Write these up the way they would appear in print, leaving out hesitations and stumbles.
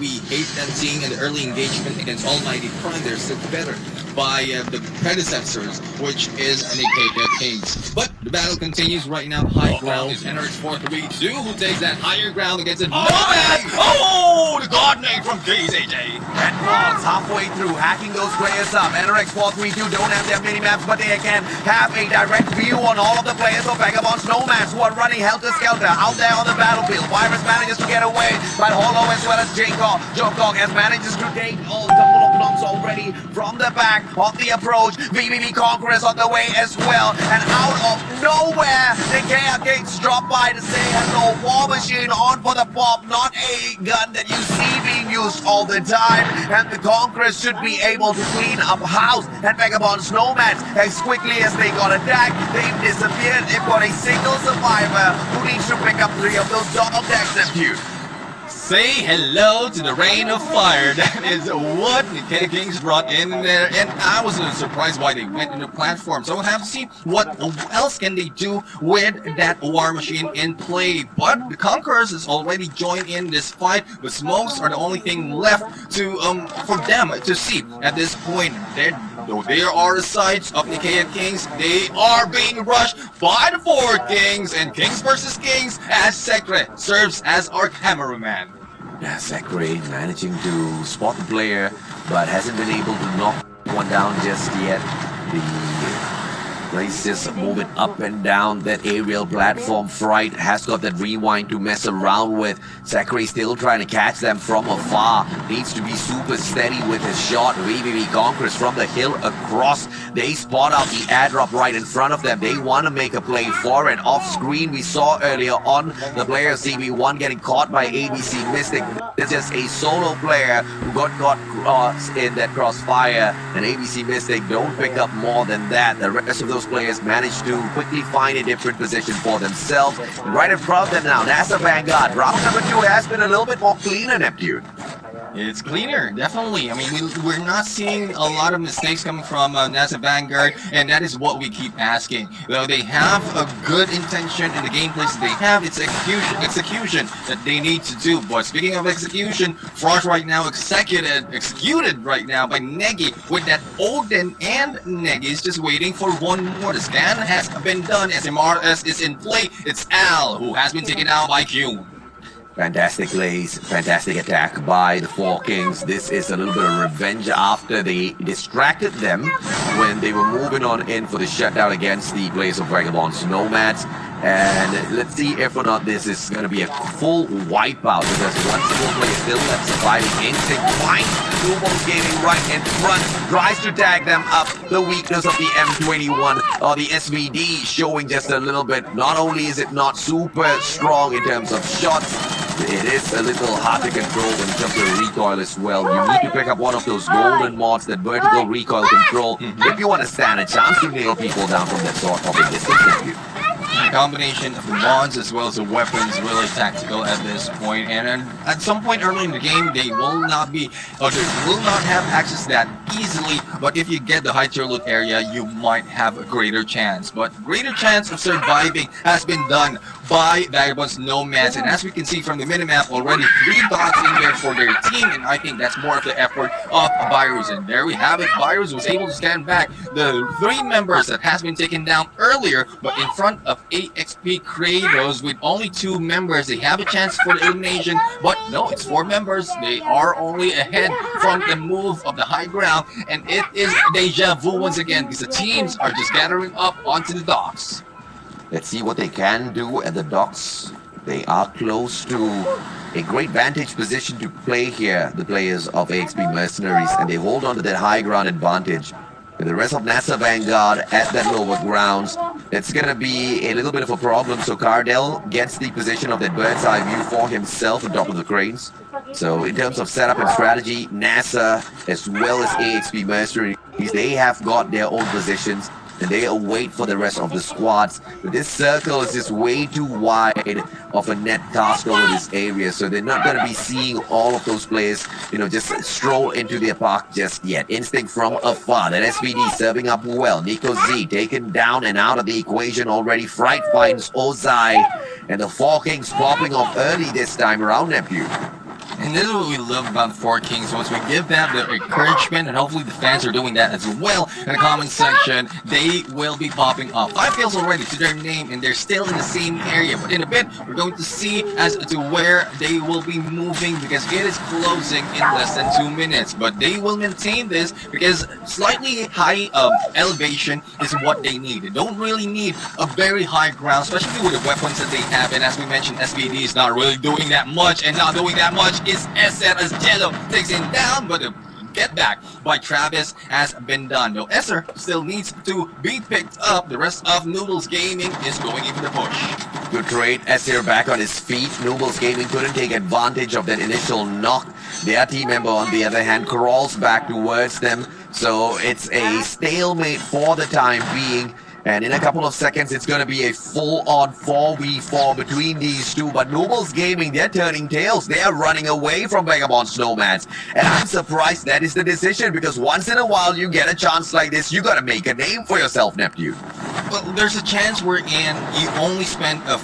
we hate them seeing in the early engagement against Almighty Prime. They're still better by the predecessors, which is NAKK Kings. But the battle continues right now. The high ground is NRX 432, who takes that higher ground against a Nomad. Oh, the god name from KZJ. And Fox halfway through, hacking those players up. NRX 432 don't have their mini-maps, but they can have a direct view on all of the players of Vagabonds Nomads who are running helter-skelter out there on the battlefield. Virus manages to get away, but Holo as well as Jokog has manages to take a couple of knocks already from the back of the approach. VVV Conquerors on the way as well, and out of nowhere, the KR Kings drop by to say hello. War Machine on for the pop, not a gun that you see being used all the time, and the Conquerors should be able to clean up house, and Vagabonds Nomads, as quickly as they got attacked, they've disappeared. They've got a single survivor who needs to pick up 3 of those dog tags, Neptune. Say hello to the rain of fire. That is what the KK Kings brought in there, and I was surprised why they went into platform. So we'll have to see what else can they do with that War Machine in play. But the Conquerors has already joined in this fight, but smokes are the only thing left to for them to see at this point. Though there are the sides of the KK Kings, they are being rushed by the 4 Kings, and Kings versus Kings as Sekre serves as our cameraman. Yeah, Sekre managing to spot the player, but hasn't been able to knock one down just yet. The place just moving up and down that aerial platform. Fright has got that rewind to mess around with. Sekre still trying to catch them from afar. Needs to be super steady with his shot. VVV Conquerors from the hill across. They spot out the airdrop right in front of them. They want to make a play for it. Off screen, we saw earlier on the player CB1 getting caught by ABC Mystic. It's just a solo player who got caught in that crossfire, and ABC Mystic don't pick up more than that. The rest of those players managed to quickly find a different position for themselves. And right in front of them now, NASA Vanguard. Round number 2 has been a little bit more cleaner, Neptune. It's cleaner, definitely. I mean, we're not seeing a lot of mistakes coming from NASA Vanguard, and that is what we keep asking. Though they have a good intention in the gameplay, so they have its execution that they need to do. But speaking of execution, Frost right now executed right now by Negi with that Odin, and Negi is just waiting for one more. The scan has been done. SMRS is in play. It's Al who has been taken out by Q. Fantastic lays, fantastic attack by the 4 Kings. This is a little bit of revenge after they distracted them when they were moving on in for the shutdown against the players of Vagabonds Nomads. And let's see if or not this is going to be a full wipeout, because one single player still left surviving. Instinct finds the Lumos Gaming right in front, tries to tag them up. The weakness of the M21 or the SVD showing just a little bit. Not only is it not super strong in terms of shots, it is a little hard to control in terms of recoil as well. You need to pick up one of those golden mods, that vertical recoil control, if you want to stand a chance to nail people down from that sort of a distance. The combination of the mods as well as the weapons really tactical at this point, and at some point early in the game they will not be, or they will not have access to that easily, but if you get the high tier loot area you might have a greater chance. But greater chance of surviving has been done by Vagabonds Nomads, and as we can see from the minimap, already 3 dots in there for their team, and I think that's more of the effort of Virus. And there we have it. Virus was able to stand back the 3 members that has been taken down earlier, but in front of AXP Kratos with only 2 members. They have a chance for the elimination, but no, it's 4 members. They are only ahead from the move of the high ground, and it is deja vu once again, because the teams are just gathering up onto the docks. Let's see what they can do at the docks. They are close to a great vantage position to play here, the players of AXP Mercenaries, and they hold on to that high ground advantage. With the rest of NASA Vanguard at that lower grounds, it's going to be a little bit of a problem. So Cardell gets the position of that bird's eye view for himself on top of the cranes. So in terms of setup and strategy, NASA as well as AXP Mercenaries, they have got their own positions, and they await for the rest of the squads. But this circle is just way too wide of a net cast over this area, so they're not going to be seeing all of those players, you know, just stroll into their park just yet. Instinct from afar. That SVD serving up well. Nico Z taken down and out of the equation already. Fright finds Ozai, and the 4 Kings popping off early this time around, Neptune. And this is what we love about the Four Kings. Once we give them the encouragement, and hopefully the fans are doing that as well in the comment section, they will be popping up. 5 kills already to their name, and they're still in the same area. But in a bit, we're going to see as to where they will be moving, because it is closing in less than 2 minutes. But they will maintain this because slightly high elevation is what they need. They don't really need a very high ground, especially with the weapons that they have. And as we mentioned, SVD is not really doing that much, and not doing that much is Esser, as Jello takes him down, but the get back by Travis has been done. Though Esser still needs to be picked up, the rest of Noodles Gaming is going in for the push. Good trade. Esser back on his feet. Noodles Gaming couldn't take advantage of that initial knock. Their team member, on the other hand, crawls back towards them. So it's a stalemate for the time being. And in a couple of seconds, it's going to be a full-on 4v4 between these two. But Nobles Gaming, they're turning tails. They are running away from Vagabond Snowmans. And I'm surprised that is the decision, because once in a while you get a chance like this, you got to make a name for yourself, Neptune. Well, there's a chance wherein you only spend a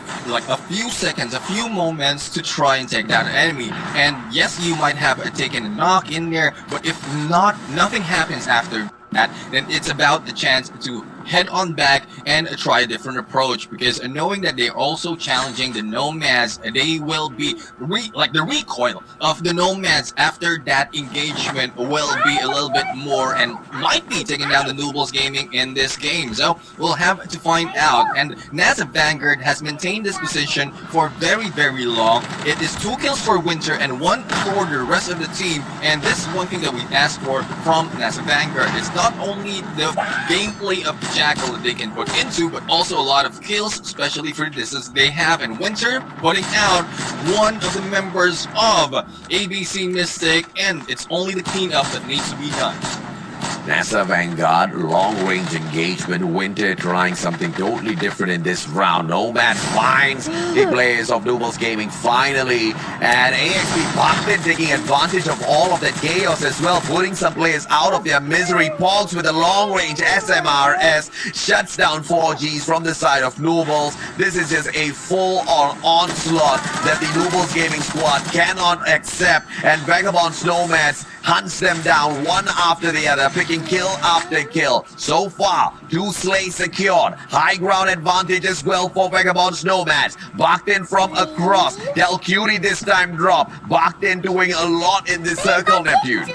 few seconds, a few moments to try and take down an enemy. And yes, you might have taken a knock in there, but if nothing happens after that, then it's about the chance to head on back and try a different approach, because knowing that they're also challenging the Nomads, they will be the recoil of the Nomads after that engagement will be a little bit more, and might be taking down the Nobles Gaming in this game. So we'll have to find out. And NASA Vanguard has maintained this position for very, very long. It is 2 kills for Winter and 1 for the rest of the team, and this is one thing that we asked for from NASA Vanguard. It's not only the gameplay of the Jackal that they can put into, but also a lot of kills, especially for the distance they have. And Winter putting out one of the members of ABC Mystic, and it's only the cleanup that needs to be done. NASA Vanguard, long-range engagement. Winter trying something totally different in this round. Nomad finds the players of Nobles Gaming finally. And AXP popped in, taking advantage of all of that chaos as well, putting some players out of their misery. Pogs with a long-range SMRS shuts down 4Gs from the side of Nobles. This is just a full-on onslaught that the Nobles Gaming squad cannot accept. And Vagabond Snowmans hunts them down one after the other, picking kill after kill. So far, 2 slays secured. High ground advantage as well for Vagabond Snowmans. Baktin from across. Del Cutie this time drop. Baktin doing a lot in this circle, Neptune.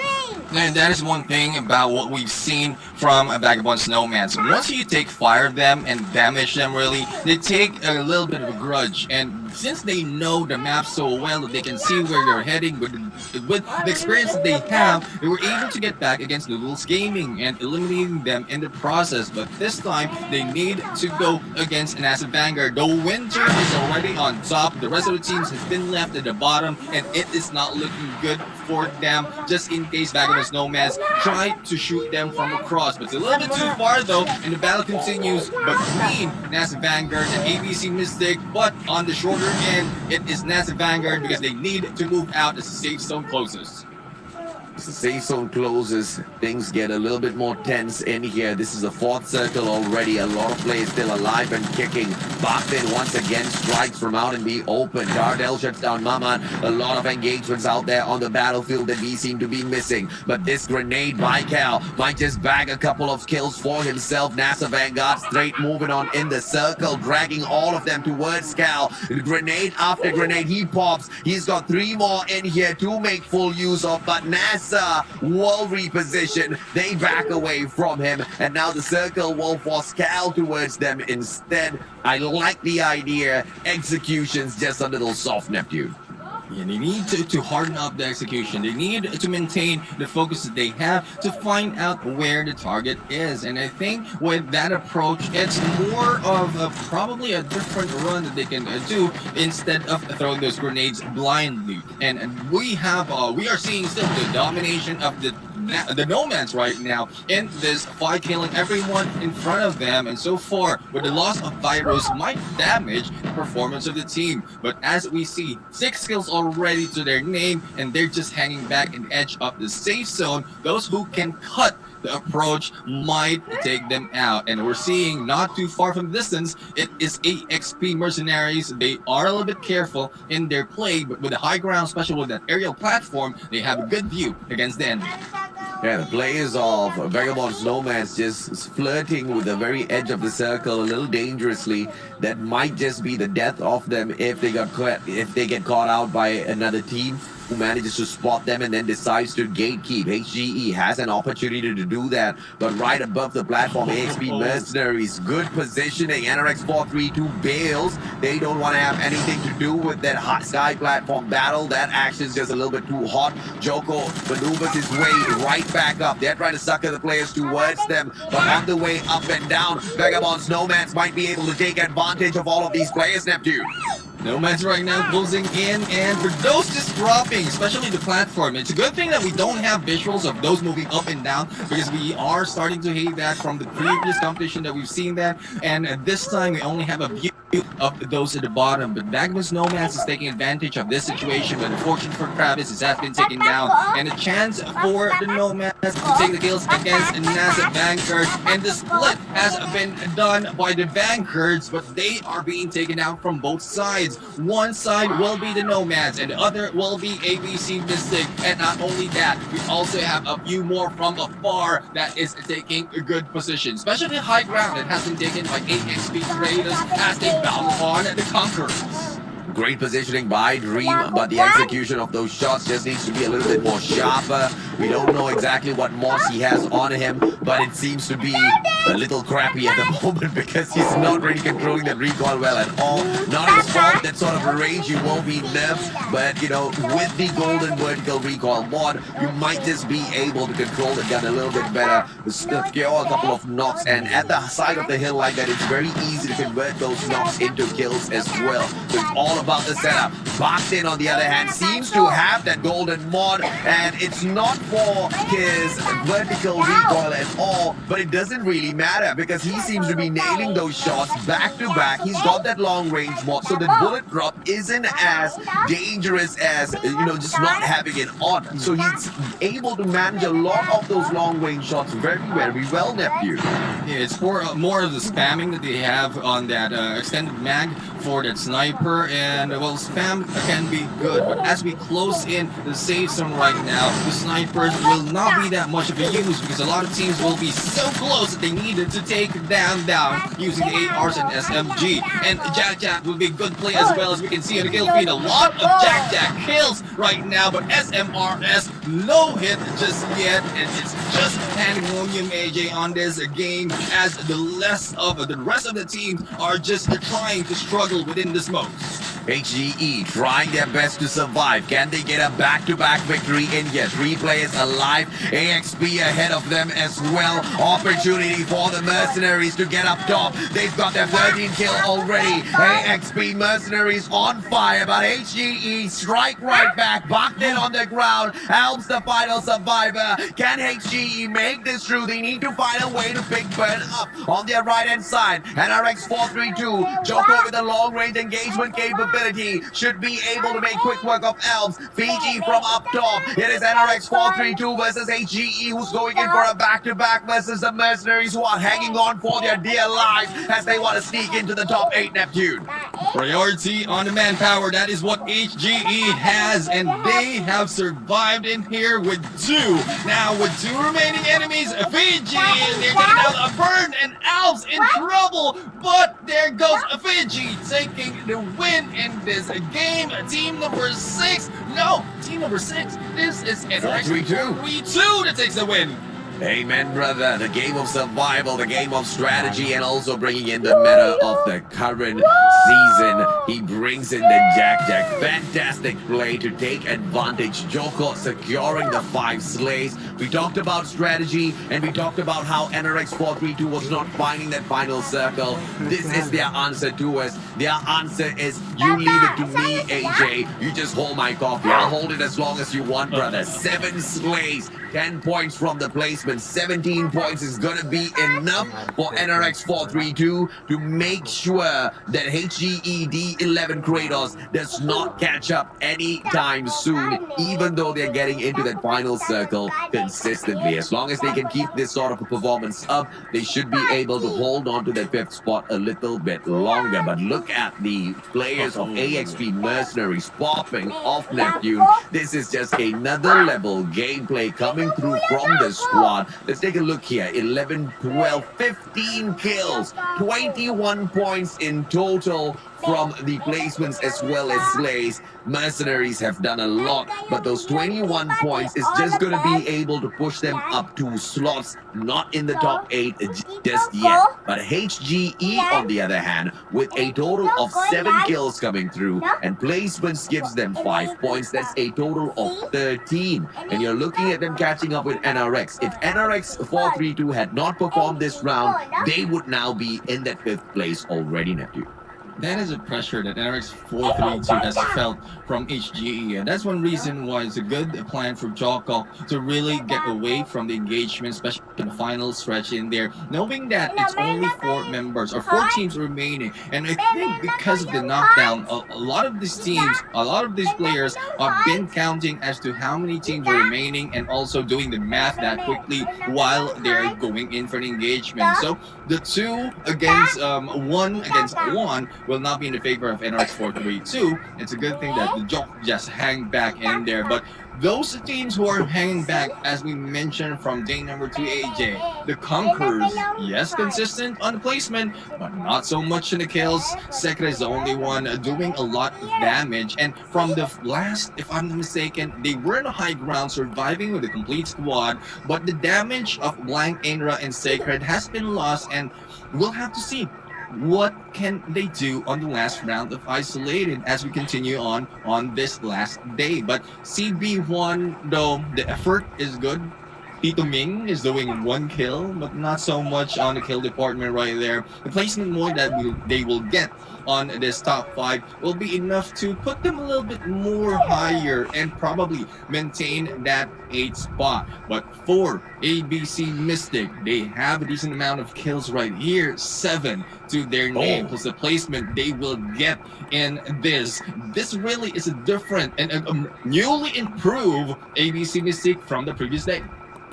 And that is one thing about what we've seen from Vagabond Snowmans. Once you take fire of them and damage them, really, they take a little bit of a grudge. And since they know the map so well that they can see where you're heading, with the experience that they have, they were able to get back against Noodles Gaming and eliminating them in the process. But this time, they need to go against NASA Vanguard. Though Winter is already on top, the rest of the teams has been left at the bottom, and it is not looking good for them, just in case Vagabond Snowmans try to shoot them from across. But it's a little bit too far though, and the battle continues between NASA Vanguard and ABC Mystic. But on the shorter end, it is NASA Vanguard, because they need to move out as the safe zone closes. As the safe zone closes, things get a little bit more tense in here. This is the 4th circle already. A lot of players still alive and kicking. Baktin once again strikes from out in the open. Dardel shuts down Maman. A lot of engagements out there on the battlefield that we seem to be missing. But this grenade by Cal might just bag a couple of kills for himself. NASA Vanguard straight moving on in the circle, dragging all of them towards Cal. Grenade after grenade he pops. He's got 3 more in here to make full use of, but NASA will reposition. They back away from him, and now the circle will force Cal towards them instead. I like the idea. Execution's just a little soft, Neptune. Yeah, they need to harden up the execution. They need to maintain the focus that they have to find out where the target is. And I think with that approach, it's more of probably a different run that they can do instead of throwing those grenades blindly. And we are seeing still the domination of the Nomads right now in this fight, killing everyone in front of them, and so far with the loss of Virus might damage the performance of the team. But as we see, 6 kills already to their name, and they're just hanging back and edge of the safe zone. Those who can cut the approach might take them out. And we're seeing not too far from the distance, it is AXP mercenaries. They are a little bit careful in their play, but with the high ground, especially with that aerial platform, they have a good view against the enemy. Yeah, the players of Vagabond Snowman's just flirting with the very edge of the circle a little dangerously. That might just be the death of them if they get caught out by another team who manages to spot them and then decides to gatekeep. HGE has an opportunity to do that, but right above the platform, AXP Mercenaries, good positioning. NRX 432 bails. They don't want to have anything to do with that hot sky platform battle. That action's just a little bit too hot. Joko maneuvers his way right back up. They're trying to sucker the players towards them, but on the way up and down, Vagabond Snowmans might be able to take advantage of all of these players, Neptune. Nomads right now closing in, and for those just dropping, especially the platform, it's a good thing that we don't have visuals of those moving up and down, because we are starting to hate that from the previous competition that we've seen that, and this time we only have a view of those at the bottom. But Magnus Nomads is taking advantage of this situation, but unfortunately for Travis, it has been taken down, and a chance for the Nomads to take the kills against NASA Vanguard, and the split has been done by the Vanguards, but they are being taken out from both sides. One side will be the Nomads, and the other will be ABC Mystic, and not only that, we also have a few more from afar that is taking a good position, especially the high ground that has been taken by AXP Traders as they battle on the Conquerors. Great positioning by Dream, but the execution of those shots just needs to be a little bit more sharper. We don't know exactly what mods he has on him, but it seems to be a little crappy at the moment because he's not really controlling that recoil well at all. Not his fault, that sort of range you won't be nerfed, but you know, with the golden vertical recoil mod, you might just be able to control the gun a little bit better, secure a couple of knocks, and at the side of the hill like that, it's very easy to convert those knocks into kills as well. So it's all about the setup. Baktin, on the other hand, seems to have that golden mod, and it's not for his vertical recoil at all, but it doesn't really matter because he seems to be nailing those shots back to back. He's got that long range mod, so the bullet drop isn't as dangerous as, you know, just not having it on. So he's able to manage a lot of those long range shots very, very well, Neptune. Yeah, it's for more of the spamming that they have on that extended mag for that sniper, and well, spam can be good, but as we close in the safe zone right now, the snipers will not be that much of a use because a lot of teams will be so close that they needed to take them down using the ARs and SMG. And Jack Jack will be a good play as well, as we can see on the kill feed. A lot of Jack Jack kills right now, but SMRS no hit just yet, and it's just pandemonium AJ on this game as the rest of the teams are just trying to struggle within this mode. HGE trying their best to survive. Can they get a back-to-back victory in here? 3 players alive. AXP ahead of them as well. Opportunity for the Mercenaries to get up top. They've got their 13th kill already. AXP Mercenaries on fire, but HGE strike right back. Baktin on the ground. Helps the final survivor. Can HGE make this through? They need to find a way to pick Burn up on their right-hand side. NRX 432. Joko with a long-range engagement capability. Should be able to make quick work of Elves. Fiji from up top. It is NRX 432 versus HGE, who's going in for a back-to-back versus the Mercenaries, who are hanging on for their dear lives as they want to sneak into the top 8, Neptune. Priority on the manpower, that is what HGE has, and they have survived in here with 2. Now with 2 remaining enemies, Fiji, they're taking out a Burn, and Elves in trouble, but there goes Fiji taking the win in this game. Team number 6, no, team number 6, this is NRX 432 that takes the win. Amen, brother. The game of survival, the game of strategy, and also bringing in the meta of the current season. He brings in the Jack Jack. Fantastic play to take advantage. Joko securing the 5 slays. We talked about strategy, and we talked about how NRX 432 was not finding that final circle. This is their answer to us. Their answer is, you leave it to me, AJ. You just hold my coffee. I'll hold it as long as you want, brother. 7 slays. 10 points from the placement. 17 points is going to be enough for NRX 432 to make sure that HGED 11 Kratos does not catch up anytime soon, even though they're getting into that final circle consistently. As long as they can keep this sort of a performance up, they should be able to hold on to that 5th spot a little bit longer. But look at the players of AXP Mercenaries popping off Neptune. This is just another level gameplay coming through from the squad. Let's take a look here. 11, 12, 15 kills, 21 points in total from the placements as well as slays. Mercenaries have done a lot, but those 21 points is just going to be able to push them up 2 slots, not in the top 8 just yet. But HGE, on the other hand, with a total of 7 kills coming through, and placements gives them 5 points, that's a total of 13. And you're looking at them catching up with NRX. If NRX 432 had not performed this round, they would now be in that 5th place already, Neptune. That is a pressure that NRX 432 has felt from HGE, and that's one reason why it's a good plan for Joko to really get away from the engagement, especially in the final stretch in there, knowing that it's only 4 members or 4 teams remaining. And I think because of the knockdown, a lot of these teams, a lot of these players have been counting as to how many teams are remaining and also doing the math that quickly while they're going in for an engagement. So the 2 against 1 against 1 will not be in the favor of NRX 432. It's a good thing that the Jock just hang back in there. But those teams who are hanging back, as we mentioned from day number 2 AJ, the Conquerors, yes, consistent on the placement, but not so much in the kills. Sekra is the only one doing a lot of damage. And from the last, if I'm not mistaken, they were in a high ground, surviving with a complete squad, but the damage of Blank, Ainra, and Sacred has been lost, and we'll have to see what can they do on the last round of Isolated as we continue on this last day. But CB1, though, the effort is good. Tito Ming is doing 1 kill, but not so much on the kill department right there. The placement more that they will get on this top 5 will be enough to put them a little bit more higher and probably maintain that 8th spot. But for ABC Mystic, they have a decent amount of kills right here, 7 to their name, plus the placement they will get in this. This really is a different and a newly improved ABC Mystic from the previous day.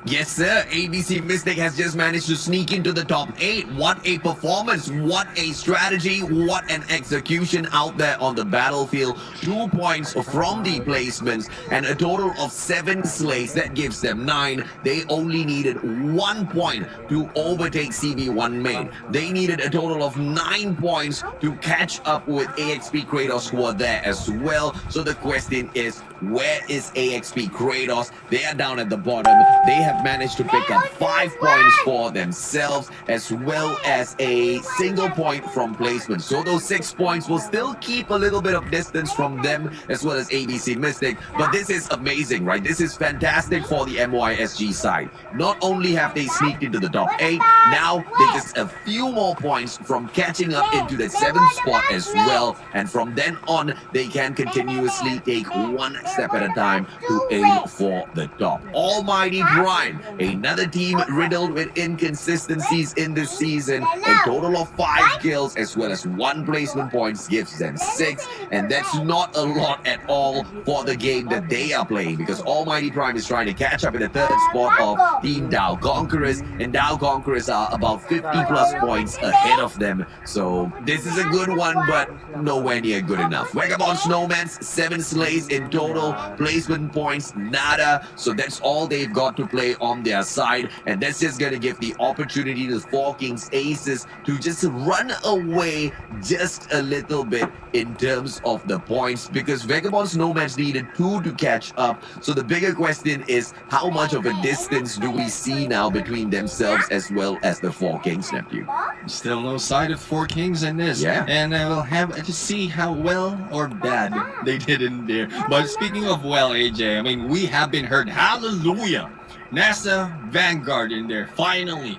Yes, sir. ABC Mystic has just managed to sneak into the top 8. What a performance. What a strategy. What an execution out there on the battlefield. 2 points from the placements and a total of 7 slays. That gives them 9. They only needed 1 point to overtake CB1 main. They needed a total of 9 points to catch up with AXP Kratos, who are there as well. So the question is, where is AXP Kratos? They are down at the bottom. They have managed to pick up 5 points for themselves, as well as a single point from placement. So those 6 points will still keep a little bit of distance from them, as well as ABC Mystic. But this is amazing, right? This is fantastic for the MYSG side. Not only have they sneaked into the top 8, now they're just a few more points from catching up into the 7th spot as well. And from then on, they can continuously take 1 step at a time to aim for the top. Almighty Prime, another team riddled with inconsistencies in this season. A total of 5 kills as well as 1 placement points gives them 6, and that's not a lot at all for the game that they are playing, because Almighty Prime is trying to catch up in the 3rd spot of Team Tau Conquerors, and Tau Conquerors are about 50 plus points ahead of them. So this is a good one, but nowhere near good enough. Vagabond Snowmans, 7 slays in total, placement points nada, so that's all they've got to play on their side, and that's just going to give the opportunity to the 4 Kings Aces to just run away just a little bit in terms of the points, because Vagabond Snowmans needed 2 to catch up. So the bigger question is, how much of a distance do we see now between themselves as well as the 4 Kings, Neptune? Still no side of 4 Kings in this. Yeah. And we'll have to see how well or bad they did in there. But speaking of well, AJ, I mean, we have been heard, hallelujah, NASA Vanguard in there, finally.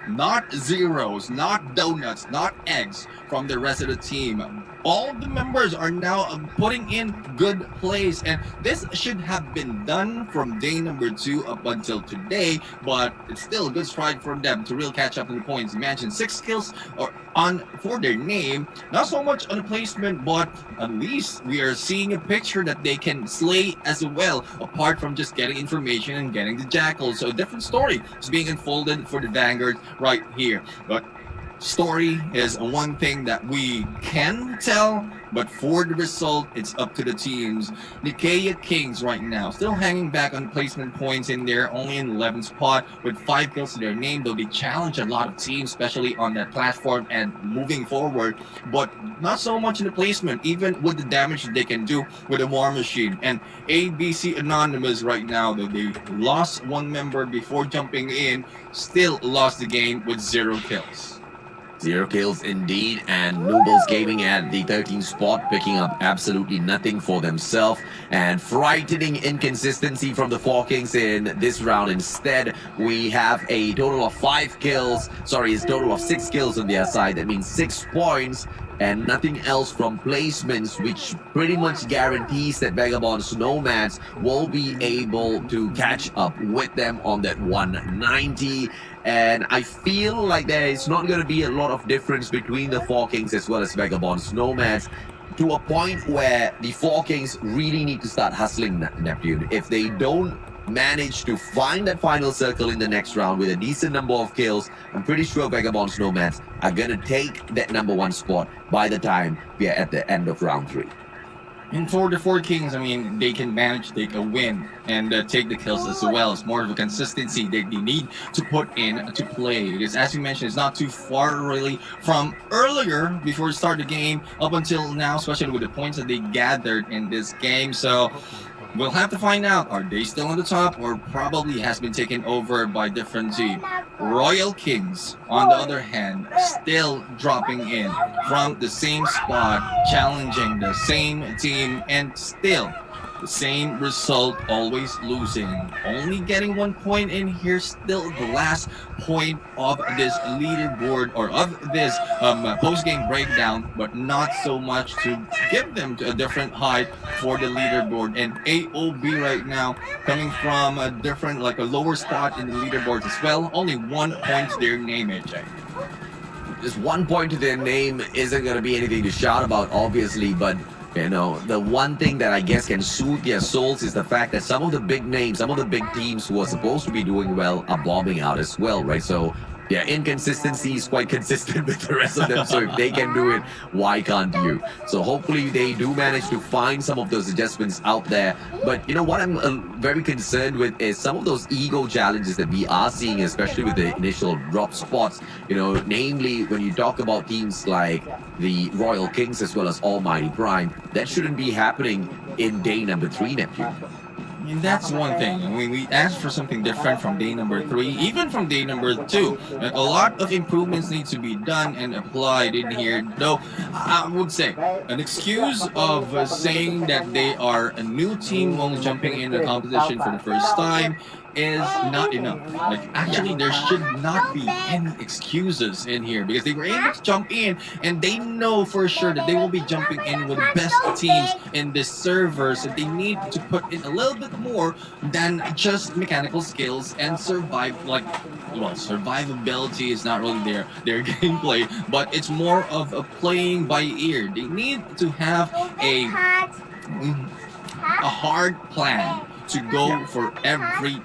not zeros, not donuts, not eggs from the rest of the team. All the members are now putting in good plays, and this should have been done from day number 2 up until today, but it's still a good stride for them to really catch up in the points. Imagine 6 kills or on for their name, not so much on the placement, but at least we are seeing a picture that they can slay as well, apart from just getting information and getting the jackals. So a different story is being unfolded for the Vanguard right here. But story is one thing that we can tell, but for the result, it's up to the teams. Nikkei Kings right now still hanging back on placement points in there, only in 11th spot with 5 kills to their name, though they challenge a lot of teams, especially on that platform and moving forward, but not so much in the placement, even with the damage that they can do with the War Machine. And ABC Anonymous right now, though they lost one member before jumping in, still lost the game with 0 kills. 0 kills indeed, and Noodles Gaming at the 13th spot, picking up absolutely nothing for themselves, and frightening inconsistency from the Four Kings in this round. Instead, we have a total of 5 kills, sorry, it's a total of 6 kills on their side. That means 6 points and nothing else from placements, which pretty much guarantees that Vagabonds Nomads will be able to catch up with them on that 190. And I feel like there is not going to be a lot of difference between the Four Kings as well as Vagabonds Nomads, to a point where the Four Kings really need to start hustling Neptune. If they don't manage to find that final circle in the next round with a decent number of kills, I'm pretty sure Vagabonds Nomads are going to take that number 1 spot by the time we are at the end of round 3. And for the Four Kings, I mean, they can manage to take a win and take the kills as well. It's more of a consistency that they need to put in to play. Because as you mentioned, it's not too far really from earlier before you start the game up until now, especially with the points that they gathered in this game. So we'll have to find out, are they still on the top or probably has been taken over by different team. Royal Kings, on the other hand, still dropping in from the same spot, challenging the same team, and still the same result, always losing. Only getting 1 point in here, still the last point of this leaderboard or of this post-game breakdown, but not so much to give them to a different height for the leaderboard. And AOB right now coming from a different, like a lower spot in the leaderboard as well. Only 1 point to their name, AJ. Just 1 point to their name isn't going to be anything to shout about, obviously, but you know, the one thing that I guess can soothe their souls is the fact that some of the big names, some of the big teams who are supposed to be doing well are bombing out as well, right? So their inconsistency is quite consistent with the rest of them. So if they can do it, why can't you? So hopefully they do manage to find some of those adjustments out there. But you know what I'm very concerned with is some of those ego challenges that we are seeing, especially with the initial drop spots. You know, namely when you talk about teams like the Royal Kings as well as Almighty Prime, that shouldn't be happening in day number 3, Neptune. I mean, that's one thing. I mean, we asked for something different from day number 3, even from day number 2. Like, a lot of improvements need to be done and applied in here. Though, I would say, an excuse of saying that they are a new team while jumping in the competition for the first time is not enough. Like, actually, there should not be any excuses in here because they were able to jump in and they know for sure that they will be jumping in with the best teams in this server, so they need to put in a little bit more than just mechanical skills and survivability is not really their gameplay, but it's more of a playing by ear. They need to have a hard plan to go for every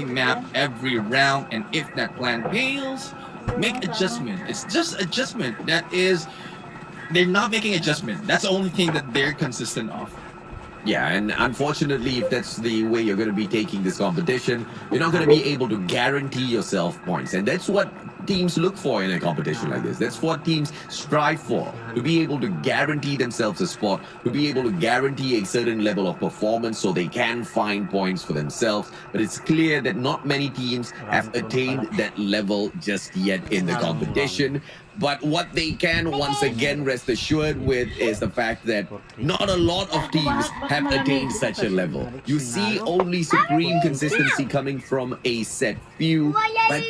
map, every round, and if that plan fails, make adjustment. It's just adjustment. That is, they're not making adjustment. That's the only thing that they're consistent of. Yeah, and unfortunately, if that's the way you're going to be taking this competition, you're not going to be able to guarantee yourself points. And that's what teams look for in a competition like this. That's what teams strive for, to be able to guarantee themselves a spot, to be able to guarantee a certain level of performance so they can find points for themselves. But it's clear that not many teams have attained that level just yet in the competition. But what they can once again rest assured with is the fact that not a lot of teams have attained such a level. You see only supreme consistency coming from a set few. But,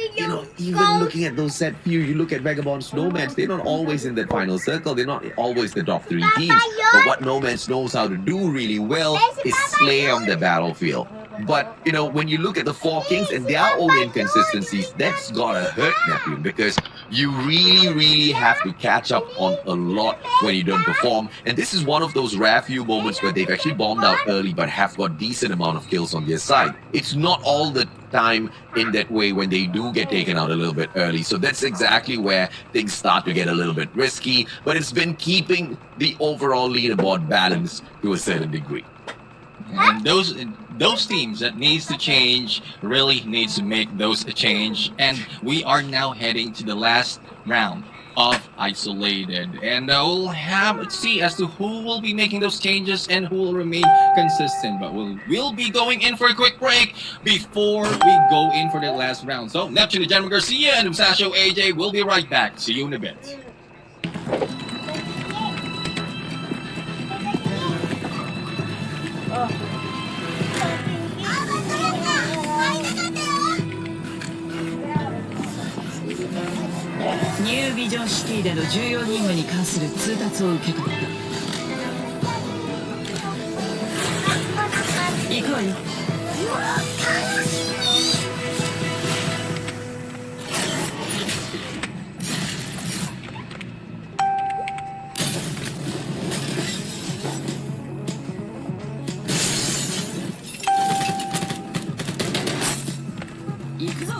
even looking at those set few, you look at Vagabond Snowmans, they're not always in that final circle. They're not always the top 3 teams. But what Nomans knows how to do really well is slay on the battlefield. But, when you look at the 4 Kings and their own inconsistencies, that's gotta hurt Neptune, because you really have to catch up on a lot when you don't perform. And this is one of those rare few moments where they've actually bombed out early but have got decent amount of kills on their side. It's not all the time in that way when they do get taken out a little bit early. So that's exactly where things start to get a little bit risky. But it's been keeping the overall leaderboard balanced to a certain degree. And those teams that needs to change really needs to make those a change. And we are now heading to the last round of Isolated, and let's see as to who will be making those changes and who will remain consistent. But we'll be going in for a quick break before we go in for the last round. So Neptune, the General Garcia, and Musashi AJ will be right back. See you in a bit.ニュービジョンシティでの重要任務に関する通達を受け取った。行くわよ。行くぞ。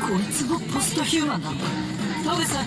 こいつもポストヒューマンなんだ。田口さん。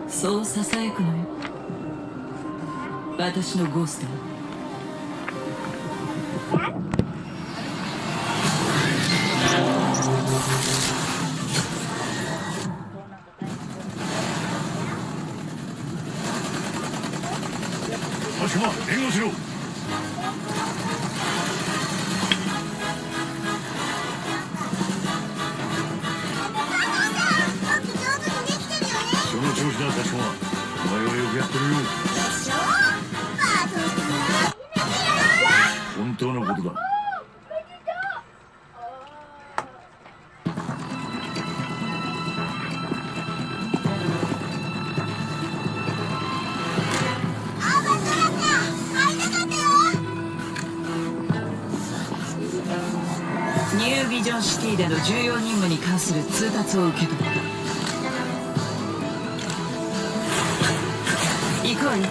そうささやくのよ。私のゴーストは。援護しろ。その調子だ、確かは。お前はよくやってるよ。本当のことだ。ニュービジョンシティでの重要任務に関する通達を受け取った。行くわよ。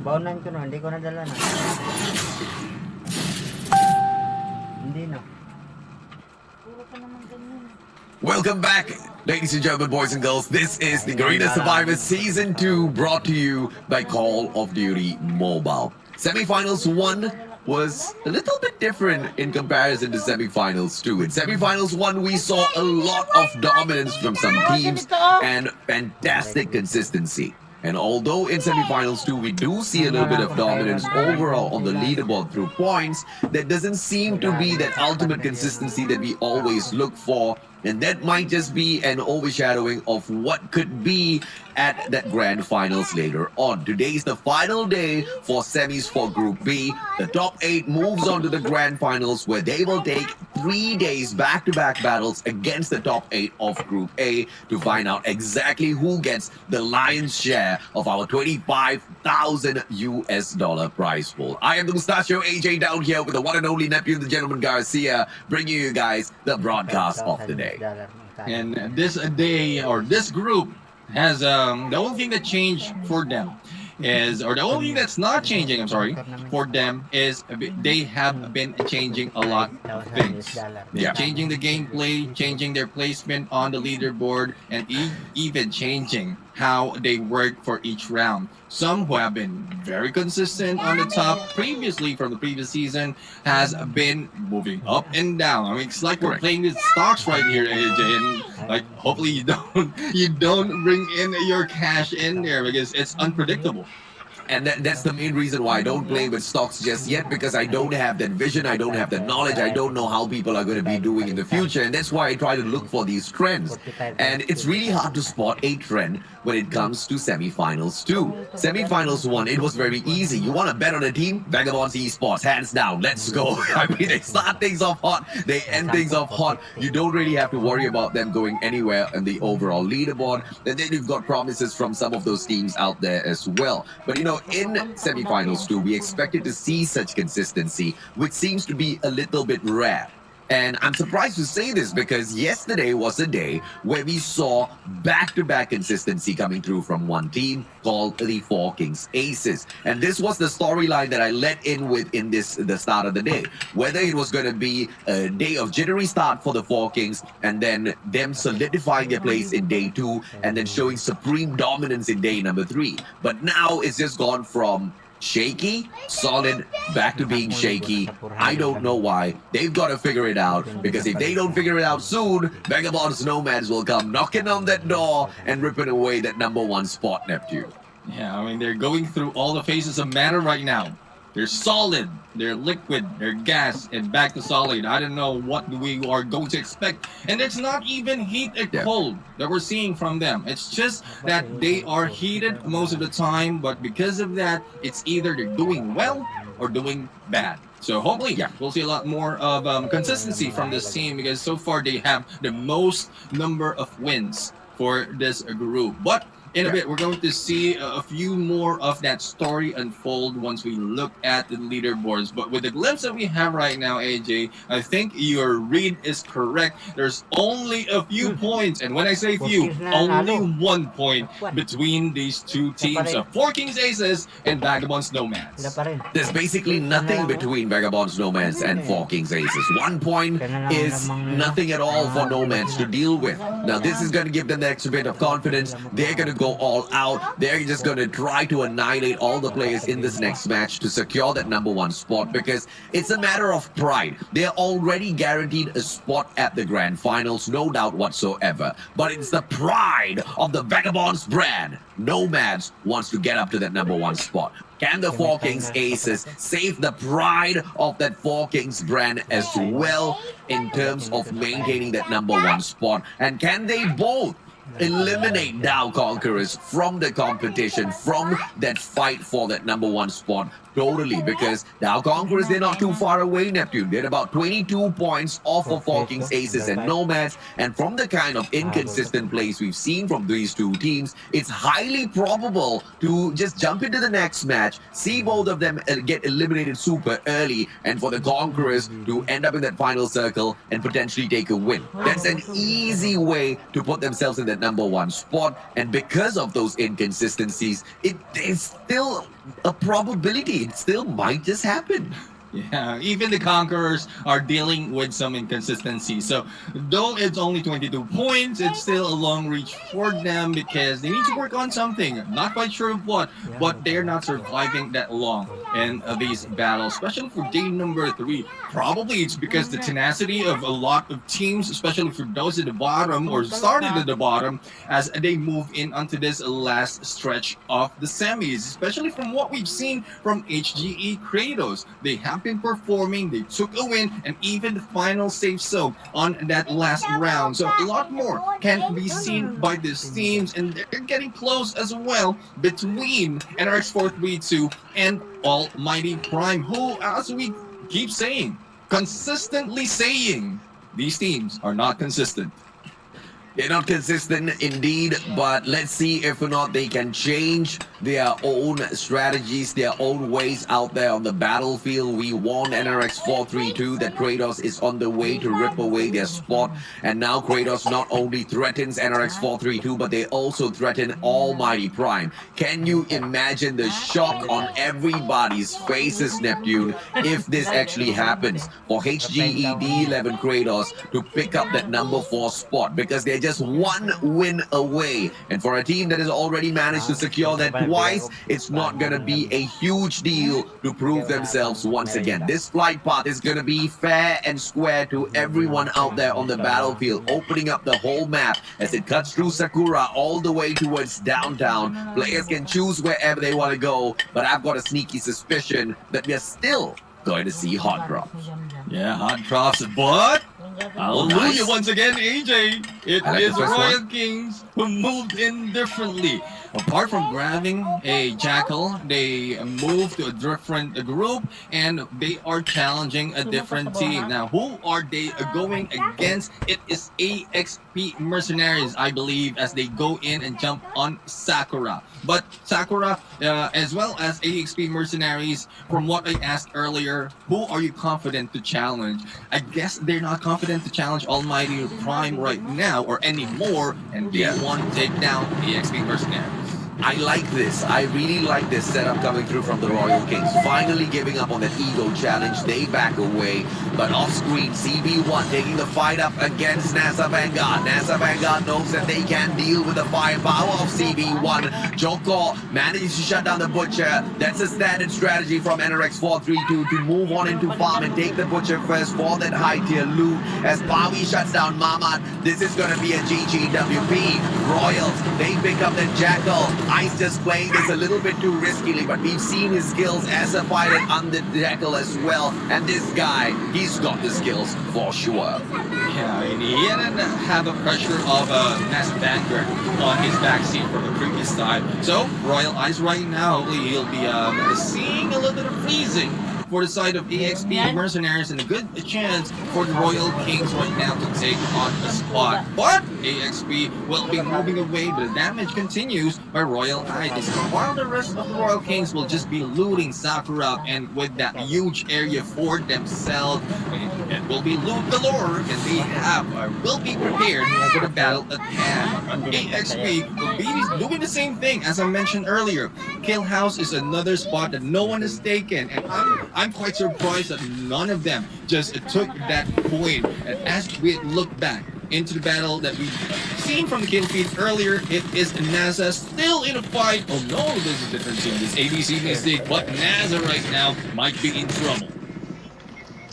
Baunan ko no, hindi ko nadala na. Hindi na. Welcome back, ladies and gentlemen, boys and girls. This is the Arena Survivors Season 2 brought to you by Call of Duty Mobile. Semifinals 1 was a little bit different in comparison to Semifinals 2. In Semifinals 1, we saw a lot of dominance from some teams and fantastic consistency. And although in semifinals 2 we do see a little bit of dominance overall on the leaderboard through points, there doesn't seem to be that ultimate consistency that we always look for. And that might just be an overshadowing of what could be at that grand finals later on. Today is the final day for semis for Group B. The top 8 moves on to the grand finals where they will take 3 days back-to-back battles against the top 8 of Group A to find out exactly who gets the lion's share of our $25,000 US prize pool. I am the Mustachio AJ down here with the one and only Neptune, the Gentleman Garcia, bringing you guys the broadcast of the day. And this day, or this group, has the only thing that changed for them is, or the only thing that's not changing, I'm sorry, for them is they have been changing a lot of things. They're changing the gameplay, changing their placement on the leaderboard, and even changing how they work for each round. Some who have been very consistent on the top previously from the previous season has been moving up and down. I mean, it's like we're playing with stocks right here, AJ, and like hopefully you don't bring in your cash in there because it's unpredictable. And that's the main reason why I don't play with stocks just yet, because I don't have that vision, I don't have that knowledge, I don't know how people are going to be doing in the future, and that's why I try to look for these trends. And it's really hard to spot a trend when it comes to semifinals 2. Semifinals 1, it was very easy. You want to bet on a team? Vagabonds Esports, hands down, let's go. I mean, they start things off hot, they end things off hot. You don't really have to worry about them going anywhere in the overall leaderboard. And then you've got promises from some of those teams out there as well. But you know, in semifinals 2, we expected to see such consistency, which seems to be a little bit rare. And I'm surprised to say this because yesterday was a day where we saw back-to-back consistency coming through from one team called the Four Kings Aces. And this was the storyline that I let in with in the start of the day. Whether it was going to be a day of jittery start for the Four Kings and then them solidifying their place in day 2 and then showing supreme dominance in day number 3. But now it's just gone from shaky, solid, back to being shaky. I don't know why. They've got to figure it out, because if they don't figure it out soon, Vagabonds Nomads will come knocking on that door and ripping away that number 1 spot, Neptune. Yeah, I mean, they're going through all the phases of matter right now. They're solid, they're liquid, they're gas, and back to solid. I don't know what we are going to expect. And it's not even heat and cold that we're seeing from them. It's just that they are heated most of the time, but because of that, it's either they're doing well or doing bad. So hopefully, we'll see a lot more of consistency from this team, because so far they have the most number of wins for this group. But in a bit, we're going to see a few more of that story unfold once we look at the leaderboards. But with the glimpse that we have right now, AJ, I think your read is correct. There's only a few points, and when I say few, only 1 point between these two teams of Four Kings Aces and Vagabonds Nomads. There's basically nothing between Vagabonds Nomads and Four Kings Aces. 1 point is nothing at all for Nomads to deal with. Now, this is going to give them the extra bit of confidence. They're going to go all out. They're just going to try to annihilate all the players in this next match to secure that number one spot because it's a matter of pride. They're already guaranteed a spot at the grand finals, no doubt whatsoever. But it's the pride of the Vagabonds brand. Nomads wants to get up to that number one spot. Can the Four Kings Aces save the pride of that Four Kings brand as well in terms of maintaining that number one spot? And can they both eliminate Tau Conquerors from the competition, from that fight for that number one spot totally? Because Tau Conquerors, they're not too far away, Neptune. They're about 22 points off of Four Kings Aces and Nomads. And from the kind of inconsistent plays we've seen from these two teams, it's highly probable to just jump into the next match, see both of them get eliminated super early, and for the Conquerors to end up in that final circle and potentially take a win. That's an easy way to put themselves in that number one spot. And because of those inconsistencies, it is still a probability. It still might just happen. Yeah, even the Conquerors are dealing with some inconsistency. So, though it's only 22 points, it's still a long reach for them because they need to work on something. Not quite sure of what, but they're not surviving that long in these battles, especially for day number 3. Probably it's because the tenacity of a lot of teams, especially for those at the bottom or started at the bottom, as they move in onto this last stretch of the semis, especially from what we've seen from HGE Kratos. They have been performing, they took a win, and even the final save zone on that last round. So a lot more can be seen by these teams, and they're getting close as well between NRX 432 and Almighty Prime, who, as we keep saying, consistently saying, these teams are not consistent. They're not consistent indeed, but let's see if or not they can change their own strategies, their own ways out there on the battlefield. We warned NRX 432 that Kratos is on the way to rip away their spot, and now Kratos not only threatens NRX 432, but they also threaten Almighty Prime. Can you imagine the shock on everybody's faces, Neptune, if this actually happens for HGE D11 Kratos to pick up that number 4 spot? Because they're just one win away, and for a team that has already managed to secure that twice, it's not going to be a huge deal to prove themselves once again. This flight path is going to be fair and square to everyone out there on the battlefield, opening up the whole map as it cuts through Sakura all the way towards downtown. Players can choose wherever they want to go, but I've got a sneaky suspicion that we're still going to see hot drops. Yeah, hot drops, but hallelujah once again, AJ. It is Royal Kings who moved in differently. Apart from grabbing a Jackal, they moved to a different group and they are challenging a different team. Now, who are they going against? It is AXP Mercenaries, I believe, as they go in and jump on Sakura. But Sakura, as well as AXP Mercenaries, from what I asked earlier, who are you confident to challenge? I guess they're not confident to challenge Almighty Prime right now or anymore, and they want to take down AXP Mercenaries. I like this. I really like this setup coming through from the Royal Kings. Finally giving up on that ego challenge. They back away. But off screen, CB1 taking the fight up against NASA Vanguard. NASA Vanguard knows that they can deal with the firepower of CB1. Joko manages to shut down the Butcher. That's a standard strategy from NRX 432 to move on into farm and take the Butcher first for that high tier loot. As Bowie shuts down Mamad, this is going to be a GGWP. Royals, they pick up the Jackal. Ice just playing this a little bit too riskily, but we've seen his skills as a pilot on the Jackal as well. And this guy, he's got the skills for sure. Yeah, and he didn't have the pressure of NASA Vanguard on his backseat from the previous time. So, Royal Ice right now, he'll be seeing a little bit of freezing for the side of AXP Mercenaries, and a good chance for the Royal Kings right now to take on a spot. But AXP will be moving away, but the damage continues by Royal Ice. While the rest of the Royal Kings will just be looting Sakura and with that huge area for themselves, it will be loot galore, and they will be prepared for the battle at hand. AXP will be doing the same thing as I mentioned earlier. Kill House is another spot that no one has taken, and I'm quite surprised that none of them just took that point. And as we look back, into the battle that we've seen from the kill feed earlier. It is NASA still in a fight. Oh no, this is a different team. This ABC Mystic, but NASA right now might be in trouble.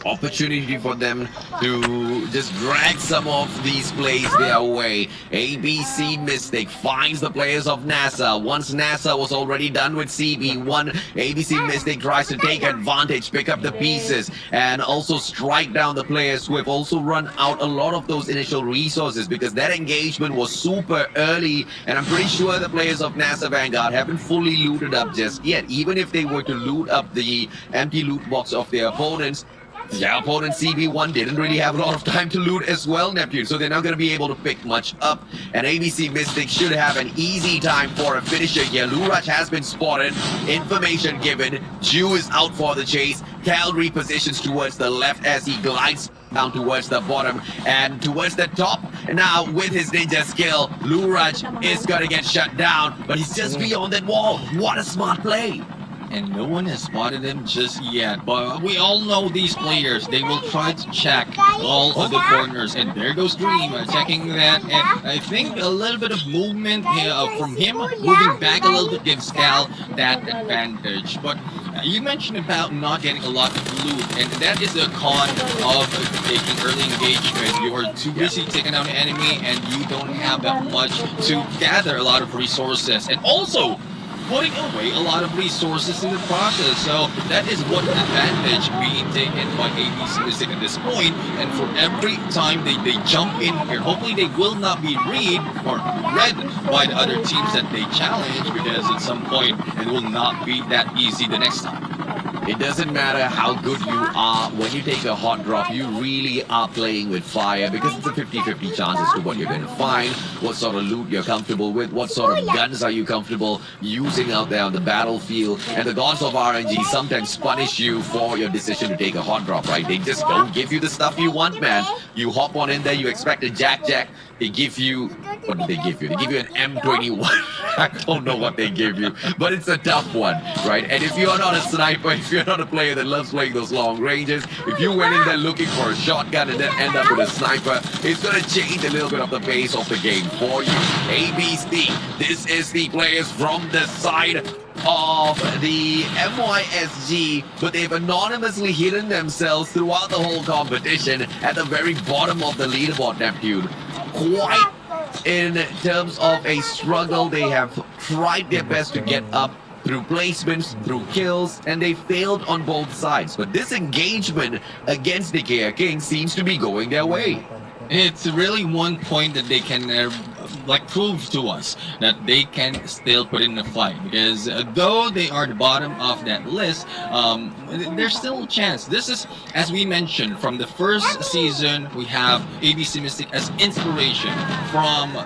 Opportunity for them to just drag some of these plays their way. ABC Mystic finds the players of NASA. Once NASA was already done with CB1, ABC Mystic tries to take advantage, pick up the pieces, and also strike down the players who have also run out a lot of those initial resources, because that engagement was super early, and I'm pretty sure the players of NASA Vanguard haven't fully looted up just yet. Even if they were to loot up the empty loot box of their opponents, their opponent CB1 didn't really have a lot of time to loot as well, Neptune, so they're not going to be able to pick much up. And ABC Mystic should have an easy time for a finisher here. Luraj has been spotted, information given, Jew is out for the chase, Cal repositions towards the left as he glides down towards the bottom and towards the top. Now with his ninja skill, Luraj is going to get shut down, but he's just beyond that wall. What a smart play! And no one has spotted him just yet. But we all know these players. They will try to check all of the corners. And there goes Dream checking that. And I think a little bit of movement from him, moving back a little bit, gives Cal that advantage. But you mentioned about not getting a lot of loot, and that is the con of taking early engagement. You are too busy taking out an enemy, and you don't have that much to gather a lot of resources. And also, putting away a lot of resources in the process. So that is one advantage being taken by ABC Mystic at this point. And for every time they jump in here, hopefully they will not be read by the other teams that they challenge, because at some point it will not be that easy the next time. It doesn't matter how good you are, when you take a hot drop, you really are playing with fire, because it's a 50-50 chance as to what you're going to find, what sort of loot you're comfortable with, what sort of guns are you comfortable using out there on the battlefield. And the gods of RNG sometimes punish you for your decision to take a hot drop, right? They just don't give you the stuff you want, man. You hop on in there, you expect a Jack, they give you, what do they give you? They give you an M21. I don't know what they give you, but it's a tough one, right? And if you're not a sniper, if you're not a player that loves playing those long ranges, if you went in there looking for a shotgun and then end up with a sniper, it's going to change a little bit of the pace of the game for you. ABC, this is the players from the side of the MYSG, but they've anonymously hidden themselves throughout the whole competition at the very bottom of the leaderboard, Neptune. Quite in terms of a struggle, they have tried their best to get up through placements, through kills, and they failed on both sides. But this engagement against the KR King seems to be going their way. It's really one point that they can prove to us that they can still put in a fight, because though they are the bottom of that list, there's still a chance. This is, as we mentioned, from the first season, we have ABC Mystic as inspiration from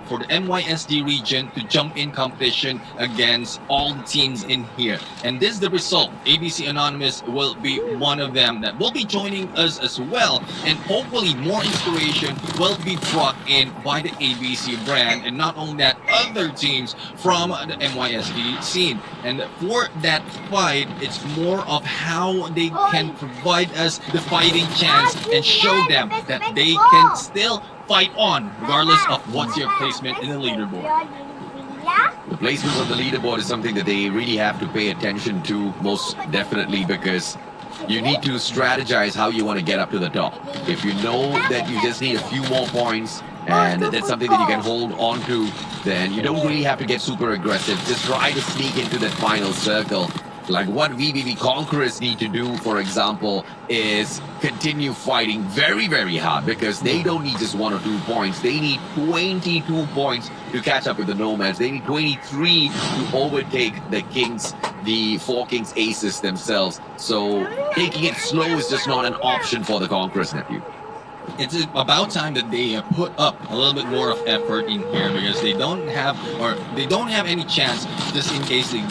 for the NYSD region to jump in competition against all the teams in here. And this is the result. ABC Anonymous will be one of them that will be joining us as well. And hopefully more inspiration will be brought in by the ABC brand. And not only that, other teams from the NYSD scene. And for that fight, it's more of how they can provide us the fighting chance and show them that they can still fight on, regardless of what's your placement in the leaderboard. The placement of the leaderboard is something that they really have to pay attention to, most definitely, because you need to strategize how you want to get up to the top. If you know that you just need a few more points, and that's something that you can hold on to, then you don't really have to get super aggressive. Just try to sneak into that final circle. Like what VVV Conquerors need to do, for example, is continue fighting very, very hard, because they don't need just 1 or 2 points. They need 22 points to catch up with the Nomads. They need 23 to overtake the Kings, the 4 Kings Aces themselves. So taking it slow is just not an option for the Conquerors, Nephew. It's about time that they put up a little bit more of effort in here, because they don't have any chance, just in case they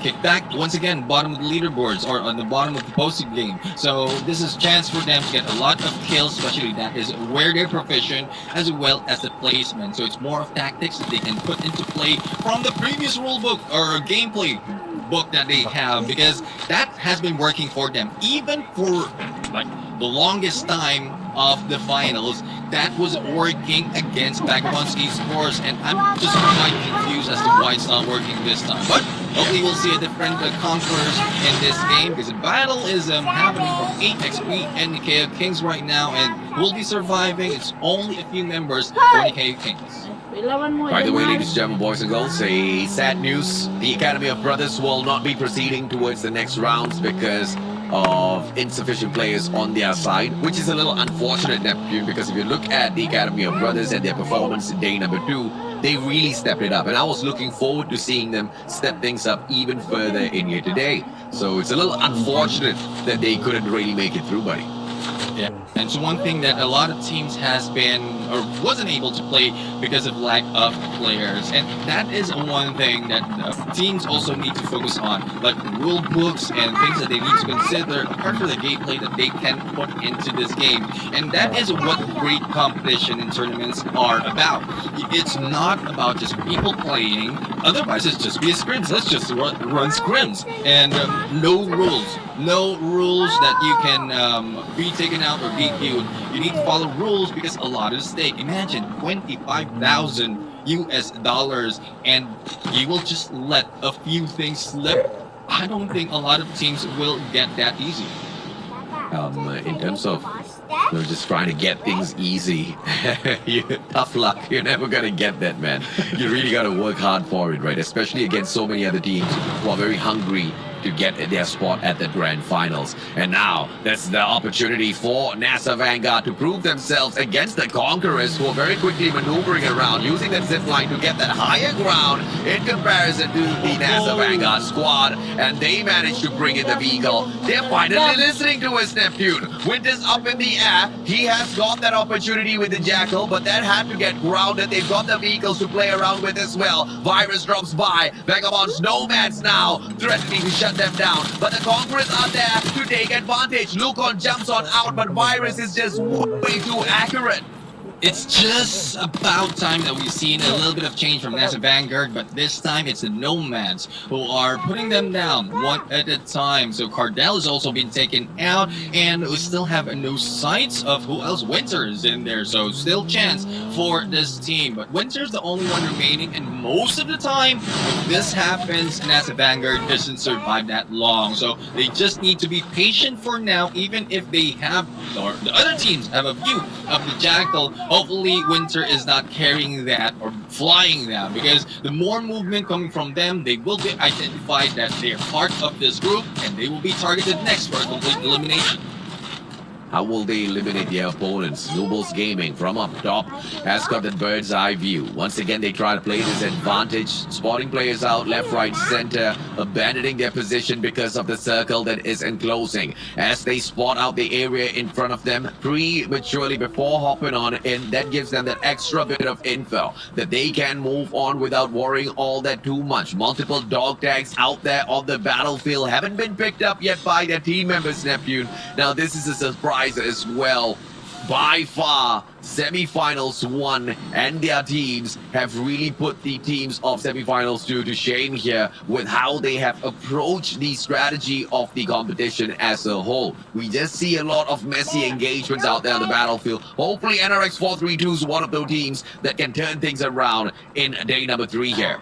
kick back once again, bottom of the leaderboards or on the bottom of the posting game. So this is a chance for them to get a lot of kills, especially that is where they're proficient, as well as the placement. So it's more of tactics that they can put into play from the previous rulebook or gameplay book that they have, because that has been working for them even for the longest time. of the finals that was working against Vagabonds Esports, and I'm just quite confused as to why it's not working this time. But hopefully we'll see a different conquerors in this game, because the battle is happening from 8XP and KO Kings right now, and will be surviving. It's only a few members for the KO Kings. By the way, ladies and gentlemen, boys and girls, a sad news. The Academy of Brothers will not be proceeding towards the next rounds because of insufficient players on their side, which is a little unfortunate, Neptune, because if you look at the Academy of Brothers and their performance in day number 2, they really stepped it up, and I was looking forward to seeing them step things up even further in here today. So it's a little unfortunate that they couldn't really make it through, buddy. Yeah, and so one thing that a lot of teams has been or wasn't able to play because of lack of players, and that is one thing that teams also need to focus on, like rule books and things that they need to consider apart from the gameplay that they can put into this game. And that is what great competition in tournaments are about. It's not about just people playing, otherwise it's just be a scrims. Let's just run scrims and no rules. No rules that you can be taken out or be killed. You need to follow rules because a lot is at stake. Imagine 25,000 US dollars and you will just let a few things slip. I don't think a lot of teams will get that easy. In terms of just trying to get things easy, tough luck. You're never gonna get that, man. You really gotta work hard for it, right? Especially against so many other teams who are very hungry to get their spot at the grand finals. And now, that's the opportunity for NASA Vanguard to prove themselves against the Conquerors, who are very quickly maneuvering around, using that zip line to get that higher ground in comparison to the NASA Vanguard squad. And they managed to bring in the vehicle. They're finally listening to us, Neptune. Winter's up in the air. He has got that opportunity with the Jackal, but that had to get grounded. They've got the vehicles to play around with as well. Virus drops by. Vagabond's nomads now, threatening to shut them down, but the Conquerors are there to take advantage. Lucon jumps on out, but Virus is just way too accurate. It's just about time that we've seen a little bit of change from NASA Vanguard, but this time it's the Nomads who are putting them down one at a time. So Cardell has also been taken out, and we still have no sights of who else. Winter is in there, so still chance for this team. But Winter's the only one remaining, and most of the time when this happens, NASA Vanguard doesn't survive that long. So they just need to be patient for now, even if they have, or the other teams have a view of the Jackal. Hopefully Winter is not carrying that or flying that, because the more movement coming from them, they will be identified that they are part of this group and they will be targeted next for a complete elimination. How will they eliminate their opponents? Nobles Gaming from up top has got the bird's eye view. Once again, they try to play this advantage, spotting players out left, right, center, abandoning their position because of the circle that is enclosing. As they spot out the area in front of them prematurely before hopping on in, that gives them that extra bit of info that they can move on without worrying all that too much. Multiple dog tags out there on the battlefield haven't been picked up yet by their team members, Neptune. Now, this is a surprise as well. By far, semifinals 1 and their teams have really put the teams of semifinals 2 to shame here with how they have approached the strategy of the competition as a whole. We just see a lot of messy engagements out there on the battlefield. Hopefully NRX 432 is one of those teams that can turn things around in day number 3 here.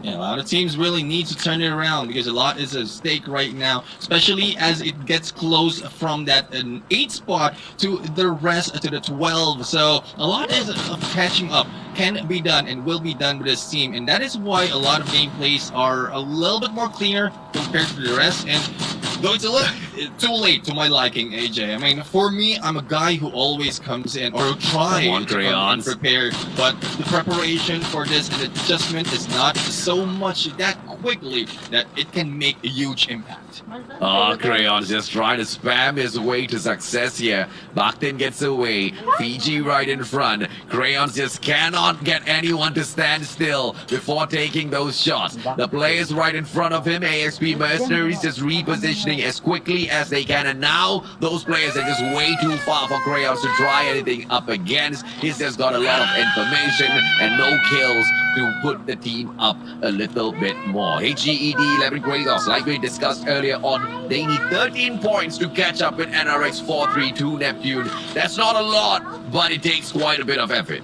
Yeah, a lot of teams really need to turn it around because a lot is at stake right now, especially as it gets close from that 8 spot to the rest, to the 12. So a lot is catching up, can be done and will be done with this team. And that is why a lot of gameplays are a little bit more clear compared to the rest. And though it's a little too late to my liking, AJ. I mean, for me, I'm a guy who always comes in or try to come in prepared, but the preparation for this and adjustment is not so much that quickly that it can make a huge impact. Oh, Crayon's just trying to spam his way to success here. Bakhtin gets away. Fiji right in front. Crayons just cannot get anyone to stand still before taking those shots. The players right in front of him, AXP Mercenaries, just repositioning as quickly as they can. And now those players are just way too far for Crayons to try anything up against. He's just got a lot of information and no kills to put the team up a little bit more. HGED 11 Grados, like we discussed earlier on, they need 13 points to catch up with NRX 432 Neptune. That's not a lot, but it takes quite a bit of effort.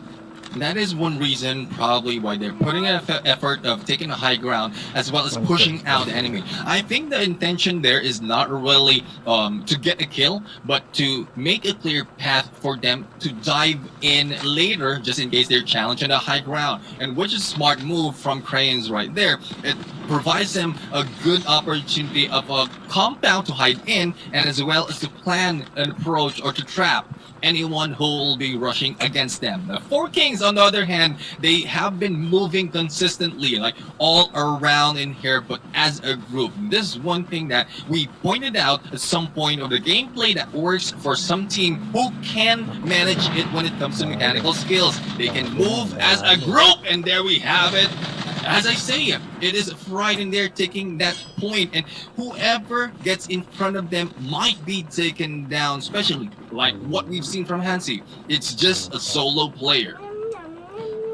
That is one reason probably why they're putting an effort of taking a high ground as well as pushing out the enemy. I think the intention there is not really to get a kill, but to make a clear path for them to dive in later just in case they're challenged on the high ground. And which is a smart move from Cranes right there. It provides them a good opportunity of a compound to hide in and as well as to plan an approach or to trap anyone who will be rushing against them. The Four Kings, on the other hand, they have been moving consistently, like all around in here, but as a group. This is one thing that we pointed out at some point of the gameplay that works for some team who can manage it when it comes to mechanical skills. They can move as a group, and there we have it. As I say, it is right in there taking that point, and whoever gets in front of them might be taken down, especially like what we've seen from Hansi. It's just a solo player.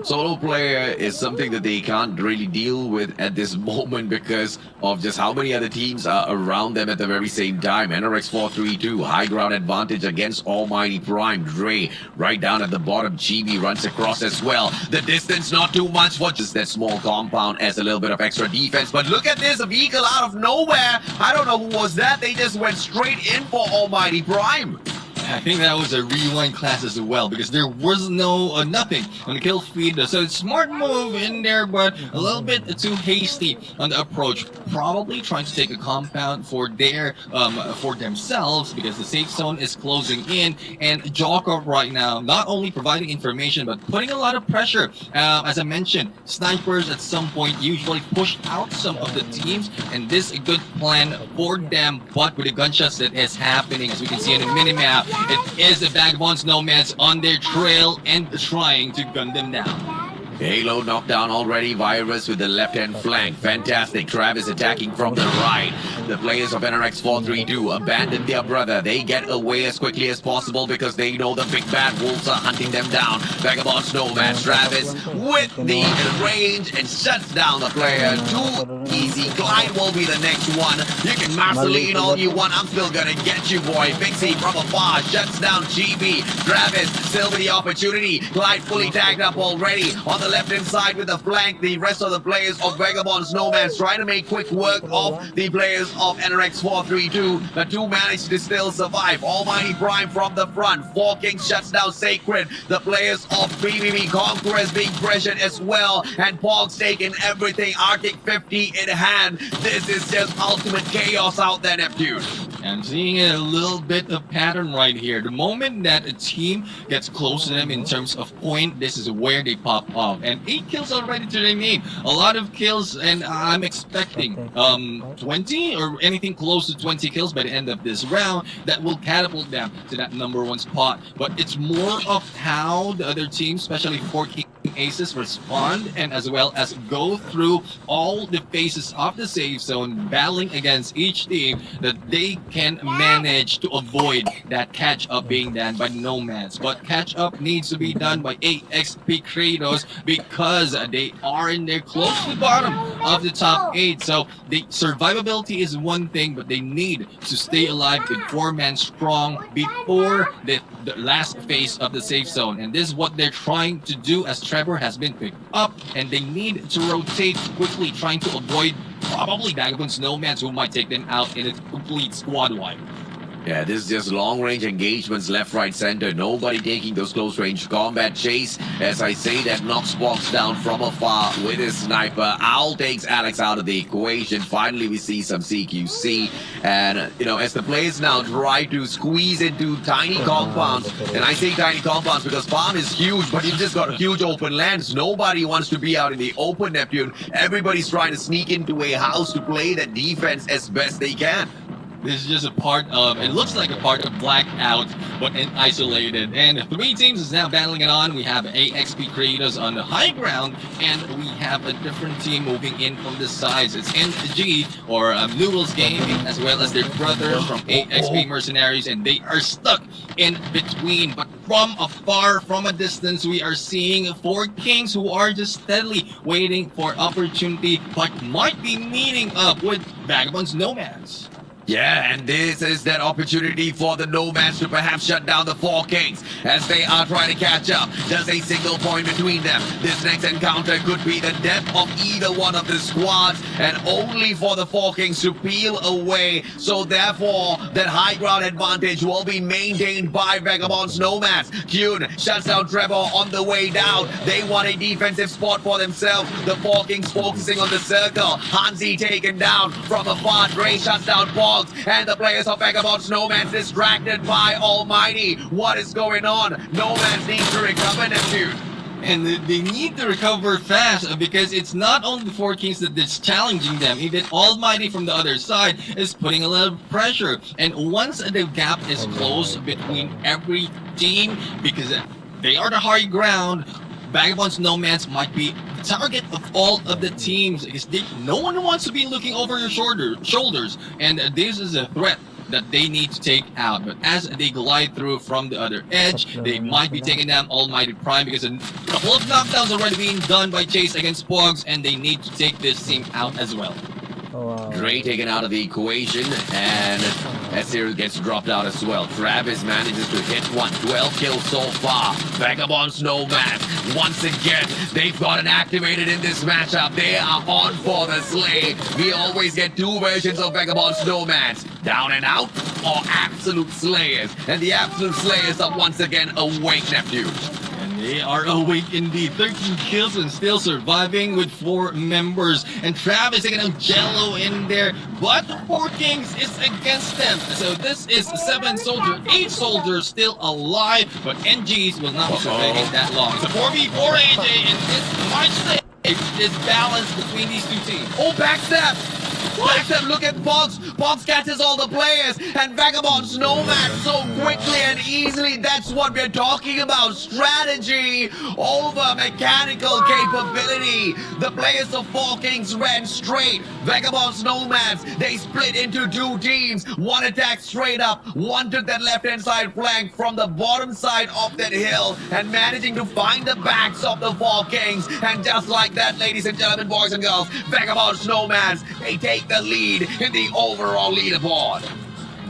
Solo player is something that they can't really deal with at this moment because of just how many other teams are around them at the very same time. NRX 432, high ground advantage against Almighty Prime. Dre right down at the bottom. GB runs across as well. The distance not too much for just that small compound as a little bit of extra defense. But look at this, a vehicle out of nowhere. I don't know who was that. They just went straight in for Almighty Prime. I think that was a rewind class as well because there was no nothing on the kill feed. So it's a smart move in there, but a little bit too hasty on the approach. Probably trying to take a compound for their for themselves because the safe zone is closing in. And Jokov right now not only providing information but putting a lot of pressure. As I mentioned, snipers at some point usually push out some of the teams, and this is a good plan for them. But with the gunshots that is happening, as we can see in the minimap, it is the Vagabonds Nomads on their trail and trying to gun them down. Halo knocked down already. Virus with the left-hand flank. Fantastic. Travis attacking from the right. The players of NRX 432 abandon their brother. They get away as quickly as possible because they know the big bad wolves are hunting them down. Vagabond Snowman. Travis with the range and shuts down the player. Too easy. Clyde will be the next one. You can Marceline all you want. I'm still gonna get you, boy. Pixie from afar shuts down GB. Travis still with the opportunity. Clyde fully tagged up already. On the left-hand side with the flank, the rest of the players of Vagabond Snowman's trying to make quick work of the players of NRX 432. The two managed to still survive. Almighty Prime from the front. Four Kings shuts down Sacred. The players of PvP Conquerors being pressured as well. And Pog's taking everything. Arctic 50 in hand. This is just ultimate chaos out there, Neptune. I'm seeing a little bit of pattern right here. The moment that a team gets close to them in terms of point, this is where they pop off. And 8 kills already to their name. A lot of kills, and I'm expecting 20 or anything close to 20 kills by the end of this round that will catapult them to that #1 spot. But it's more of how the other teams, especially 4 King Aces, respond and as well as go through all the phases of the safe zone, battling against each team, that they can manage to avoid that catch-up being done by Nomads. But catch-up needs to be done by AXP Kratos because they are in there close to the bottom of the top 8. So the survivability is one thing, but they need to stay alive with 4-man strong before the last phase of the safe zone. And this is what they're trying to do as Trevor has been picked up, and they need to rotate quickly, trying to avoid probably Vagabonds Nomads who might take them out in a complete squad wipe. Yeah, this is just long-range engagements left, right, center. Nobody taking those close-range combat chase. As I say, that knocks Box down from afar with his sniper. Owl takes Alex out of the equation. Finally, we see some CQC. And, you know, as the players now try to squeeze into tiny compounds, and I say tiny compounds because farm is huge, but you've just got huge open lands. Nobody wants to be out in the open, Neptune. Everybody's trying to sneak into a house to play the defense as best they can. This is just a part of, it looks like a part of Blackout, but isolated. And 3 teams is now battling it on. We have AXP Kratos on the high ground, and we have a different team moving in from the sides. It's NG, or Noodles Gaming, as well as their brothers from AXP Mercenaries, and they are stuck in between. But from afar, from a distance, we are seeing 4 kings who are just steadily waiting for opportunity, but might be meeting up with Vagabond's Nomads. Yeah, and this is that opportunity for the Nomads to perhaps shut down the 4 Kings as they are trying to catch up. Just a single point between them. This next encounter could be the death of either one of the squads, and only for the 4 Kings to peel away. So therefore, that high ground advantage will be maintained by Vagabond's Nomads. Kyun shuts down Trevor on the way down. They want a defensive spot for themselves. The 4 Kings focusing on the circle. Hansi taken down from afar. Dre shuts down Paul. And the players of Vagabond's Nomads distracted by Almighty. What is going on? Nomads need to recover them, dude. And they need to recover fast because it's not only the 4 Kings that is challenging them, even Almighty from the other side is putting a little pressure. And once the gap is closed between every team, because they are the high ground, Vagabond's Nomads might be the target of all of the teams because no one wants to be looking over your shoulders, and this is a threat that they need to take out. But as they glide through from the other edge, they might be taking down Almighty Prime because a couple of knockdowns already being done by Chase against Pogs, and they need to take this team out as well. Dre taken out of the equation, and Esir gets dropped out as well. Travis manages to hit one. 12 kills so far. Vagabond's Nomads. Once again, they've gotten activated in this matchup. They are on for the slay. We always get 2 versions of Vagabond's Nomads. Down and out, or Absolute Slayers. And the Absolute Slayers are once again awake, nephew. They are awake indeed. 13 kills and still surviving with 4 members. And Travis taking out Jello in there. But 4 Kings is against them. So this is 7 soldiers, 8 soldiers still alive. But NGs will not be surviving that long. It's a 4v4 AJ, and this might say this balance between these 2 teams. Oh, backstab! Backstab, look at Pogs. Pogs catches all the players, and Vagabond's Nomad so quickly and easily. That's what we're talking about. Strategy over mechanical capability. The players of 4 Kings ran straight. Vagabond's Nomads, they split into 2 teams. One attacked straight up. One took that left-hand side flank from the bottom side of that hill and managing to find the backs of the 4 Kings. And just like that, ladies and gentlemen, boys and girls, Vagabond's Nomads, they take the lead in the overall leaderboard.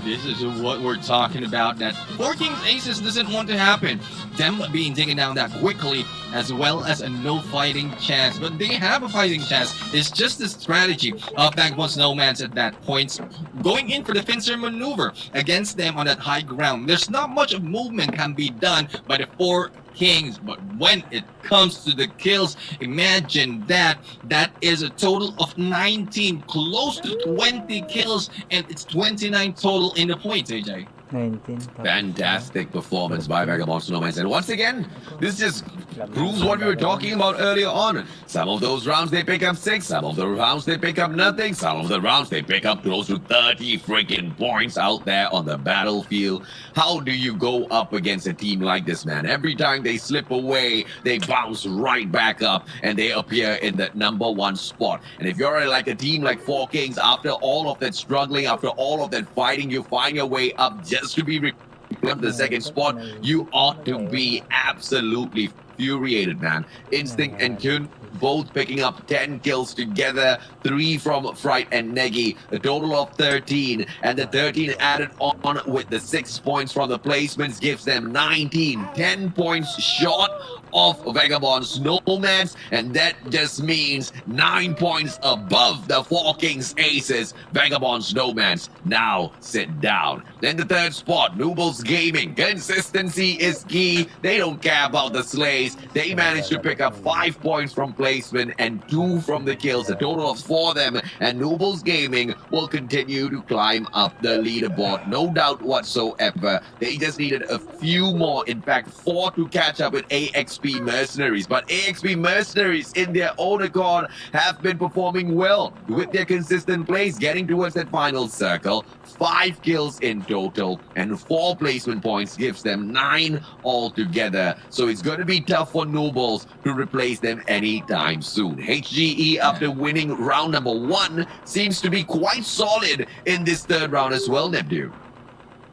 This is what we're talking about, that 4 Kings Aces doesn't want to happen. Them being taken down that quickly, as well as a no fighting chance. But they have a fighting chance. It's just the strategy of Vagabond's Nomads at that point, going in for the pincer maneuver against them on that high ground. There's not much of movement can be done by the 4 Kings, but when it comes to the kills, imagine that. That is a total of 19, close to 20 kills, and it's 29 total in the points, AJ. 19. Fantastic performance by Vagabond's Nomads. And once again, this just proves what we were talking about earlier on. Some of those rounds they pick up 6, some of the rounds they pick up nothing, some of the rounds they pick up close to 30 freaking points out there on the battlefield. How do you go up against a team like this, man? Every time they slip away, they bounce right back up and they appear in the #1 spot. And if you're like a team like 4 Kings, after all of that struggling, after all of that fighting, you find your way up just to be replenished the 2nd spot, you ought to be absolutely infuriated, man. Instinct and Kyun both picking up 10 kills together, 3 from Fright and Negi, a total of 13, and the 13 added on with the 6 points from the placements gives them 19, 10 points short of Vagabond's Nomads, and that just means 9 points above the 4 Kings Aces. Vagabond's Nomads now sit down. Then the 3rd spot, Nooble's Gaming. Consistency is key. They don't care about the slays. They managed to pick up 5 points from placement and 2 from the kills, a total of 4 of them, and Nooble's Gaming will continue to climb up the leaderboard, no doubt whatsoever. They just needed a few more, in fact 4, to catch up with AXP Mercenaries, but AXP Mercenaries in their own accord have been performing well with their consistent plays, getting towards that final circle. 5 kills in total and 4 placement points gives them 9 altogether. So it's going to be tough for Nobles to replace them anytime soon. HGE, after winning round #1, seems to be quite solid in this 3rd round as well, Neptune.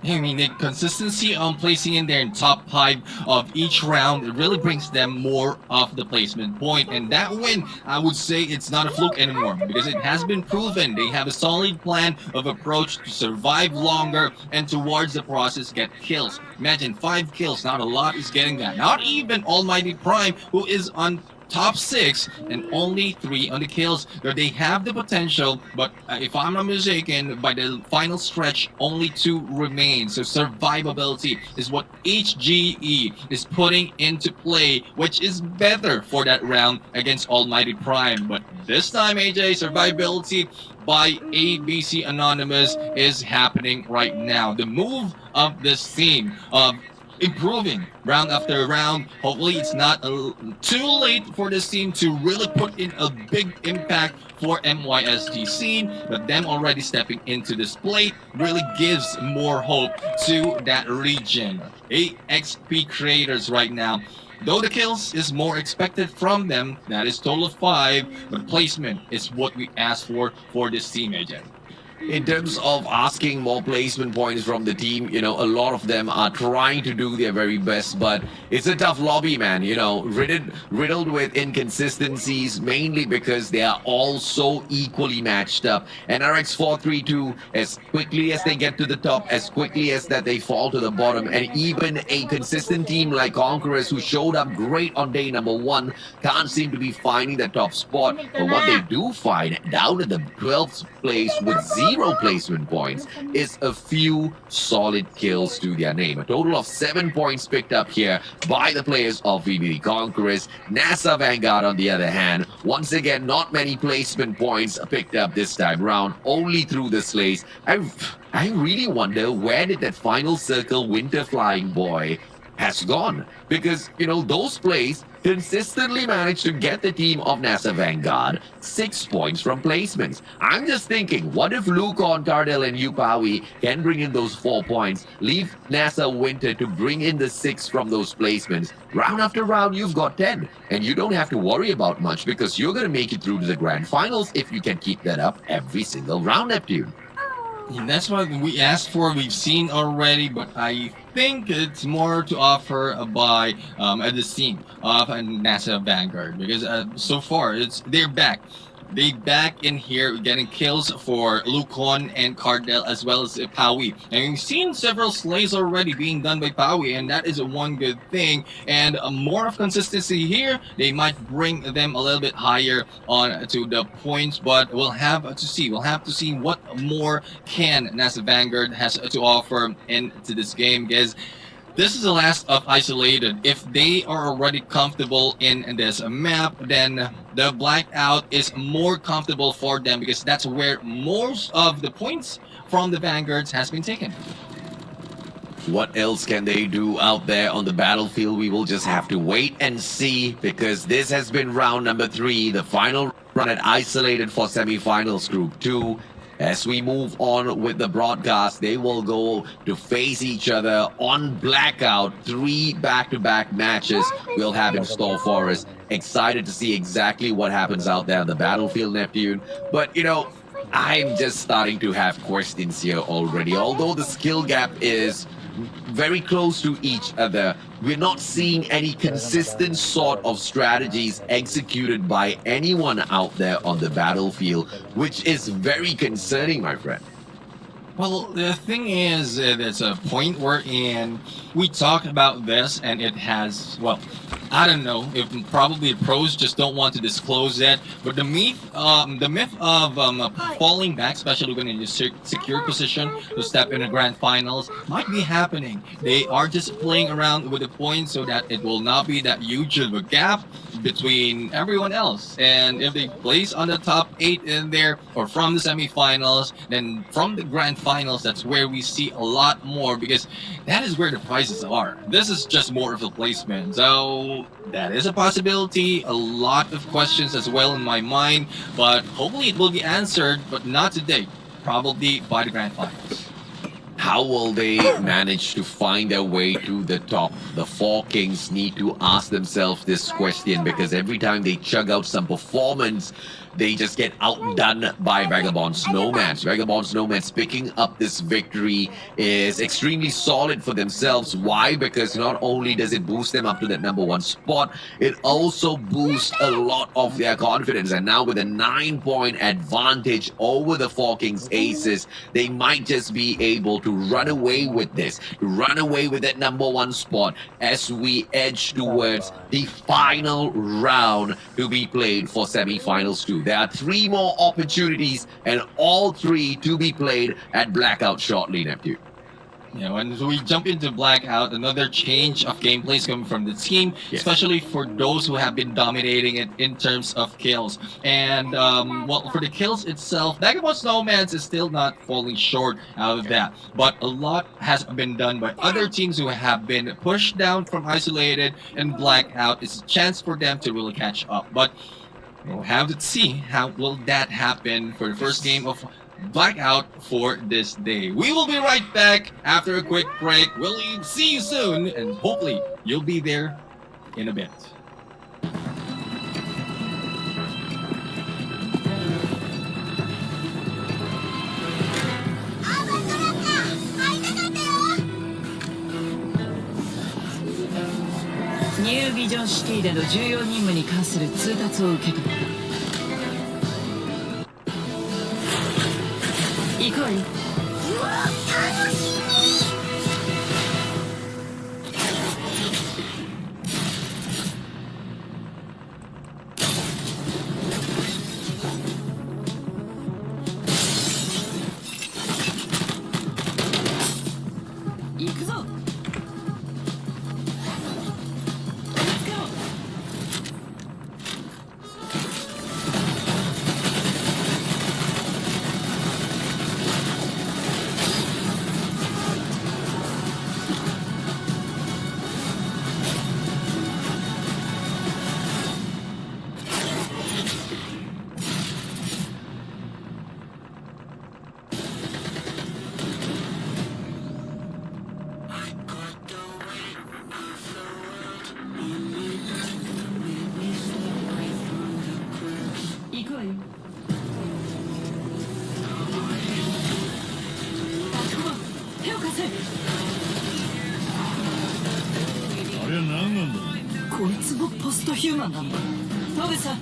I mean, the consistency on placing in there in top 5 of each round, it really brings them more of the placement point. And that win, I would say it's not a fluke anymore because it has been proven. They have a solid plan of approach to survive longer and towards the process get kills. Imagine 5 kills, not a lot is getting that. Not even Almighty Prime, who is on top 6 and only 3 on the kills. They have the potential, but if I'm not mistaken, by the final stretch, only 2 remain. So survivability is what HGE is putting into play, which is better for that round against Almighty Prime. But this time, AJ, survivability by ABC Anonymous is happening right now. The move of this team of improving round after round. Hopefully, it's not too late for this team to really put in a big impact for MYSG scene, but them already stepping into this plate really gives more hope to that region. 8 XP creators right now. Though the kills is more expected from them, that is total of 5, but placement is what we ask for this team, AJ. In terms of asking more placement points from the team, a lot of them are trying to do their very best, but it's a tough lobby, man, riddled with inconsistencies, mainly because they are all so equally matched up. And RX432, as quickly as they get to the top, as quickly as that they fall to the bottom, and even a consistent team like Conquerors, who showed up great on day number 1, can't seem to be finding the top spot. But what they do find, down at the 12th place with 0 placement points, is a few solid kills to their name. A total of 7 points picked up here by the players of VBD Conquerors. NASA Vanguard, on the other hand, once again, not many placement points picked up this time round, only through the slays. I really wonder, where did that final circle Winter Flying Boy has gone? Because, those plays consistently managed to get the team of NASA Vanguard 6 points from placements. I'm just thinking, what if Lucon, Tardell, and Yupawi can bring in those 4 points, leave NASA Winter to bring in the 6 from those placements? Round after round, you've got 10, and you don't have to worry about much because you're going to make it through to the grand finals if you can keep that up every single round, Neptune. And that's what we asked for. We've seen already, but I think it's more to offer by this team of NASA Vanguard because so far they're back. They back in here getting kills for Lucon and Cardell as well as Pawi. And we've seen several slays already being done by Pawi, and that is one good thing. And more of consistency here, they might bring them a little bit higher on to the points, but we'll have to see. We'll have to see what more can NASA Vanguard has to offer into this game, because this is the last of Isolated. If they are already comfortable in this map, then the Blackout is more comfortable for them because that's where most of the points from the Vanguards has been taken. What else can they do out there on the battlefield? We will just have to wait and see, because this has been round number 3, the final run at Isolated for semifinals Group 2. As we move on with the broadcast, they will go to face each other on Blackout. 3 back-to-back matches we'll have in store for us. Excited to see exactly what happens out there on the battlefield, Neptune. But, I'm just starting to have questions here already. Although the skill gap is very close to each other, we're not seeing any consistent sort of strategies executed by anyone out there on the battlefield, which is very concerning, my friend. Well, the thing is, there's a point wherein we talk about this, and it has, well, I don't know if probably the pros just don't want to disclose it, but the myth of falling back, especially when in a secure position to step in the grand finals, might be happening. They are just playing around with the points so that it will not be that huge of a gap between everyone else. And if they place on the top 8 in there, or from the semifinals, then from the grand finals, that's where we see a lot more, because that is where the prizes are. This is just more of a placement. So that is a possibility. A lot of questions as well in my mind, but hopefully it will be answered, but not today. Probably by the grand finals. How will they manage to find their way to the top? The 4 Kings need to ask themselves this question, because every time they chug out some performance, they just get outdone by Vagabond Snowman. Vagabond Snowman's picking up this victory is extremely solid for themselves. Why? Because not only does it boost them up to that #1 spot, it also boosts a lot of their confidence. And now with a 9-point advantage over the Four Kings Aces, they might just be able to run away with this, run away with that #1 spot as we edge towards the final round to be played for semi-finals 2. There are 3 more opportunities and all 3 to be played at Blackout shortly, Neptune. Yeah, when we jump into Blackout, another change of gameplay is coming from the team, Yes. especially for those who have been dominating it in terms of kills. And, well, for the kills itself, Vagabond Snowman is still not falling short out of that. But a lot has been done by other teams who have been pushed down from Isolated, and Blackout is a chance for them to really catch up. But we'll have to see how will that happen for the first game of Blackout for this day. We will be right back after a quick break. We'll see you soon, and hopefully you'll be there in a bit.ニュービジョンシティでの重要任務に関する通達を受け取った。行こうよ。行くぞ。行くわよ。手を貸せ。あれは何なんだ。こいつもポストヒューマンなんだ。トベさん。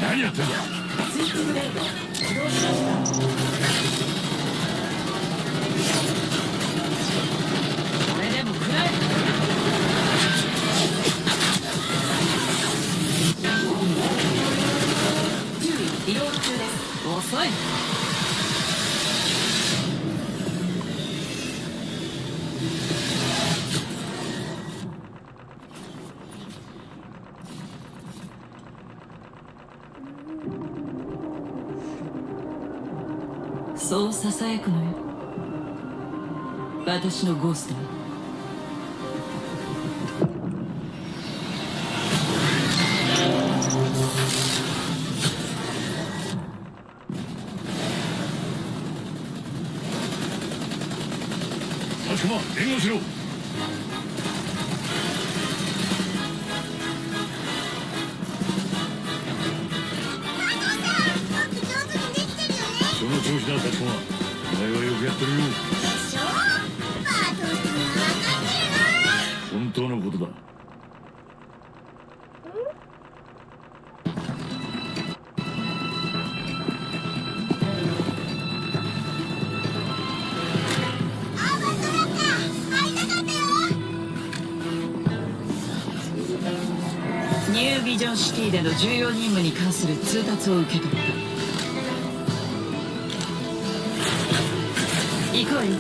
何やってんだ。スイッチブレード起動しました。これでも食らえ。注意、移動中です。遅い。そうささやくのよ、私のゴーストは。しろ。その調子だ、立駒。お前はよくやってるよ。本当のことだ。ニュービジョンシティでの重要任務に関する通達を受け取った。行こうよ。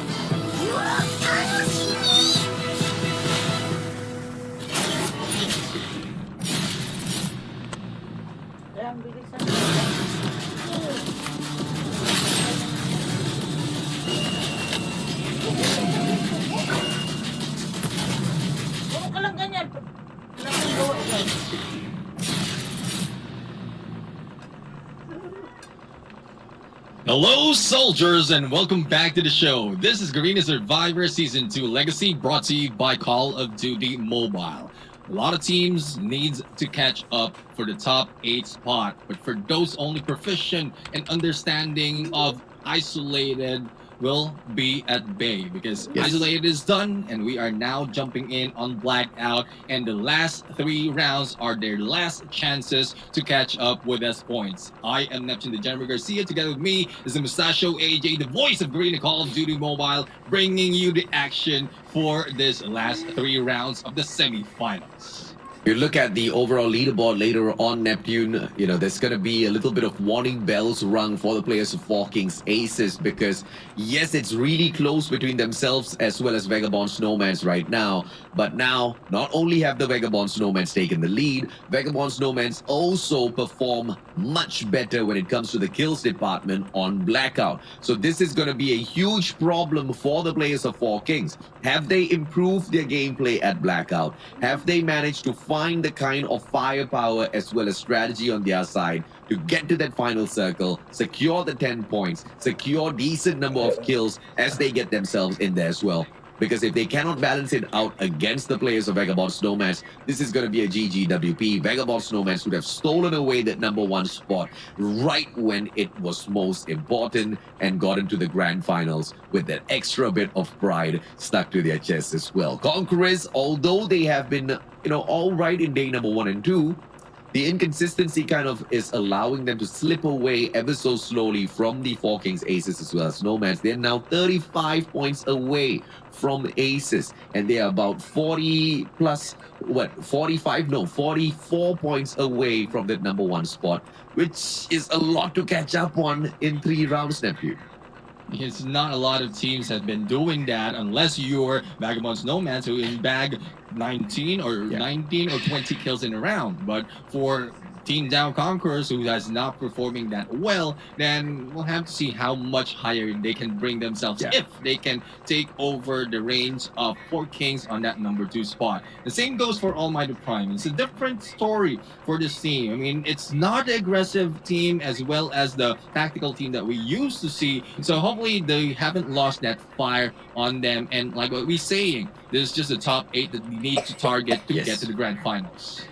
Hello, soldiers, and welcome back to the show. This is Garena Survivor Season 2 Legacy, brought to you by Call of Duty Mobile. A lot of teams need to catch up for the top 8 spot, but for those only proficient and understanding of Isolated will be at bay, because Isolated is done and we are now jumping in on Blackout, and the last 3 rounds are their last chances to catch up with us points. I am Neptune the General Garcia. Together with me is the Mustachio AJ, the voice of Green Call of Duty Mobile, bringing you the action for this last 3 rounds of the semi-finals. You look at the overall leaderboard later on, Neptune, you know, there's going to be a little bit of warning bells rung for the players of Four Kings Aces, because yes, it's really close between themselves as well as Vagabond Snowmans right now. But now, not only have the Vagabond Snowmans taken the lead, Vagabond Snowmans also perform much better when it comes to the kills department on Blackout. So this is going to be a huge problem for the players of Four Kings. Have they improved their gameplay at Blackout? Have they managed to find the kind of firepower as well as strategy on their side to get to that final circle, secure the 10 points, secure decent number of kills as they get themselves in there as well? Because if they cannot balance it out against the players of Vagabond Snowmans, this is going to be a GGWP. Vagabond Snowmans would have stolen away that #1 spot right when it was most important and got into the grand finals with that extra bit of pride stuck to their chests as well. Conquerors, although they have been, all right in day #1 and 2, the inconsistency kind of is allowing them to slip away ever so slowly from the Four Kings Aces as well as Snowmans. They're now 35 points away from Aces, and they are about 44 points away from that #1 spot, which is a lot to catch up on in 3 rounds, Neptune. It's not a lot of teams have been doing that unless you're Vagabond Snowmans, who in bag 19 or 20 kills in a round. But for Team Down Conquerors, who is not performing that well, then we'll have to see how much higher they can bring themselves if they can take over the reins of Four Kings on that #2 spot. The same goes for Almighty Prime. It's a different story for this team. I mean, it's not the aggressive team as well as the tactical team that we used to see. So hopefully they haven't lost that fire on them. And like what we're saying, this is just the top 8 that we need to target to get to the grand finals.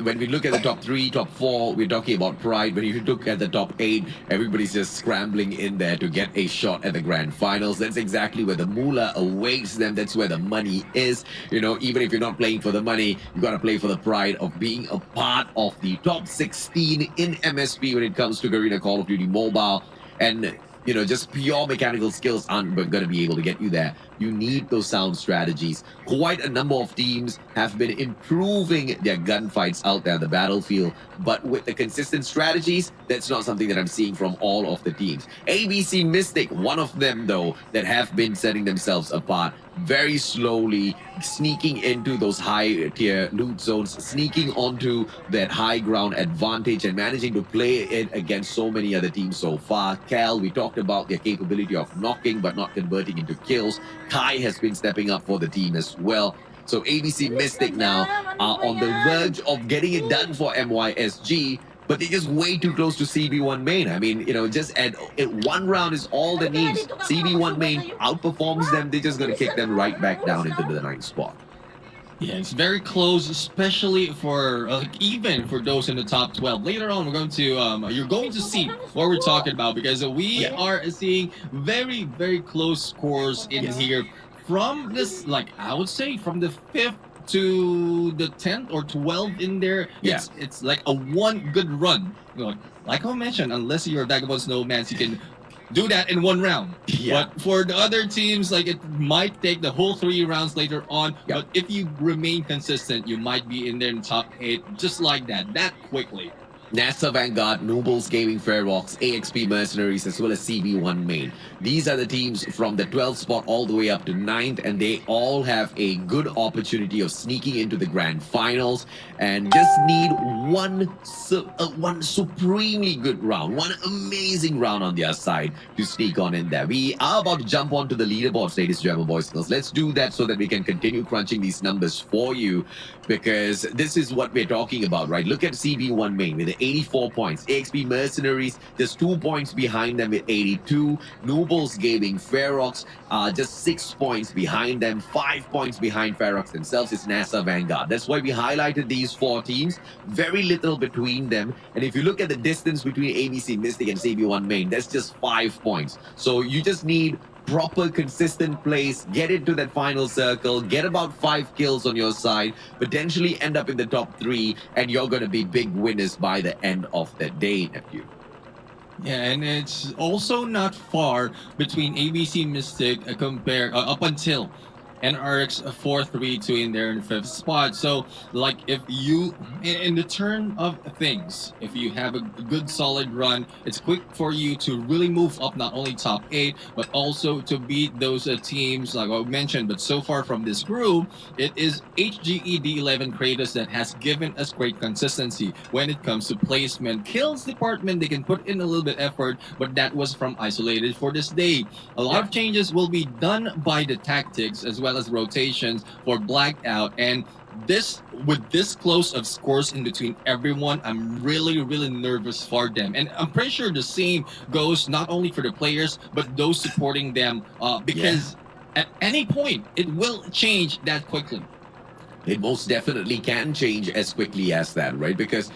When we look at the top 3, top 4, we're talking about pride. But if you look at the top 8, everybody's just scrambling in there to get a shot at the grand finals. That's exactly where the moolah awaits them. That's where the money is. Even if you're not playing for the money, you got to play for the pride of being a part of the top 16 in MSP when it comes to Garena Call of Duty Mobile. And just pure mechanical skills aren't going to be able to get you there. You need those sound strategies. Quite a number of teams have been improving their gunfights out there on the battlefield, but with the consistent strategies, that's not something that I'm seeing from all of the teams. ABC Mystic, one of them though, that have been setting themselves apart very slowly, sneaking into those high tier loot zones, sneaking onto that high ground advantage and managing to play it against so many other teams so far. Cal, we talked about their capability of knocking but not converting into kills. Kai has been stepping up for the team as well. So ABC Mystic now are on the verge of getting it done for MYSG. but they're just way too close to CB1 main. I mean, just at one round is all they need. CB1 main outperforms them. They're just going to kick them right back down into the 9th spot. Yeah, it's very close, especially for even for those in the top 12. Later on, we're going to you're going to see what we're talking about because we are seeing very, very close scores in here from this, like I would say, from the 5th to the 10th or 12th in there. It's like a one good run. Like I mentioned, unless you're a Vagabond Snowman, you can do that in one round. But for the other teams, like it might take the whole 3 rounds later on. But if you remain consistent, you might be in there in the top 8 just like that quickly. NASA Vanguard, Nobles Gaming Ferox, AXP Mercenaries, as well as CB1 Main. These are the teams from the 12th spot all the way up to 9th, and they all have a good opportunity of sneaking into the grand finals and just need one supremely good round, one amazing round on their side to sneak on in there. We are about to jump onto the leaderboards, ladies and gentlemen, boys and girls. Let's do that so that we can continue crunching these numbers for you, because this is what we're talking about, right? Look at CB1 Main with 84 points. AXP Mercenaries just 2 points behind them with 82. Nobles Gaming Ferox just 6 points behind them. 5 points behind Ferox themselves is NASA Vanguard. That's why we highlighted these 4 teams. Very little between them. And if you look at the distance between ABC Mystic and CB1 Main, that's just 5 points. So you just need proper consistent plays, get into that final circle, get about 5 kills on your side, potentially end up in the top 3, and you're going to be big winners by the end of the day, nephew. Yeah, and it's also not far between ABC Mystic compared up until NRX 4-3-2 in there in 5th spot. So like if you in the turn of things, if you have a good solid run, it's quick for you to really move up not only top 8 but also to beat those teams like I mentioned. But so far from this group, it is HGED11 Kratos that has given us great consistency when it comes to placement. Kills department, they can put in a little bit effort, but that was from isolated for this day. A lot of changes will be done by the tactics as well as rotations for Blackout, and this with this close of scores in between everyone, I'm really nervous for them, and I'm pretty sure the same goes not only for the players but those supporting them, because at any point it will change that quickly. It most definitely can change as quickly as that, right? Because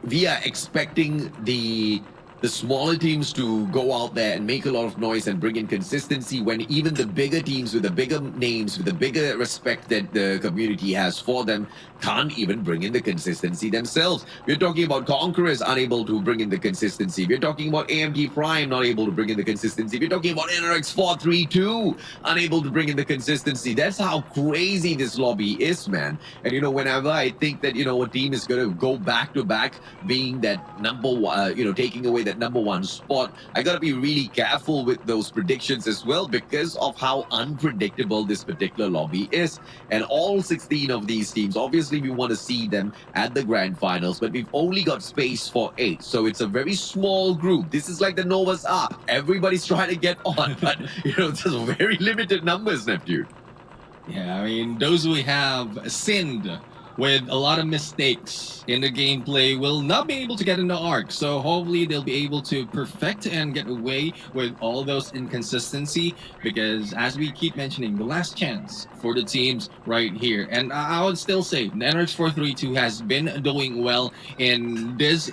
we are expecting the smaller teams to go out there and make a lot of noise and bring in consistency, when even the bigger teams with the bigger names, with the bigger respect that the community has for them, can't even bring in the consistency themselves. We're talking about Conquerors unable to bring in the consistency. We're talking about AMD Prime not able to bring in the consistency. We're talking about NRX 4-3-2 unable to bring in the consistency. That's how crazy this lobby is, man. And whenever I think that a team is going to go back to back being that number one, taking away that number 1 spot, I gotta be really careful with those predictions as well, because of how unpredictable this particular lobby is. And all 16 of these teams, obviously we want to see them at the grand finals, but we've only got space for 8, so it's a very small group. This is like the Noah's Ark. Everybody's trying to get on, but just very limited numbers, nephew. Yeah, I mean, those we have sinned with a lot of mistakes in the gameplay will not be able to get in the arc. So hopefully they'll be able to perfect and get away with all those inconsistency, because as we keep mentioning, the last chance for the teams right here. And I would still say the NRX 4-3-2 has been doing well in this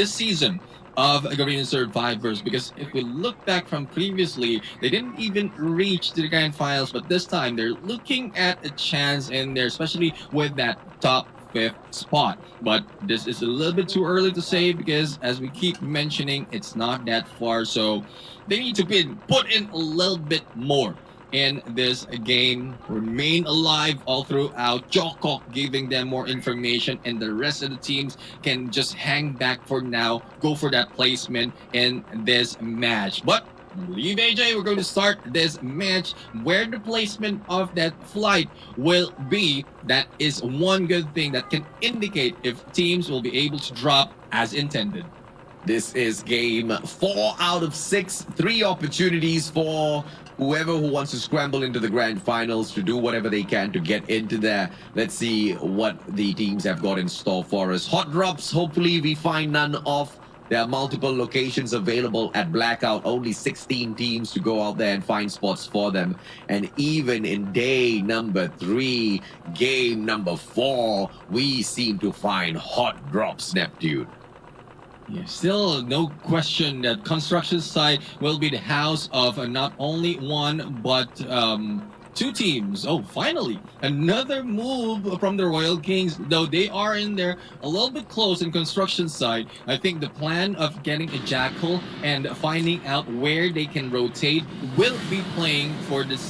season of Garena Survivors, because if we look back from previously, they didn't even reach the grand finals, but this time they're looking at a chance in there, especially with that top 5th spot. But this is a little bit too early to say, because as we keep mentioning, it's not that far, so they need to put in a little bit more in this game, remain alive all throughout. Jokok giving them more information, and the rest of the teams can just hang back for now, go for that placement in this match. But leave AJ, we're going to start this match where the placement of that flight will be. That is one good thing that can indicate if teams will be able to drop as intended. This is game 4 out of 6. 3 opportunities for whoever who wants to scramble into the grand finals to do whatever they can to get into there. Let's see what the teams have got in store for us. Hot drops, hopefully we find none of. There are multiple locations available at Blackout, only 16 teams to go out there and find spots for them. And even in day number 3, game number 4, we seem to find hot drops, Neptune. Yeah, still no question that construction site will be the house of not only one but 2 teams. Oh, finally, another move from the Royal Kings, though they are in there a little bit close in construction side. I think the plan of getting a Jackal and finding out where they can rotate will be playing for this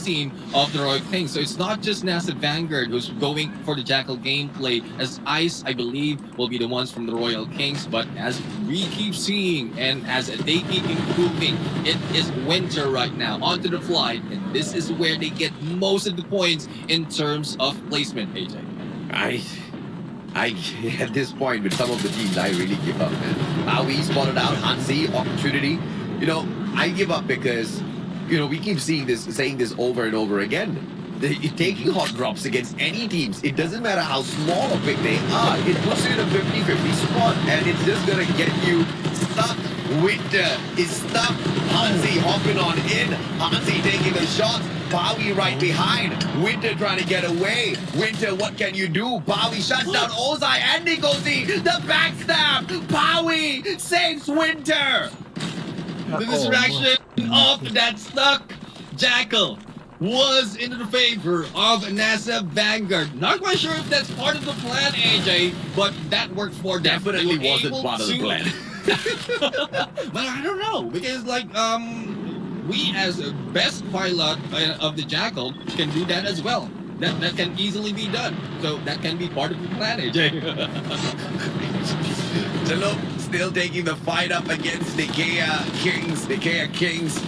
team of the Royal Kings. So it's not just NASA Vanguard who's going for the Jackal gameplay, as Ice, I believe, will be the ones from the Royal Kings. But as we keep seeing and as they keep improving, it is Winter right now onto the flight, and this is where they get most of the points in terms of placement, AJ. I at this point with some of the teams, I really give up, man. We spotted out Hansi opportunity. You know, I give up because, you know, we keep saying this over and over again. Taking hot drops against any teams, it doesn't matter how small or big they are, it puts you in a 50-50 spot, and it's just gonna get you stuck. Winter is stuck. Hansi hopping on in. Hansi taking the shot. Bowie right behind. Winter trying to get away. Winter, what can you do? Bowie shuts down Ozai and Nikosi. The backstab. Bowie saves Winter. The distraction of that stuck Jackal was into the favor of NASA Vanguard. Not quite sure if that's part of the plan, AJ, but that worked for them. Definitely wasn't part of the plan. But I don't know, because like we as a best pilot of the Jackal can do that as well. That can easily be done. So that can be part of the plan, AJ. Jalop still taking the fight up against Nikea Kings.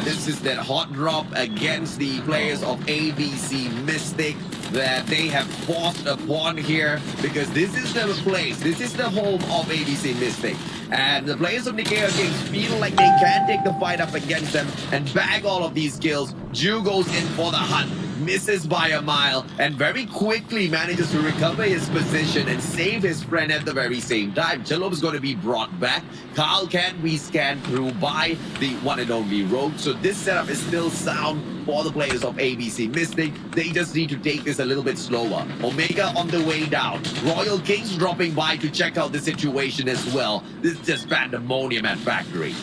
This is that hot drop against the players of ABC Mystic that they have forced upon here, because this is the place, this is the home of ABC Mystic. And the players of Nikea Kings feel like they can take the fight up against them and bag all of these kills. Ju goes in for the hunt, misses by a mile, and very quickly manages to recover his position and save his friend at the very same time. Jalop's going to be brought back. Carl can be scanned through by the one and only Rogue. So this setup is still sound for the players of ABC Mystic. They just need to take this a little bit slower. Omega on the way down. Royal Kings dropping by to check out the situation as well. This is just pandemonium at Factory.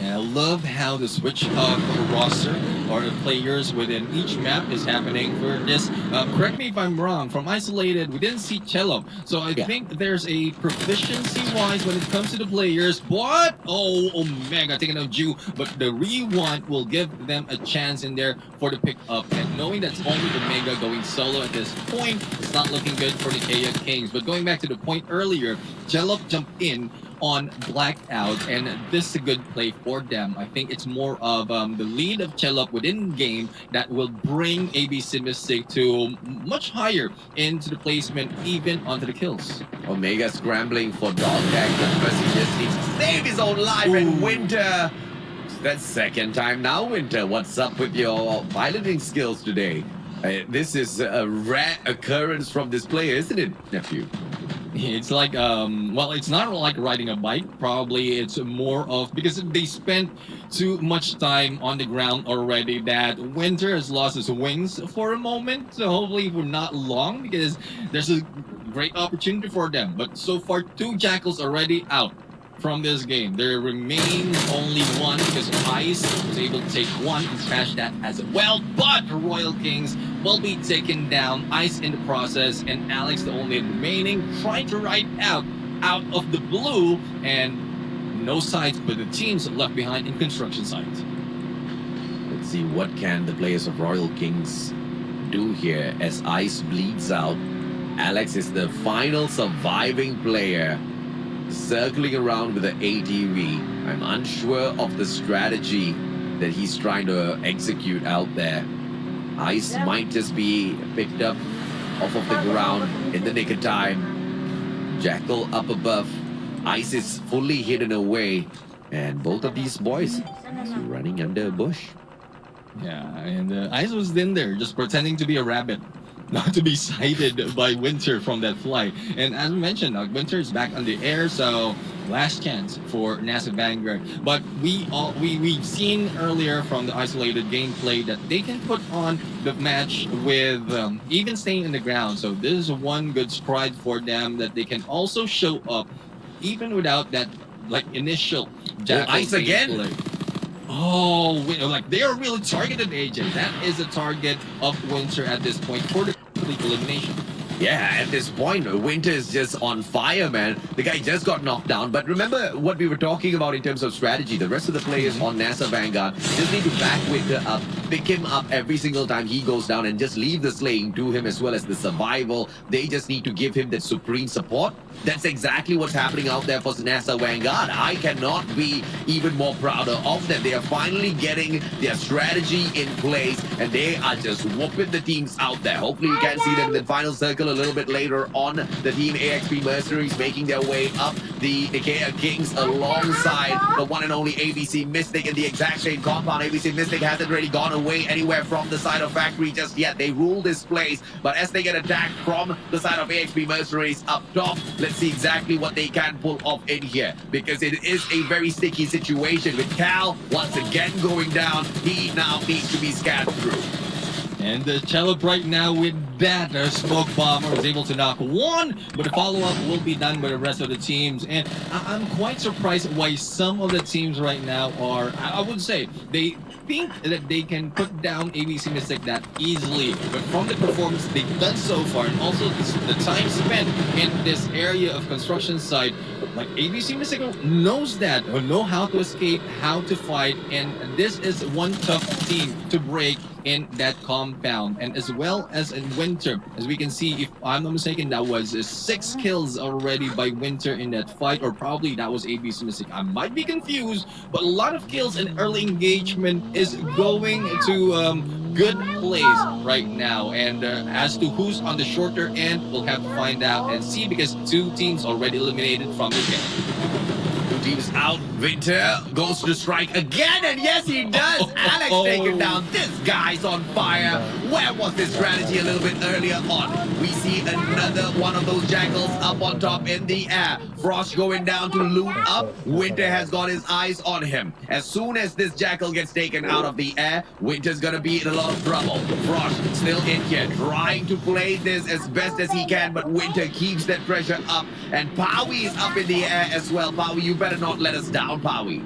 And I love how the switch of the roster or the players within each map is happening for this. Correct me if I'm wrong, from Isolated, we didn't see Cello. So I think there's a proficiency-wise when it comes to the players. What? Oh, Omega taking out Ju, but the rewind will give them a chance in there for the pick-up. And knowing that's only Omega going solo at this point, it's not looking good for the Kea Kings. But going back to the point earlier, Cello jumped in on Blackout, and this is a good play for them. I think it's more of the lead of Chelop within game that will bring ABC Mystic to much higher into the placement, even onto the kills. Omega scrambling for dog tag, but first he just needs to save his own life. And Winter, that's second time now. Winter, what's up with your piloting skills today? This is a rare occurrence from this player, isn't it, nephew? It's like, well, it's not like riding a bike. Probably it's more of, because they spent too much time on the ground already, that Winter has lost his wings for a moment. So hopefully for not long, because there's a great opportunity for them. But so far, 2 Jackals already out from this game. There remains only one, because Ice was able to take one and smash that as well. But the Royal Kings will be taken down. Ice in the process, and Alex the only remaining, trying to ride out of the blue, and no sides but the teams left behind in construction sites. Let's see what can the players of Royal Kings do here as Ice bleeds out. Alex is the final surviving player, circling around with the ATV. I'm unsure of the strategy that he's trying to execute out there. Ice might just be picked up off of the ground in the nick of time. Jackal up above. Ice is fully hidden away. And both of these boys running under a bush. Yeah, and Ice was in there just pretending to be a rabbit, not to be sighted by Winter from that flight. And as we mentioned, Winter is back on the air, so last chance for NASA Vanguard. But we've seen earlier from the isolated gameplay that they can put on the match with even staying in the ground. So this is one good stride for them that they can also show up even without that like initial Jackal Ice again. gameplay. Oh, like they are really targeted, AJ. That is a target of Winter at this point for the complete elimination. Yeah, at this point, Winter is just on fire, man. The guy just got knocked down. But remember what we were talking about in terms of strategy. The rest of the players on NASA Vanguard just need to back Winter up, pick him up every single time he goes down, and just leave the slaying to him as well as the survival. They just need to give him that supreme support. That's exactly what's happening out there for NASA Vanguard. I cannot be even more prouder of them. They are finally getting their strategy in place, and they are just whooping the teams out there. Hopefully, we can see them in the final circle a little bit later on. The team AXP Mercenaries making their way up the Ikea Kings alongside the one and only ABC Mystic in the exact same compound. ABC Mystic hasn't really gone away anywhere from the side of Factory just yet. They rule this place, but as they get attacked from the side of AXP Mercenaries up top, let's see exactly what they can pull off in here, because it is a very sticky situation with Cal once again going down. He now needs to be scanned through. And the Chalop right now with that smoke bomber was able to knock one, but the follow-up will be done by the rest of the teams. And I'm quite surprised why some of the teams right now are, I would say, they think that they can put down ABC Mystic that easily. But from the performance they've done so far, and also the time spent in this area of construction site, like ABC Mystic knows that, or know how to escape, how to fight, and this is one tough team to break in that compound. And as well as in Winter, as we can see, if I'm not mistaken, that was 6 kills already by Winter in that fight, or probably that was ABC Mystic. I might be confused, but a lot of kills and early engagement is going to good plays right now. And as to who's on the shorter end, we'll have to find out and see, because 2 teams already eliminated from the game. 2 teams out. Winter goes to strike again, and yes, he does. Alex taken down. This guy's on fire. Where was this strategy a little bit earlier on? We see another one of those jackals up on top in the air. Frost going down to loot up. Winter has got his eyes on him. As soon as this jackal gets taken out of the air, Winter's gonna be in a lot of trouble. Frost still in here, trying to play this as best as he can, but Winter keeps that pressure up. And Powie is up in the air as well. Powie, you better not let us down, Powie.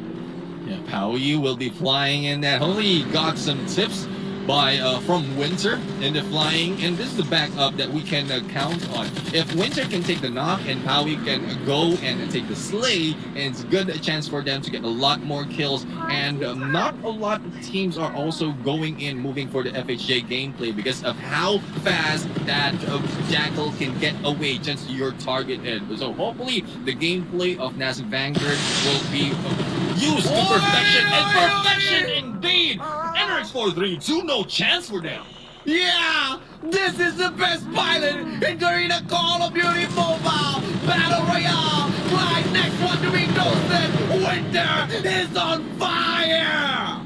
Yeah, Powie will be flying in that. Only got some tips by from Winter in the flying, and this is the backup that we can count on. If Winter can take the knock and Powie can go and take the slay, and it's a good chance for them to get a lot more kills. And not a lot of teams are also going in, moving for the FHJ gameplay because of how fast that Jackal can get away just you're targeted. So hopefully the gameplay of NASA Vanguard will be used to perfection, and perfection indeed. Enrix 4-3-2, no chance for them. Yeah, this is the best pilot in Garena Call of Duty Mobile Battle Royale. Right, next one to be toasted. Winter is on fire.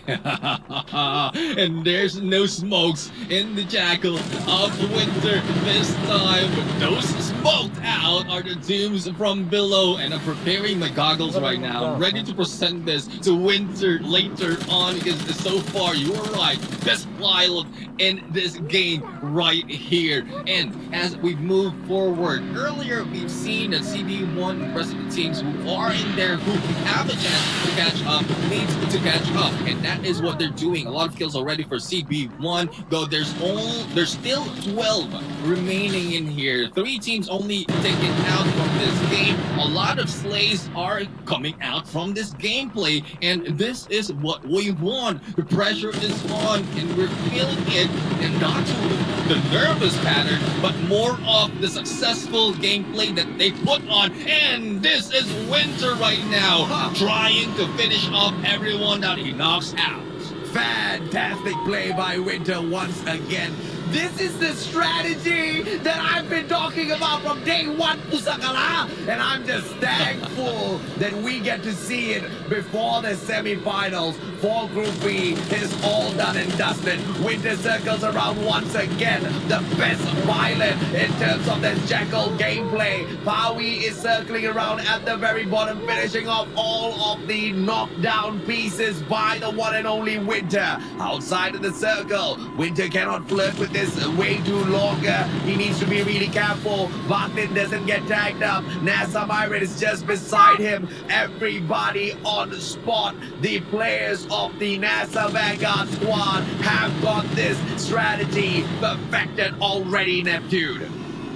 And there's no smokes in the Jackal of Winter this time. But those smoked out are the teams from below. And I'm preparing my goggles right now. I'm ready to present this to Winter later on, because so far you are right. Best pilot in this game right here. And as we move forward, earlier we've seen that CB1 and the rest of the teams who are in there, who have a chance to catch up, needs to catch up. And that is what they're doing. A lot of kills already for CB1, though there's still 12 remaining in here. 3 teams only taken out from this game. A lot of slays are coming out from this gameplay, and this is what we want. The pressure is on, and we're feeling it, and not the nervous pattern, but more of the successful gameplay that they put on. And this is Winter right now, trying to finish off everyone that he knocks out. Fantastic play by Winter once again. This is the strategy that I've been talking about from day one, Pusakala. And I'm just thankful that we get to see it before the semifinals. For Group B, it is all done and dusted. Winter circles around once again. The best pilot in terms of the Jackal gameplay. Paui is circling around at the very bottom, finishing off all of the knockdown pieces by the one and only Winter. Outside of the circle, Winter cannot flirt with this way too longer. He needs to be really careful. Martin doesn't get tagged up. NASA Myron is just beside him. Everybody on the spot. The players of the NASA Vanguard squad have got this strategy perfected already, Neptune.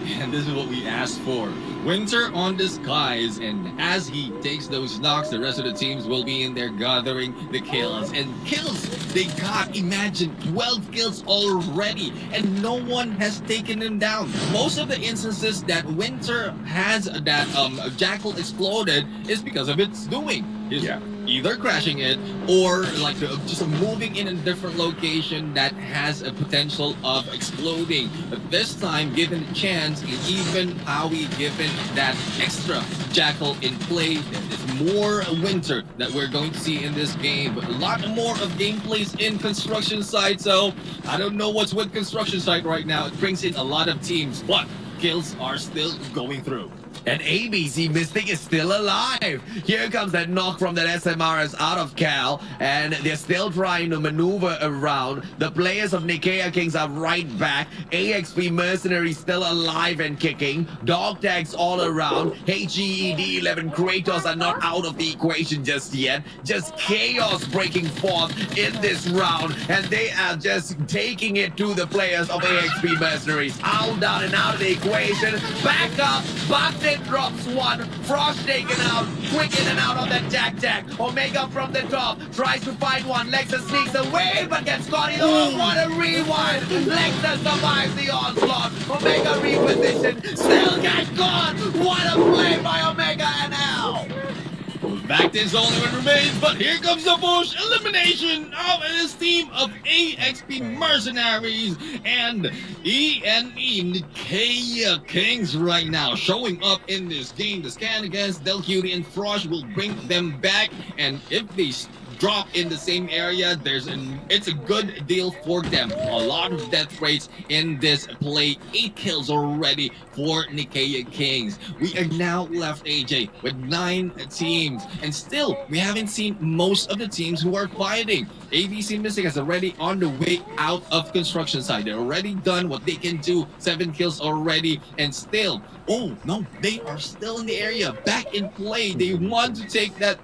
And this is what we asked for. Winter on the skies, and as he takes those knocks, the rest of the teams will be in there gathering the kills. And kills, they got, imagine, 12 kills already, and no one has taken them down. Most of the instances that Winter has that Jackal exploded is because of its doing. Is either crashing it or like just moving in a different location that has a potential of exploding. But this time, given the chance, and even Howie given that extra Jackal in play, there is more Winter that we're going to see in this game. But a lot more of gameplays in construction site. So I don't know what's with construction site right now. It brings in a lot of teams, but kills are still going through. And ABC Mystic is still alive. Here comes that knock from that SMRS out of Cal, and they're still trying to maneuver around. The players of Nikkei Kings are right back. AXP Mercenaries still alive and kicking. Dog tags all around. HEED 11 Kratos are not out of the equation just yet. Just chaos breaking forth in this round, and they are just taking it to the players of AXP Mercenaries. Out, down, and out of the equation. Back up, Boston drops one. Frost taken out. Quick in and out of that Jack. Omega from the top tries to find one. Lexa sneaks away but gets caught. Oh, what a rewind. Lexa survives the onslaught. Omega reposition. Still gets caught. What a play by Omega and L. Back is the only one remains, but here comes the push. Elimination of this team of AXP Mercenaries and Nikkei Kings right now showing up in this game. The scan against Del Cutie and Frosh will bring them back, and if they drop in the same area, it's a good deal for them. A lot of death rates in this play. 8 kills already for Nikkei Kings. We are now left, AJ, with 9 teams, and still we haven't seen most of the teams who are fighting. ABC Mystic is already on the way out of construction site. They're already done what they can do. 7 kills already, and still, oh no, they are still in the area, back in play. They want to take that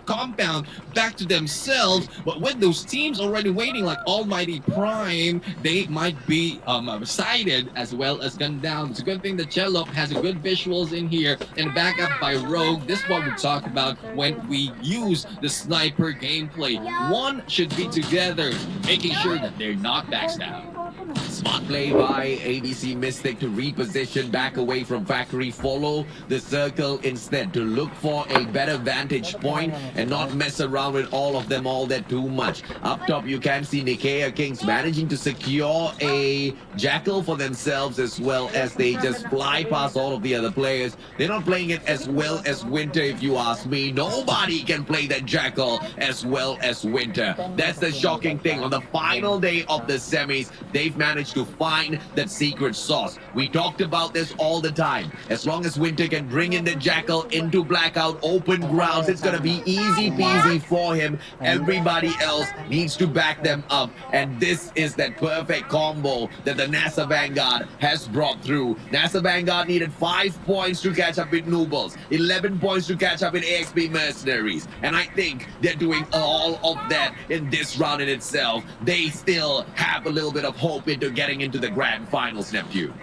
compound back to themselves, but with those teams already waiting, like Almighty Prime, they might be sighted as well as gunned down. It's a good thing that Chelop has a good visuals in here, and back up by Rogue. This is what we talk about when we use the sniper gameplay. One should be together, making sure that they're not backstabbed. Smart play by ABC Mystic to reposition back away from Factory, follow the circle instead to look for a better vantage point and not mess around with all of them all that too much. Up top you can see Nikkei Kings managing to secure a Jackal for themselves, as well as they just fly past all of the other players. They're not playing it as well as Winter, if you ask me. Nobody can play that Jackal as well as Winter. That's the shocking thing. On the final day of the semis, they've managed to find that secret sauce. We talked about this all the time. As long as Winter can bring in the Jackal into Blackout open grounds, it's gonna be easy peasy for him. Everybody else needs to back them up, and this is that perfect combo that the NASA Vanguard has brought through. NASA Vanguard needed 5 points to catch up with Noobles, 11 points to catch up with AXP Mercenaries, and I think they're doing all of that in this round in itself. They still have a little bit of hope into getting into the grand finals, Neptune.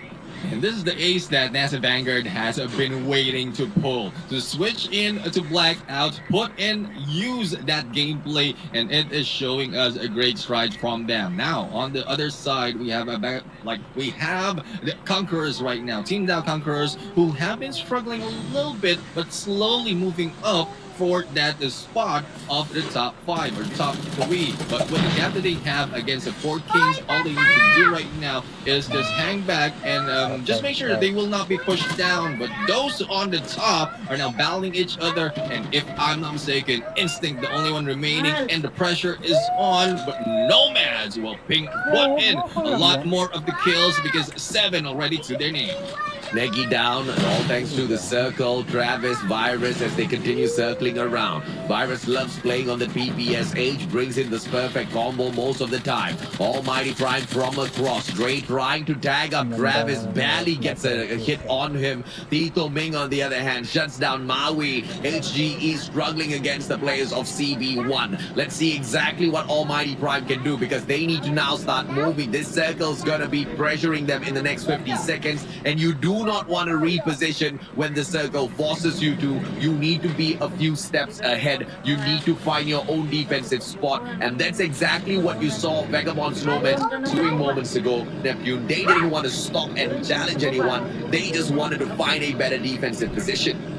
And this is the ace that NASA Vanguard has been waiting to pull. To switch in to Blackout, put in, use that gameplay, and it is showing us a great stride from them. Now, on the other side, we have the Conquerors right now. Team Dow Conquerors, who have been struggling a little bit, but slowly moving up for that spot of the top 5 or top 3. But with the gap that they have against the 4 Kings, all they need to do right now is just hang back and just make sure that they will not be pushed down. But those on the top are now battling each other, and if I'm not mistaken, Instinct the only one remaining, and the pressure is on, but Nomads will put in a lot more of the kills because 7 already to their name. Neggy down, and all thanks to the circle, Travis, Virus as they continue circling around. Virus loves playing on the PPSH, brings in this perfect combo most of the time. Almighty Prime from across, Dre trying to tag up Travis, barely gets a hit on him. Tito Ming on the other hand shuts down Maui. HGE struggling against the players of CB1. Let's see exactly what Almighty Prime can do because they need to now start moving. This circle's gonna be pressuring them in the next 50 seconds, and you do not want to reposition when the circle forces you to. You need to be a few steps ahead. You need to find your own defensive spot, and that's exactly what you saw Vagabond Snowman doing moments ago. Neptune, they didn't want to stop and challenge anyone. They just wanted to find a better defensive position.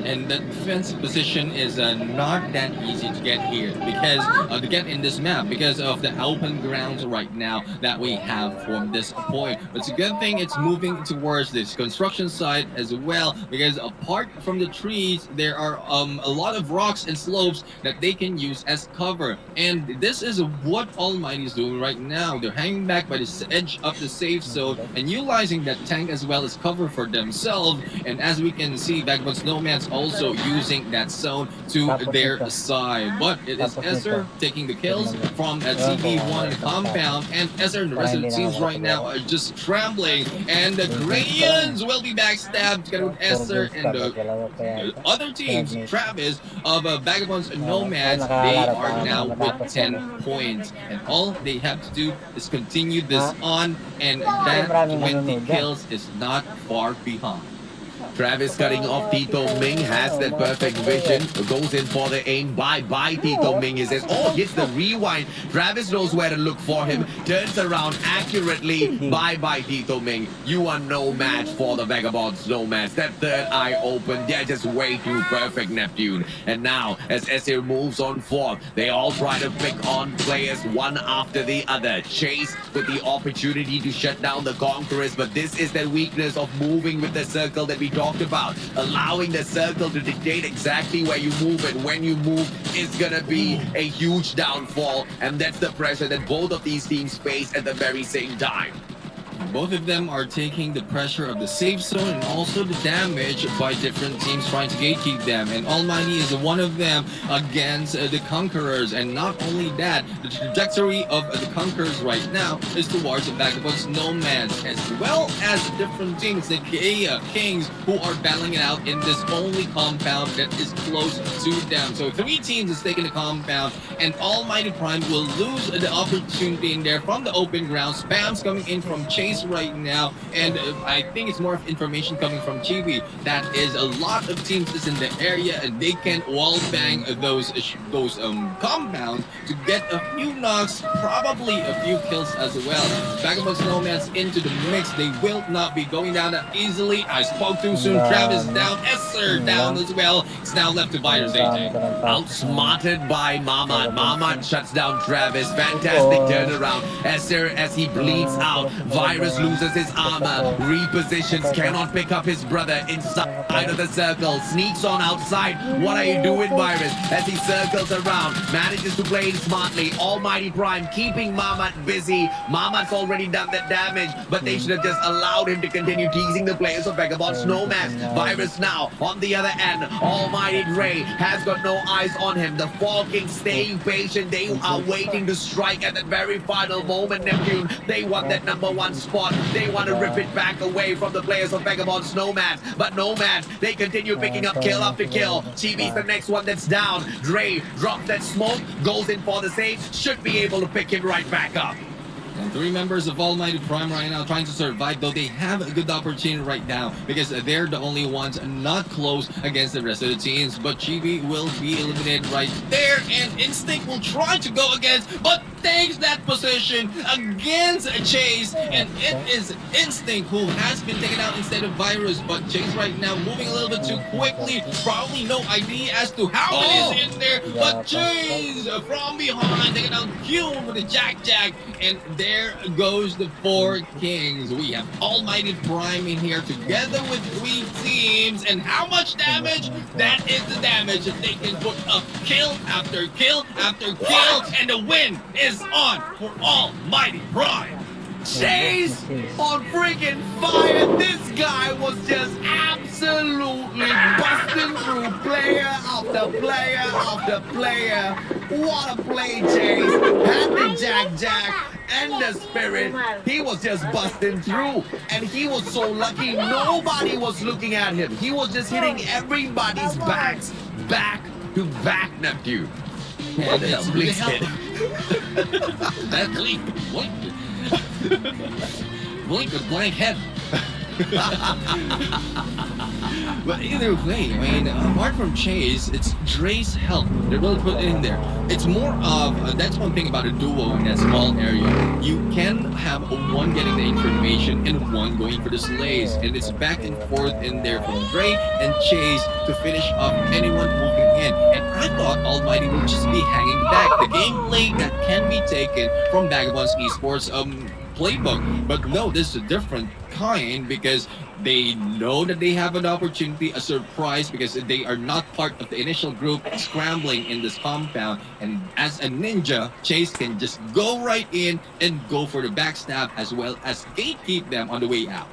And the defensive position is not that easy to get here because to get in this map because of the open grounds right now that we have from this point. But it's a good thing it's moving towards this construction site as well because apart from the trees, there are a lot of rocks and slopes that they can use as cover. And this is what Almighty is doing right now. They're hanging back by the edge of the safe zone and utilizing that tank as well as cover for themselves. And as we can see, Vagabond Snowman's also using that zone to their side. But it is Esser taking the kills from that CB1 compound, and Esser and the rest of the teams right now are just trembling, and the Grayans will be backstabbed together with Esser and the other teams, Travis of Vagabonds Nomads. They are now with 10 points, and all they have to do is continue this on, and that 20 kills is not far behind. Travis cutting off Tito Ming, has that perfect vision, goes in for the aim. Bye Tito Ming. He says, oh, hits the rewind. Travis knows where to look for him, turns around accurately. Bye Tito Ming. You are no match for the Vagabonds Nomads. That third eye open, they're just way too perfect, Neptune. And now, as Esir moves on forth, they all try to pick on players one after the other. Chase with the opportunity to shut down the Conquerors, but this is the weakness of moving with the circle that we talked about. Allowing the circle to dictate exactly where you move, and when you move is gonna be a huge downfall, and that's the pressure that both of these teams face at the very same time. Both of them are taking the pressure of the safe zone and also the damage by different teams trying to gatekeep them. And Almighty is one of them against the Conquerors. And not only that, the trajectory of the Conquerors right now is towards the Vagabonds Nomads, as well as different teams, the Kings, who are battling it out in this only compound that is close to them. So 3 teams is taking the compound, and Almighty Prime will lose the opportunity in there from the open ground. Spam's coming in from Chase right now, and I think it's more of information coming from Chibi that is a lot of teams is in the area, and they can wall bang those compounds to get a few knocks, probably a few kills as well. Vagabond Nomads into the mix. They will not be going down that easily. I spoke too soon. Travis down, Esser down as well. It's now left to Virus AJ. Outsmarted by Mamad. Mamad shuts down Travis. Fantastic turnaround. Esser, as he bleeds out. Virus loses his armor. Repositions, cannot pick up his brother inside of the circle. Sneaks on outside. What are you doing, Virus? As he circles around, manages to play it smartly. Almighty Prime keeping Mamad busy. Mamad's already done the damage, but they should have just allowed him to continue teasing the players of Vagabond Snowman. Virus now on the other end. Almighty Dre has got no eyes on him. The 4 Kings staying patient. They are waiting to strike at that very final moment, Neptune. They want that #1 spot. They want to rip it back away from the players of Vagabond Snowman. But Nomads, they continue picking up kill after kill. Chibi's the next one that's down. Dre drops that smoke, goes in for the save, should be able to pick him right back up. And 3 members of Almighty Prime right now trying to survive, though they have a good opportunity right now because they're the only ones not close against the rest of the teams. But Chibi will be eliminated right there, and Instinct will try to go against, but takes that position against Chase, and it is Instinct who has been taken out instead of Virus, but Chase right now moving a little bit too quickly. Probably no idea as to how it is in there, but Chase from behind taking out Kyun with the Jack, and there goes the 4 Kings. We have Almighty Prime in here together with 3 teams, and how much damage? That is the damage that they can put up kill after kill after kill, and the win is on for Almighty Prime. Chase on freaking fire. This guy was just absolutely busting through player after player after player. What a play, Chase. Had the Jack and the Spirit. He was just busting through. And he was so lucky nobody was looking at him. He was just hitting everybody's backs. Back to back, Neptune. And it's really helped. That Blink. What? Blink with blank head. But either way, I mean, apart from Chase, it's Dre's help. They're really put in there. It's more of, that's one thing about a duo in that small area. You can have one getting the information and one going for the slays. And it's back and forth in there from Dre and Chase to finish off anyone moving in. And I thought Almighty would just be hanging back. The gameplay that can be taken from Vagabond's Esports playbook. But no, this is a different kind because they know that they have an opportunity, a surprise, because they are not part of the initial group scrambling in this compound. And as a ninja, Chase can just go right in and go for the backstab as well as gatekeep them on the way out.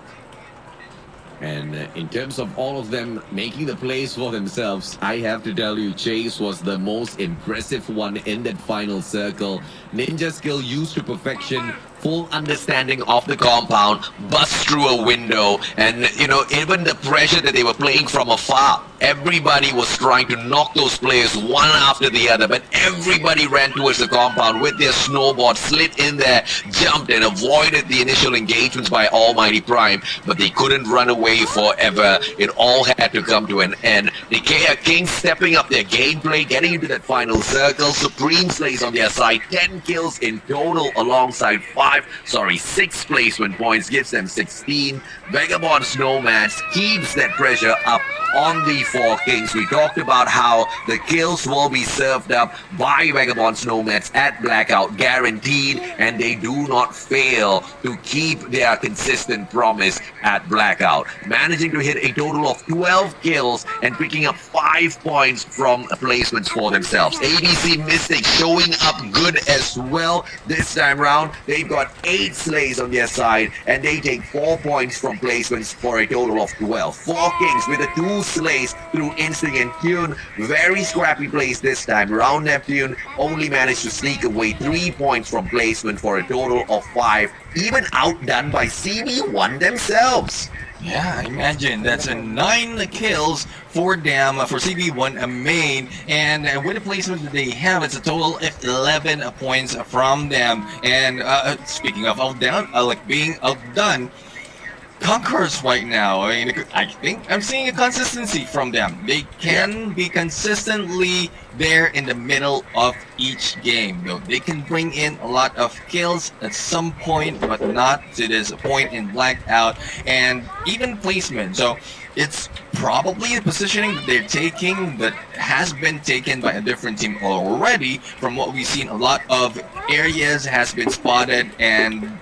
And in terms of all of them making the plays for themselves, I have to tell you, Chase was the most impressive one in that final circle. Ninja skill used to perfection, full understanding of the compound, bust through a window, and you know, even the pressure that they were playing from afar, everybody was trying to knock those players one after the other, but everybody ran towards the compound with their snowboard, slid in there, jumped and avoided the initial engagements by Almighty Prime, but they couldn't run away forever. It all had to come to an end. The Kings stepping up their gameplay, getting into that final circle. Supreme Slays on their side, 10 kills in total alongside 6 placement points, gives them 16. Vagabond Snowmans keeps that pressure up on the 4 Kings. We talked about how the kills will be served up by Vagabond Snowmans at Blackout, guaranteed, and they do not fail to keep their consistent promise at Blackout. Managing to hit a total of 12 kills and picking up 5 points from placements for themselves. ABC Mystic showing up good as well this time round. They've got 8 slays on their side, and they take 4 points from placements for a total of 12. 4 Kings with the 2 slays through Instinct and Kyun. Very scrappy plays this time round. Neptune only managed to sneak away 3 points from placement for a total of 5, even outdone by CB1 themselves. Yeah, imagine that's a 9 kills for them, for CB1 main, and with the placement that they have, it's a total of 11 points from them. And speaking of outdone, like being outdone, Conquerors right now, I mean, I think I'm seeing a consistency from them. They can be consistently there in the middle of each game, though. They can bring in a lot of kills at some point, but not to this point in Blackout, and even placement. So it's probably the positioning that they're taking that has been taken by a different team already. From what we've seen, a lot of areas has been spotted, and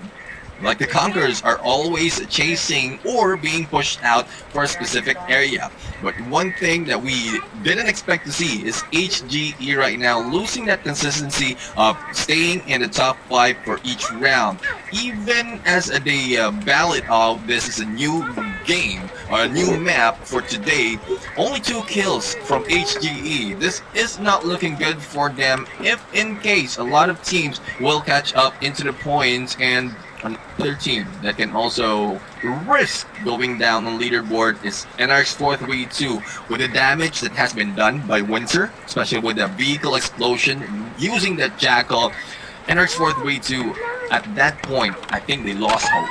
like the Conquerors are always chasing or being pushed out for a specific area. But one thing that we didn't expect to see is HGE right now losing that consistency of staying in the top 5 for each round. Even as the ballot of this is a new game or a new map for today, only 2 kills from HGE. This is not looking good for them if in case a lot of teams will catch up into the points, and another team that can also risk going down on leaderboard is NRX 432 with the damage that has been done by Winter, especially with the vehicle explosion using that Jackal. NRX 432 at that point, I think they lost hope.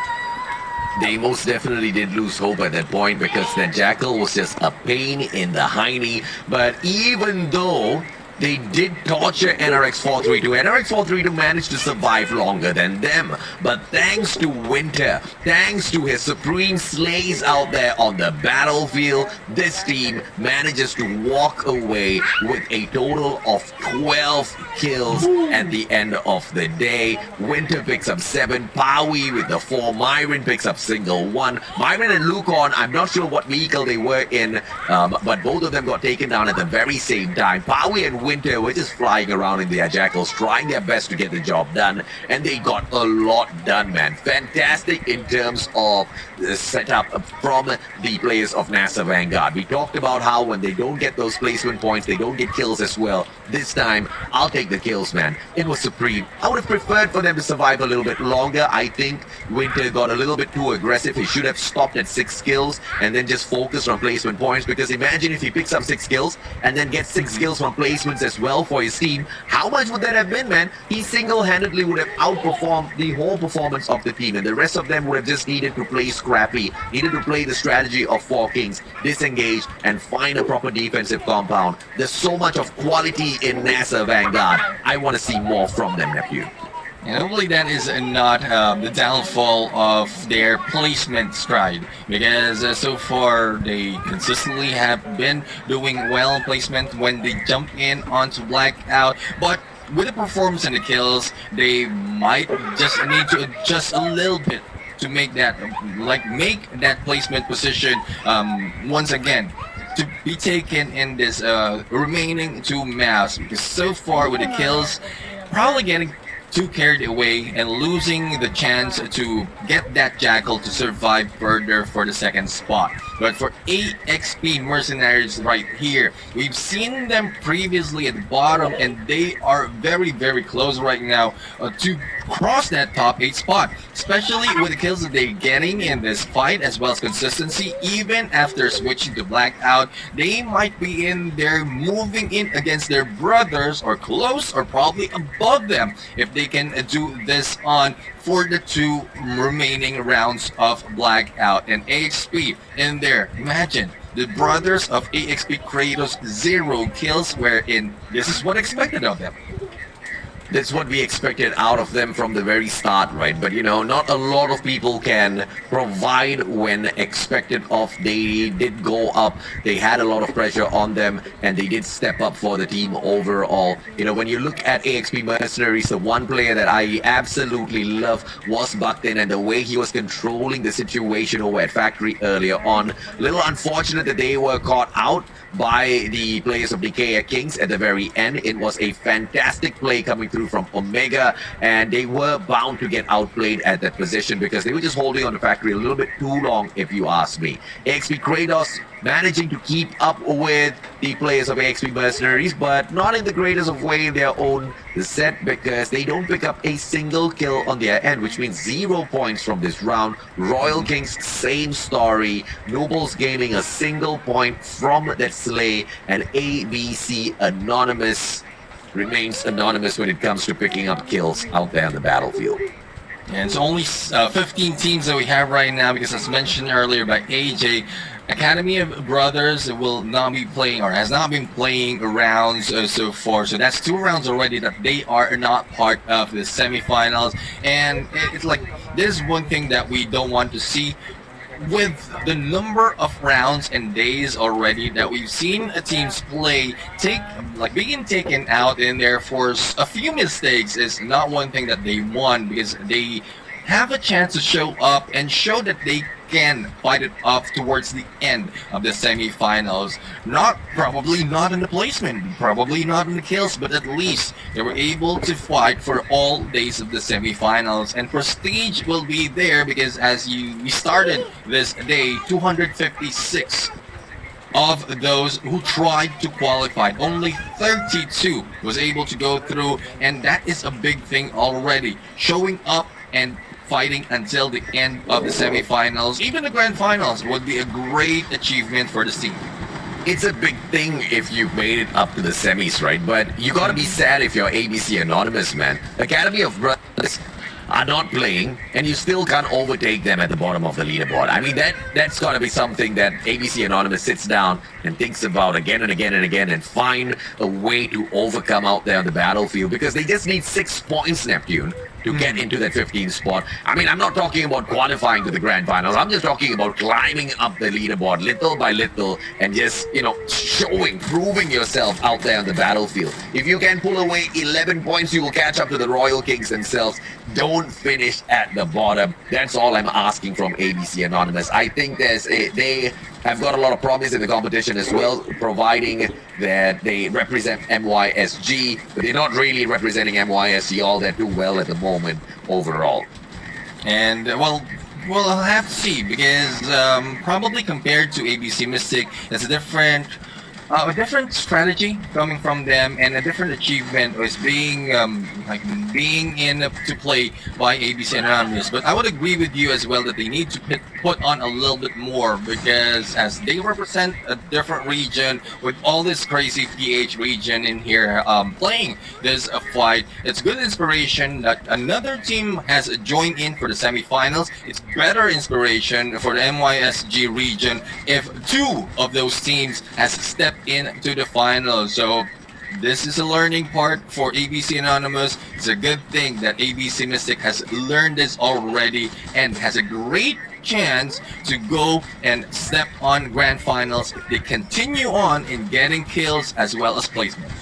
They most definitely did lose hope at that point because that Jackal was just a pain in the hiney. But even though They did torture NRX 432. NRX 432 managed to survive longer than them. But thanks to Winter, thanks to his supreme slays out there on the battlefield, this team manages to walk away with a total of 12 kills at the end of the day. Winter picks up 7, Paui with the 4, Myron picks up single 1. Myron and Lucon, I'm not sure what vehicle they were in, but both of them got taken down at the very same time. Paui and Winter were just flying around in their jackals, trying their best to get the job done, and they got a lot done, man. Fantastic in terms of the setup from the players of NASA Vanguard. We talked about how when they don't get those placement points, they don't get kills as well. This time, I'll take the kills, man. It was supreme. I would have preferred for them to survive a little bit longer. I think Winter got a little bit too aggressive. He should have stopped at 6 kills and then just focused on placement points, because imagine if he picks up 6 kills and then gets 6 kills from placements as well for his team. How much would that have been, man? He single-handedly would have outperformed the whole performance of the team, and the rest of them would have just needed to play scrappy, needed to play the strategy of 4 kings, disengage, and find a proper defensive compound. There's so much of quality in NASA Vanguard. I want to see more from them, nephew. And hopefully that is not the downfall of their placement stride, because so far they consistently have been doing well in placement when they jump in onto Blackout, but with the performance and the kills, they might just need to adjust a little bit to make that placement position once again to be taken in this remaining 2 maps, because so far with the kills, probably getting too carried away and losing the chance to get that jackal to survive further for the 2nd spot. But for AXP Mercenaries right here, we've seen them previously at the bottom, and they are very, very close right now to cross that top 8 spot, especially with the kills that they're getting in this fight, as well as consistency. Even after switching to Blackout, they might be in there moving in against their brothers, or close, or probably above them, if they can do this on for the 2 remaining rounds of Blackout. And AXP in there, imagine the brothers of AXP Kratos, 0 kills, wherein this is what expected of them. That's what we expected out of them from the very start, right? But you know, not a lot of people can provide when expected of. They did go up, they had a lot of pressure on them, and they did step up for the team overall. You know, when you look at AXP Mercenaries, the one player that I absolutely love was Bhaktin, and the way he was controlling the situation over at Factory earlier on. Little unfortunate that they were caught out by the players of Decay Kings at the very end. It was a fantastic play coming through from Omega, and they were bound to get outplayed at that position because they were just holding on to Factory a little bit too long, if you ask me. AXP Kratos managing to keep up with the players of AXP Mercenaries, but not in the greatest of way in their own set, because they don't pick up a single kill on their end, which means 0 points from this round. Royal Kings, same story. Nobles Gaming, a single point from that slay, and ABC Anonymous remains anonymous when it comes to picking up kills out there on the battlefield. And it's only 15 teams that we have right now, because as mentioned earlier by AJ, Academy of Brothers will not be playing, or has not been playing rounds so far. So that's 2 rounds already that they are not part of the semifinals. And it's like, this is one thing that we don't want to see. With the number of rounds and days already that we've seen teams play, being taken out in there for a few mistakes is not one thing that they want, because they have a chance to show up and show that they can fight it up towards the end of the semifinals. Probably not in the placement, probably not in the kills, but at least they were able to fight for all days of the semifinals. And prestige will be there, because as we started this day, 256 of those who tried to qualify, only 32 was able to go through, and that is a big thing already. Showing up and fighting until the end of the semifinals, even the grand finals, would be a great achievement for this team. It's a big thing if you've made it up to the semis, right? But you gotta be sad if you're ABC Anonymous, man. Academy of Brothers are not playing, and you still can't overtake them at the bottom of the leaderboard. I mean, that's got to be something that ABC Anonymous sits down and thinks about again and again and again, and find a way to overcome out there on the battlefield, because they just need 6 points, Neptune, to get into that 15th spot. I mean, I'm not talking about qualifying to the grand finals. I'm just talking about climbing up the leaderboard little by little and just, proving yourself out there on the battlefield. If you can pull away 11 points, you will catch up to the Royal Kings themselves. Don't finish at the bottom. That's all I'm asking from ABC Anonymous. I think they have got a lot of promise in the competition as well, providing that they represent MYSG, but they're not really representing MYSG all that too well at the moment overall. And well, I'll have to see, because probably compared to ABC Mystic, it's a different strategy coming from them, and a different achievement is being in to play by ABC Anonymous. But I would agree with you as well that they need to put on a little bit more, because as they represent a different region with all this crazy PH region in here playing this fight, it's good inspiration that another team has joined in for the semifinals. It's better inspiration for the MYSG region if 2 of those teams has stepped into the finals. So this is a learning part for ABC Anonymous. It's a good thing that ABC Mystic has learned this already and has a great chance to go and step on grand finals if they continue on in getting kills as well as placements.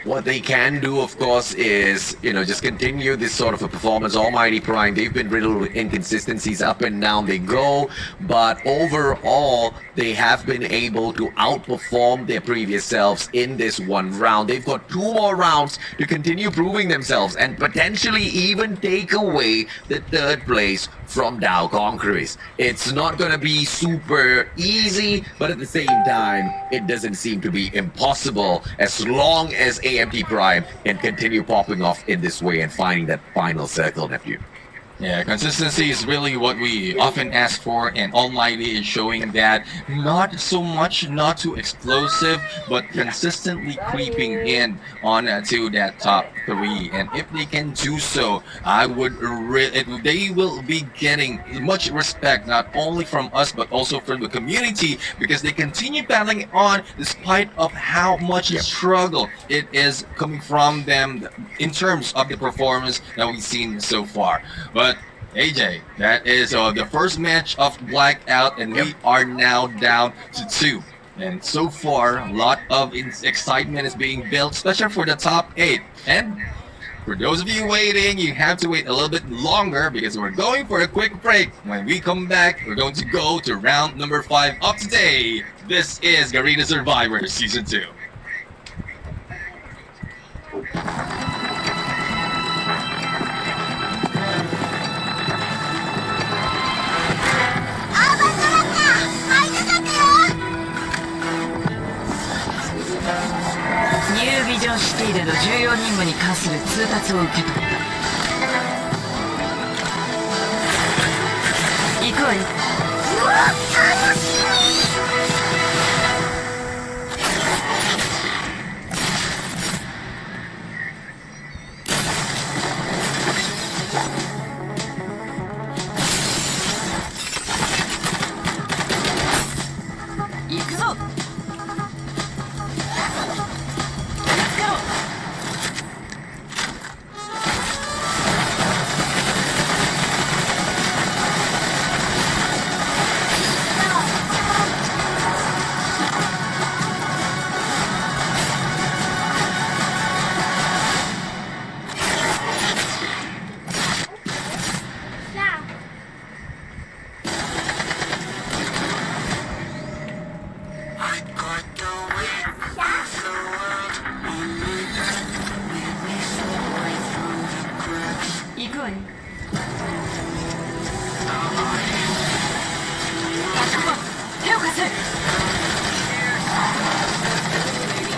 What they can do, of course, is, just continue this sort of a performance. Almighty Prime, they've been riddled with inconsistencies, up and down they go, but overall, they have been able to outperform their previous selves in this one round. They've got 2 more rounds to continue proving themselves and potentially even take away the 3rd place from Dow Conquerors. It's not going to be super easy, but at the same time, it doesn't seem to be impossible as long as AMT Prime can continue popping off in this way and finding that final circle, Neptune. Yeah, consistency is really what we often ask for, and Almighty is showing that. Not so much, not too explosive, but consistently creeping in on to that top 3. And if they can do so, they will be getting much respect, not only from us, but also from the community, because they continue battling on despite of how much struggle it is coming from them in terms of the performance that we've seen so far. But AJ, that is the first match of Blackout, and we are now down to 2. And so far, a lot of excitement is being built, especially for the top 8. And for those of you waiting, you have to wait a little bit longer, because we're going for a quick break. When we come back, we're going to go to round number 5 of today. This is Garena Survivor Season 2.ニュービジョンシティでの重要任務に関する通達を受け取った。行くわよ。楽しみ。行くぞ。行くわよ。手を貸せ。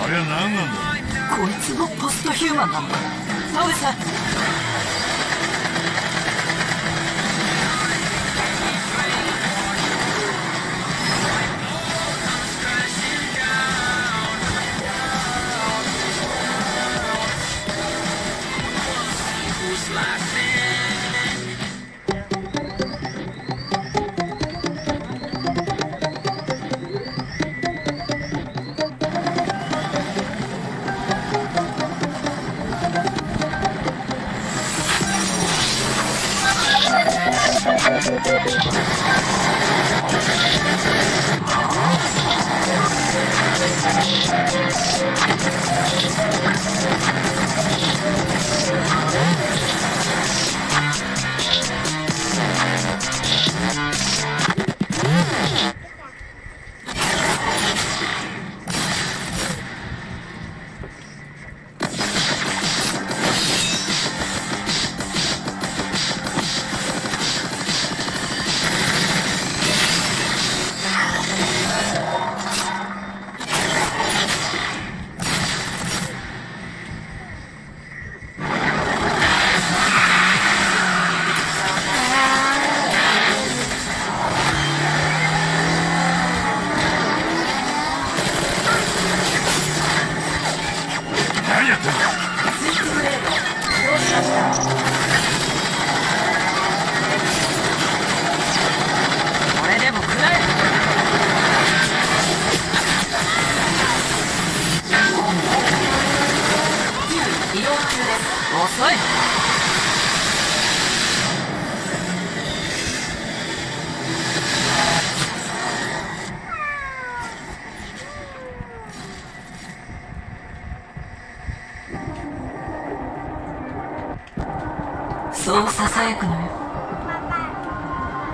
あれは何なんだ。こいつもポストヒューマンなんだ。そうです。Who's laughing? そうささやくのよ。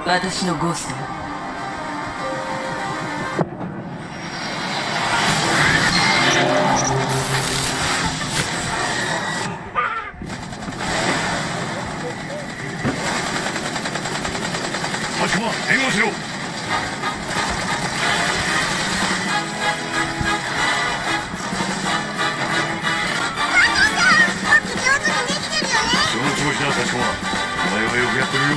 私のゴーストよ。佐久間援護しろ。その調子だ佐久間、お前はよくやってるよ。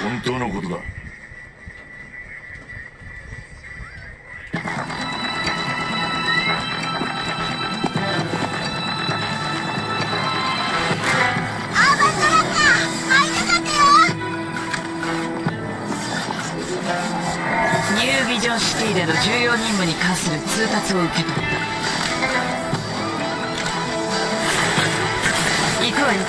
本当のことだ。ニュービジョンシティでの重要任務に関する通達を受け取った。行くわよ。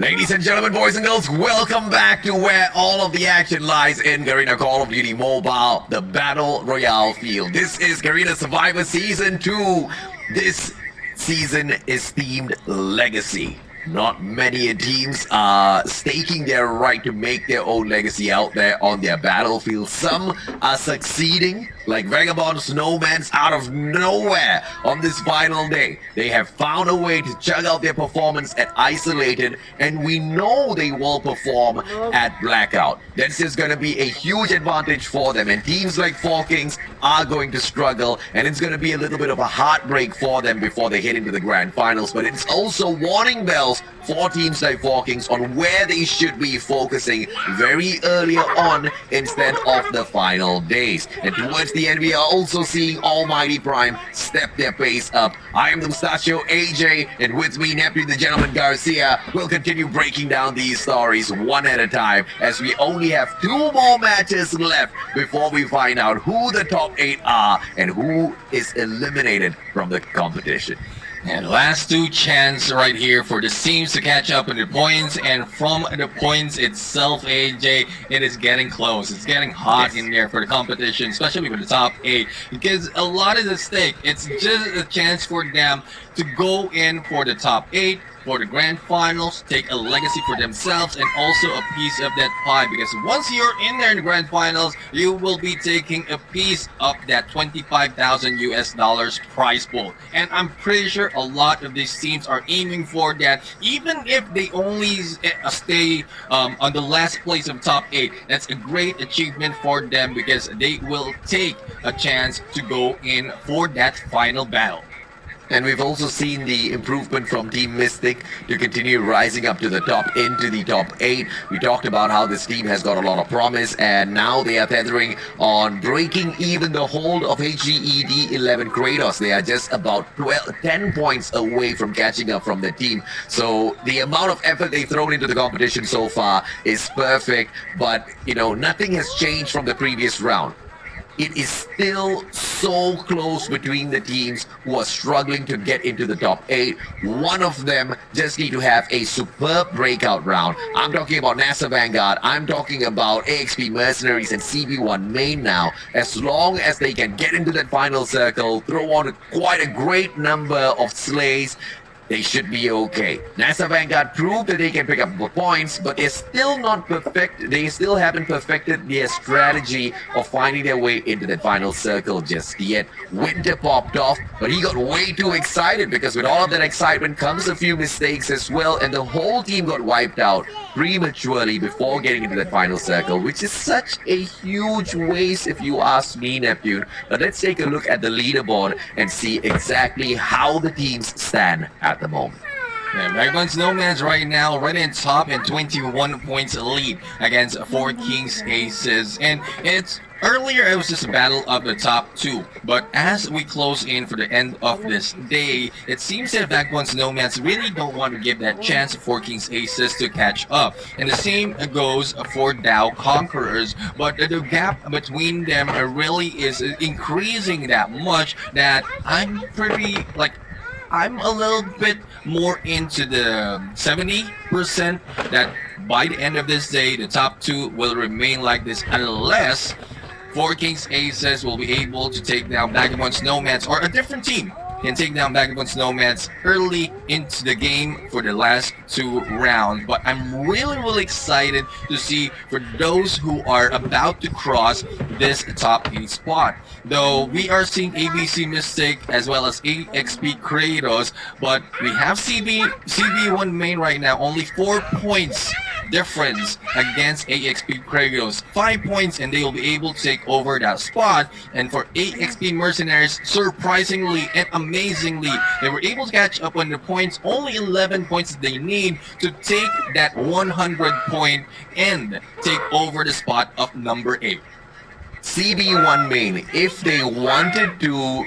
Ladies and gentlemen, boys and girls, welcome back to where all of the action lies in Garena Call of Duty Mobile, the Battle Royale field. This is Garena Survivor Season 2. This season is themed Legacy. Not many teams are staking their right to make their own legacy out there on their battlefield. Some are succeeding, like Vagabond Snowman's out of nowhere on this final day. They have found a way to chug out their performance at Isolated, and we know they will perform at Blackout. This is going to be a huge advantage for them, and teams like Four Kings are going to struggle, and it's going to be a little bit of a heartbreak for them before they head into the grand finals. But it's also warning bells for teams like Four Kings on where they should be focusing very earlier on instead of the final days. And towards the end, we are also seeing Almighty Prime step their pace up. I am the Mustachio AJ, and with me, Neptune the Gentleman Garcia. We'll continue breaking down these stories one at a time, as we only have 2 more matches left before we find out who the top 8 are and who is eliminated from the competition. And last 2 chance right here for the teams to catch up in the points, and from the points itself, AJ, it is getting close. It's getting hot in there for the competition, especially for the top 8, because a lot is at stake. It's just a chance for them to go in for the top 8, for the grand finals, take a legacy for themselves, and also a piece of that pie, because once you're in there in the grand finals, you will be taking a piece of that $25,000 prize pool. And I'm pretty sure a lot of these teams are aiming for that, even if they only stay on the last place of top 8. That's a great achievement for them, because they will take a chance to go in for that final battle. And we've also seen the improvement from Team Mystic to continue rising up to the top, into the top 8. We talked about how this team has got a lot of promise, and now they are tethering on breaking even the hold of HGED 11 Kratos. They are just about 10 points away from catching up from the team. So the amount of effort they've thrown into the competition so far is perfect, but you know, nothing has changed from the previous round. It is still so close between the teams who are struggling to get into the top 8. One of them just need to have a superb breakout round. I'm talking about NASA Vanguard. I'm talking about AXP Mercenaries and CB1 Main now. As long as they can get into that final circle, throw on quite a great number of slays, they should be okay. NASA Vanguard proved that they can pick up points, but they're still not perfect. They still haven't perfected their strategy of finding their way into the final circle just yet. Winter popped off, but he got way too excited, because with all of that excitement comes a few mistakes as well, and the whole team got wiped out prematurely before getting into that final circle, which is such a huge waste if you ask me, Neptune. But let's take a look at the leaderboard and see exactly how the teams stand at the moment. Yeah, Vagabond's Nomads right now right in top and 21 points lead against Four Kings Aces. And it's earlier it was just a battle of the top two. But as we close in for the end of this day, it seems that Vagabond's Nomads really don't want to give that chance to Four Kings Aces to catch up. And the same goes for Tau Conquerors. But the gap between them really is increasing that much that I'm a little bit more into the 70% that by the end of this day, the top two will remain like this unless Four Kings Aces will be able to take down Vagabond's Nomads, or a different team can take down Vagabond's Nomads early into the game for the last two rounds. But I'm really excited to see for those who are about to cross this top 8 spot. Though we are seeing ABC Mystic as well as AXP Kratos, but we have CB1 main right now, only 4 points difference against AXP Kratos. 5 points and they will be able to take over that spot. And for AXP Mercenaries, surprisingly and amazingly, they were able to catch up on the points, only 11 points they need to take that 100 point and take over the spot of number 8. CB1 main, if they wanted to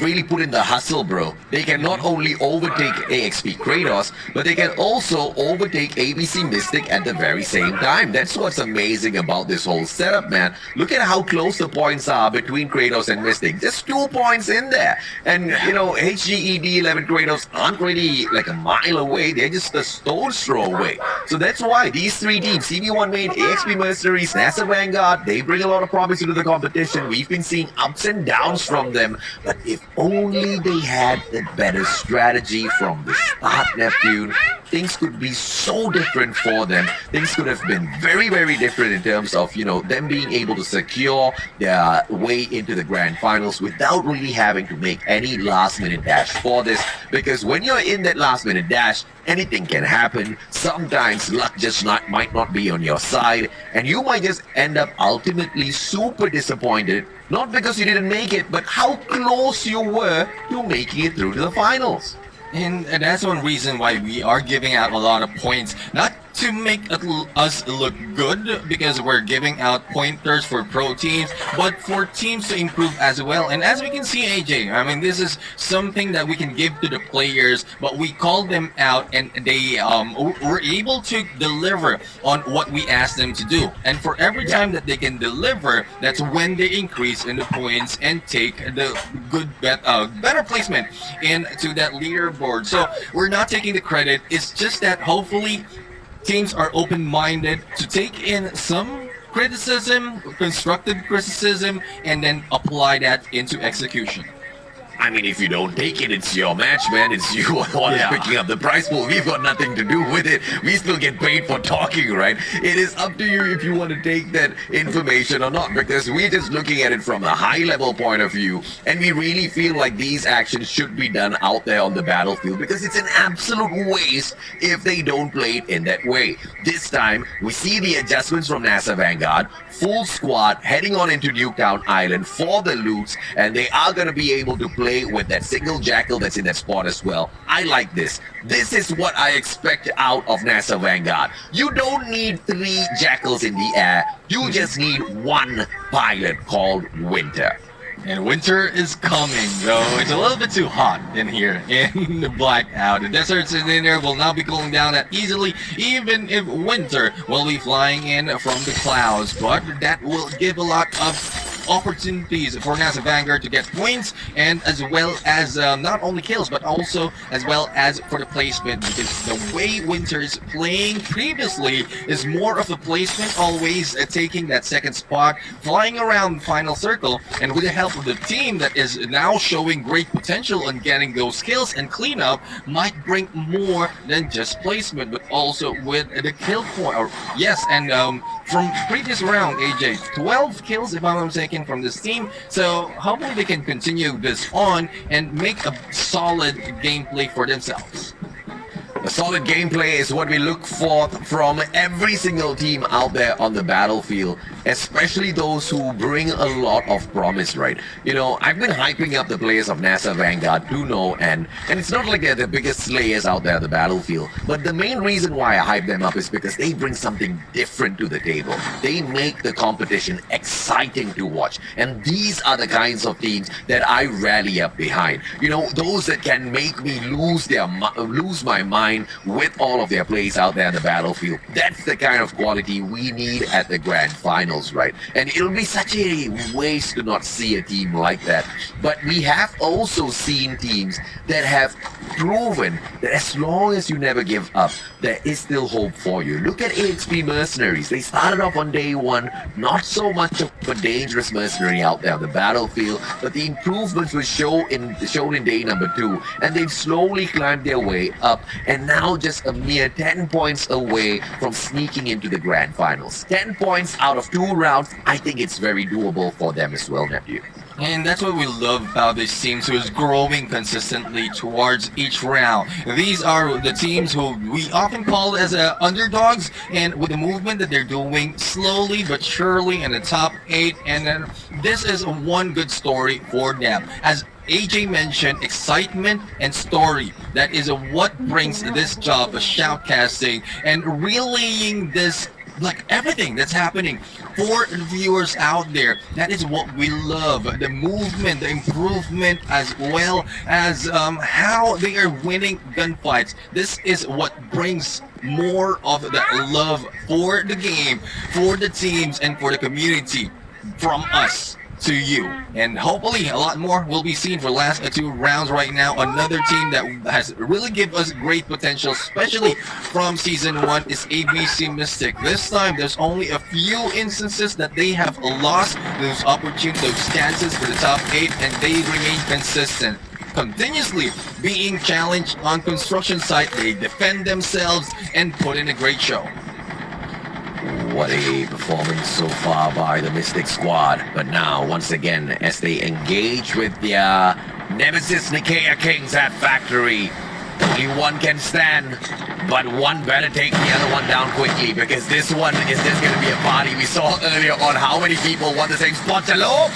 really put in the hustle, bro, they can not only overtake AXP Kratos, but they can also overtake ABC Mystic at the very same time. That's what's amazing about this whole setup, man. Look at how close the points are between Kratos and Mystic. Just 2 points in there. And, you know, HGED11 Kratos aren't really like a mile away. They're just a stone's throw away. So that's why these three teams, CB1 main, AXP Mercenaries, NASA Vanguard, they bring a lot of promise into the competition. We've been seeing ups and downs from them, but if only they had a better strategy from the start, Neptune, things could be so different for them. Things could have been very different in terms of, you know, them being able to secure their way into the grand finals without really having to make any last minute dash for this. Because when you're in that last minute dash, anything can happen. Sometimes luck just might not be on your side, and you might just end up ultimately super disappointed, not because you didn't make it, but how close you were to making it through to the finals. And that's one reason why we are giving out a lot of points, not to make us look good because we're giving out pointers for pro teams, but for teams to improve as well. And as we can see, AJ, I mean, this is something that we can give to the players, but we call them out and they were able to deliver on what we asked them to do. And for every time that they can deliver, that's when they increase in the points and take the good better placement into that leaderboard. So we're not taking the credit. It's just that hopefully teams are open-minded to take in some criticism, constructive criticism, and then apply that into execution. I mean, if you don't take it, it's your match, man. It's you who are picking up the prize pool. We've got nothing to do with it. We still get paid for talking, right? It is up to you if you want to take that information or not, because we're just looking at it from a high-level point of view, and we really feel like these actions should be done out there on the battlefield, because it's an absolute waste if they don't play it in that way. This time, we see the adjustments from NASA Vanguard, full squad heading on into Nuketown Island for the loots, and they are going to be able to play with that single jackal that's in that spot as well. I like this. This is what I expect out of NASA Vanguard. You don't need 3 jackals in the air. You just need 1 pilot called Winter. And winter is coming, though it's a little bit too hot in here in the blackout. The deserts in there will not be cooling down that easily, even if winter will be flying in from the clouds. But that will give a lot of opportunities for NASA Vanguard to get points, and as well as not only kills, but also as well as for the placement, because the way Winter is playing previously is more of the placement, always taking that second spot, flying around final circle, and with the help of the team that is now showing great potential on getting those kills and cleanup, might bring more than just placement, but also with the kill point. Yes, and from previous round, AJ, 12 kills if I'm not mistaken from this team, so hopefully they can continue this on and make a solid gameplay for themselves. A solid gameplay is what we look for from every single team out there on the battlefield. especially those who bring a lot of promise, right? You know, I've been hyping up the players of NASA Vanguard, do know, and it's not like they're the biggest slayers out there on the battlefield, but the main reason why I hype them up is because they bring something different to the table. They make the competition exciting to watch, and these are the kinds of teams that I rally up behind. You know, those that can make me lose my mind with all of their plays out there on the battlefield. That's the kind of quality we need at the grand finals, right? And it'll be such a waste to not see a team like that. But we have also seen teams that have proven that as long as you never give up, there is still hope for you. Look at AXP Mercenaries. They started off on day one, not so much of a dangerous mercenary out there on the battlefield, but the improvements were shown in day number 2, and they've slowly climbed their way up, and now just a mere 10 points away from sneaking into the grand finals. 10 points out of 2 rounds, I think it's very doable for them as well, nephew. And that's what we love about this team, who is growing consistently towards each round. These are the teams who we often call as underdogs, and with the movement that they're doing slowly but surely in the top 8, and then this is one good story for them. As AJ mentioned, excitement and story. That is what brings this job of shoutcasting and relaying this, like everything that's happening for the viewers out there. That is what we love. The movement, the improvement, as well as how they are winning gunfights. This is what brings more of the love for the game, for the teams, and for the community from us to you. And hopefully a lot more will be seen for the last 2 rounds right now. Another team that has really given us great potential, especially from season 1, is ABC Mystic. This time there's only a few instances that they have lost those opportunities, those chances for the top 8, and they remain consistent, continuously being challenged on construction site. They defend themselves and put in a great show. What a performance so far by the Mystic squad. But now, once again, as they engage with their nemesis Nikkei Kings at Factory, only one can stand, but one better take the other one down quickly, because this one is just going to be a party. We saw earlier on how many people want the same spot. Hello?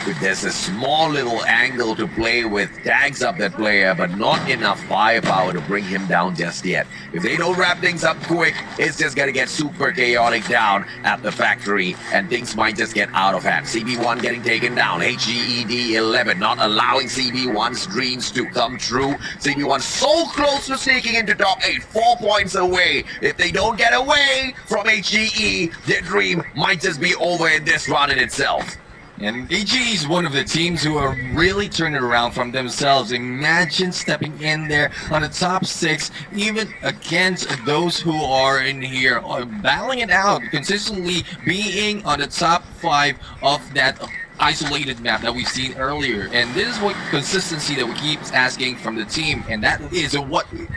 If there's a small little angle to play with, tags up that player, but not enough firepower to bring him down just yet. If they don't wrap things up quick, it's just gonna get super chaotic down at the Factory, and things might just get out of hand. CB1 getting taken down. HGED 11 not allowing CB1's dreams to come true. CB1 so close to sneaking into top 8, 4 points away. If they don't get away from HGE, their dream might just be over in this run in itself. And AG is one of the teams who are really turning around from themselves. Imagine stepping in there on the top 6, even against those who are in here, battling it out, consistently being on the top 5 of that isolated map that we've seen earlier. And this is what consistency that we keep asking from the team, and that is what it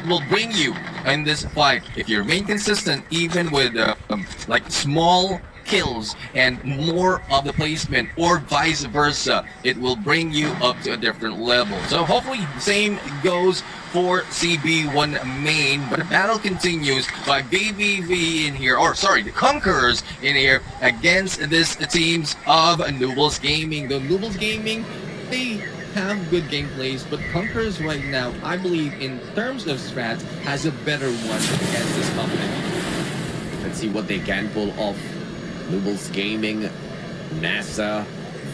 will bring you in this fight. If you remain consistent, even with like small kills and more of the placement, or vice versa, it will bring you up to a different level. So hopefully the same goes for CB1 main, but the battle continues by BBV in here, or sorry, the Conquerors in here against this teams of Nuod Gaming. The Nuod Gaming, they have good gameplays, but Conquerors right now, I believe in terms of strats, has a better one against this company. Let's see what they can pull off. Nuod Gaming, NASA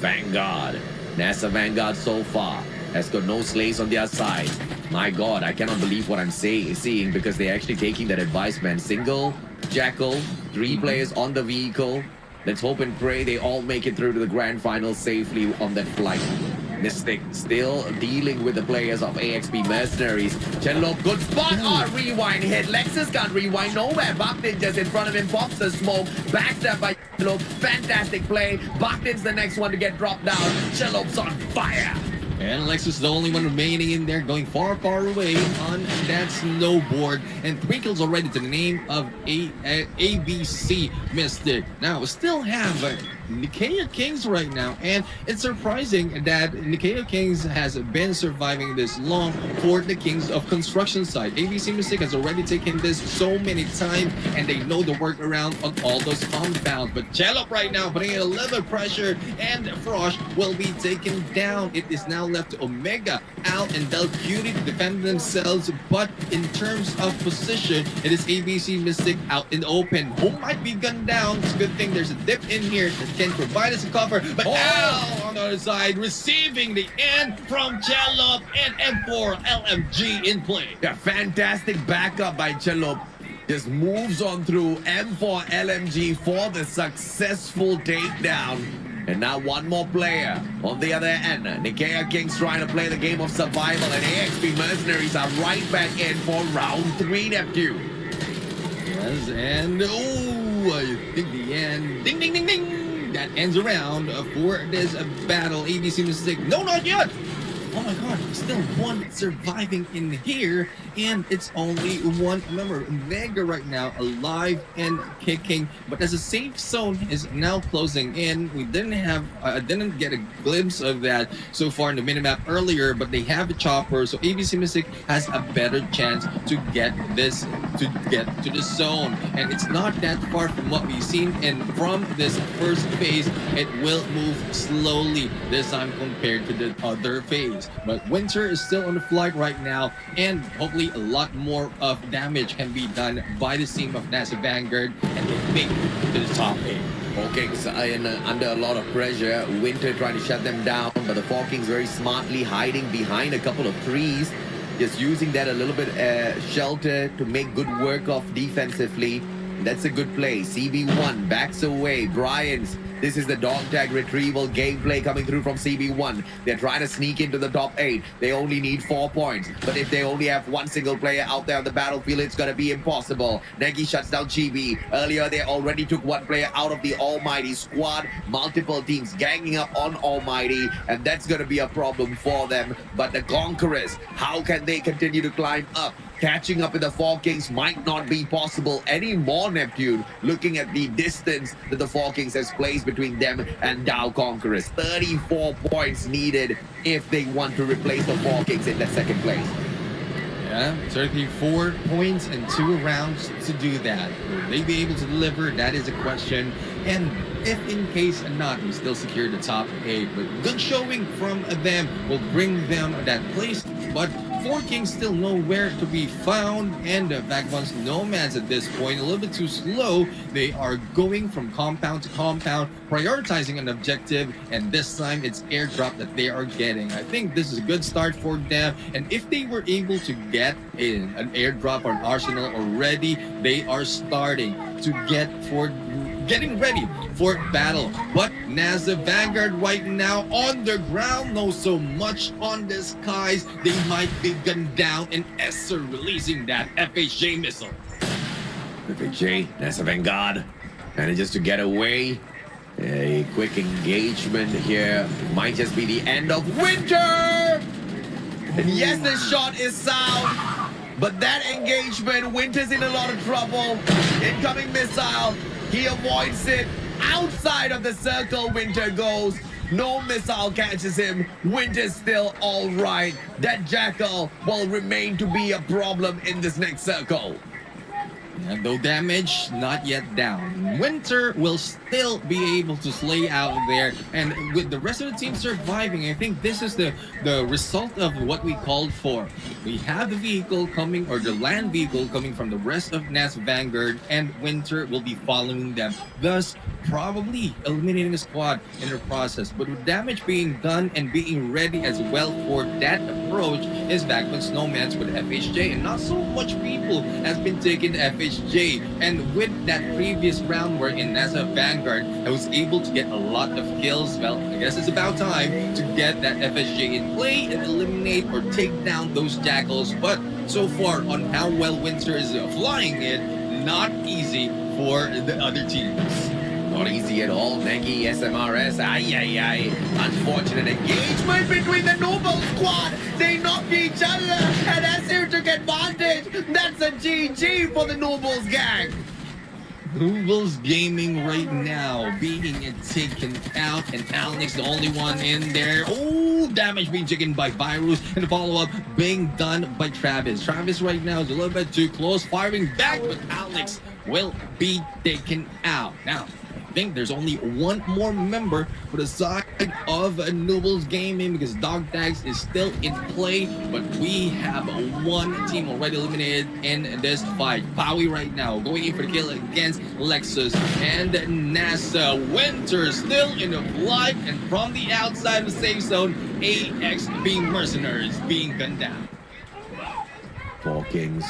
Vanguard. NASA Vanguard so far has got no slays on their side. My god, I cannot believe what I'm seeing, because they're actually taking that advice, man. Single, Jackal, 3 players on the vehicle. Let's hope and pray they all make it through to the grand final safely on that flight. Mystic still dealing with the players of AXP Mercenaries. Chenlo, good spot. Oh, rewind hit. Lexus can't rewind nowhere. Baktin just in front of him pops the smoke. Backstab by Chenlo. Fantastic play. Baktin's the next one to get dropped down. Chenlo's on fire. And Lexus is the only one remaining in there, going far, far away on that snowboard. And 3 kills already to the name of ABC Mystic. Now, we still have Nikea Kings right now. And it's surprising that Nikea Kings has been surviving this long for the Kings of Construction side. ABC Mystic has already taken this so many times, and they know the workaround on all those compounds. But Chelop right now putting a little pressure, and Frosh will be taken down. It is now left to Omega, Al, and Del Cutie to defend themselves. But in terms of position, it is ABC Mystic out in the open. Home might be gunned down. It's a good thing there's a dip in here that can provide us a cover. But Al on the other side receiving the end from Chelop, and M4 LMG in play. Yeah, fantastic backup by Chelop. Just moves on through M4 LMG for the successful takedown. And now one more player on the other end. Nikea Kings trying to play the game of survival, and AXP Mercenaries are right back in for round 3, Neptune. Yes, and I think the end. Ding, ding, ding, ding. That ends around for this battle. ABC Mystic. No, not yet. Oh my god, still one surviving in here, and it's only one member. Vega right now alive and kicking, but as a safe zone is now closing in. We didn't get a glimpse of that so far in the minimap earlier, but they have a chopper, so ABC Mystic has a better chance to get to the zone, and it's not that far from what we've seen. And from this first phase, it will move slowly this time compared to the other phase. But Winter is still on the flight right now, and hopefully a lot more of damage can be done by the team of NASA Vanguard, and they make it to the top 8. Kings under a lot of pressure. Winter trying to shut them down, but the 4 Kings very smartly hiding behind a couple of trees, just using that a little bit shelter to make good work of defensively. That's a good play. CB1 backs away. Bryans. This is the dog tag retrieval gameplay coming through from CB1. They're trying to sneak into the top 8. They only need 4 points. But if they only have one single player out there on the battlefield, it's going to be impossible. Negi shuts down Chibi. Earlier, they already took one player out of the Almighty squad. Multiple teams ganging up on Almighty, and that's going to be a problem for them. But the Conquerors, how can they continue to climb up? Catching up with the 4 Kings might not be possible anymore, Neptune. Looking at the distance that the 4 Kings has placed between them and Dow Conquerors. 34 points needed if they want to replace the 4 Kings in that second place. Yeah, 34 points and 2 rounds to do that. Will they be able to deliver? That is a question. And if in case not, we still secure the top 8. But good showing from them will bring them that place. But 4 Kings still nowhere to be found, and the Vagabonds Nomads at this point a little bit too slow. They are going from compound to compound, prioritizing an objective, and this time it's airdrop that they are getting. I think this is a good start for them, and if they were able to get an airdrop or an arsenal already, they are starting to getting ready for battle. But NASA Vanguard right now on the ground, knows so much on the skies. They might be gunned down, and Esser releasing that FHJ missile. FHJ, NASA Vanguard manages to get away. A quick engagement here might just be the end of Winter. And yes, the shot is sound, but that engagement, Winter's in a lot of trouble. Incoming missile. He avoids it. Outside of the circle, Winter goes. No missile catches him. Winter's still all right. That Jackal will remain to be a problem in this next circle. And though damage not yet down, Winter will still be able to slay out there, and with the rest of the team surviving, I think this is the result of what we called for. We have the vehicle coming, or the land vehicle coming from the rest of NASA Vanguard, and Winter will be following them, thus probably eliminating a squad in the process. But with damage being done and being ready as well for that approach is Vagabond Snowman's with FHJ, and not so much people has been taking FHJ. And with that previous round where in NASA Vanguard I was able to get a lot of kills, well, I guess it's about time to get that FSJ in play and eliminate or take down those Jackals. But so far on how well Winter is flying it, not easy for the other teams. Not easy see it all. Negi, SMRS, unfortunate engagement between the Noble squad. They knocked each other, and Asir took advantage. That's a GG for the Nobles gang. Noodles Gaming right now being taken out, and Alex the only one in there. Oh, damage being taken by Virus, and the follow-up being done by Travis. Travis right now is a little bit too close, firing back, but Alex will be taken out. Now, I think there's only one more member for the side of Noodles Gaming because Dog Tags is still in play, but we have one team already eliminated in this fight. Bowie right now going in for the kill against Lexus, and NASA Winter still in the flight, and from the outside of the safe zone, AXP Mercenaries being gunned down. Four Kings,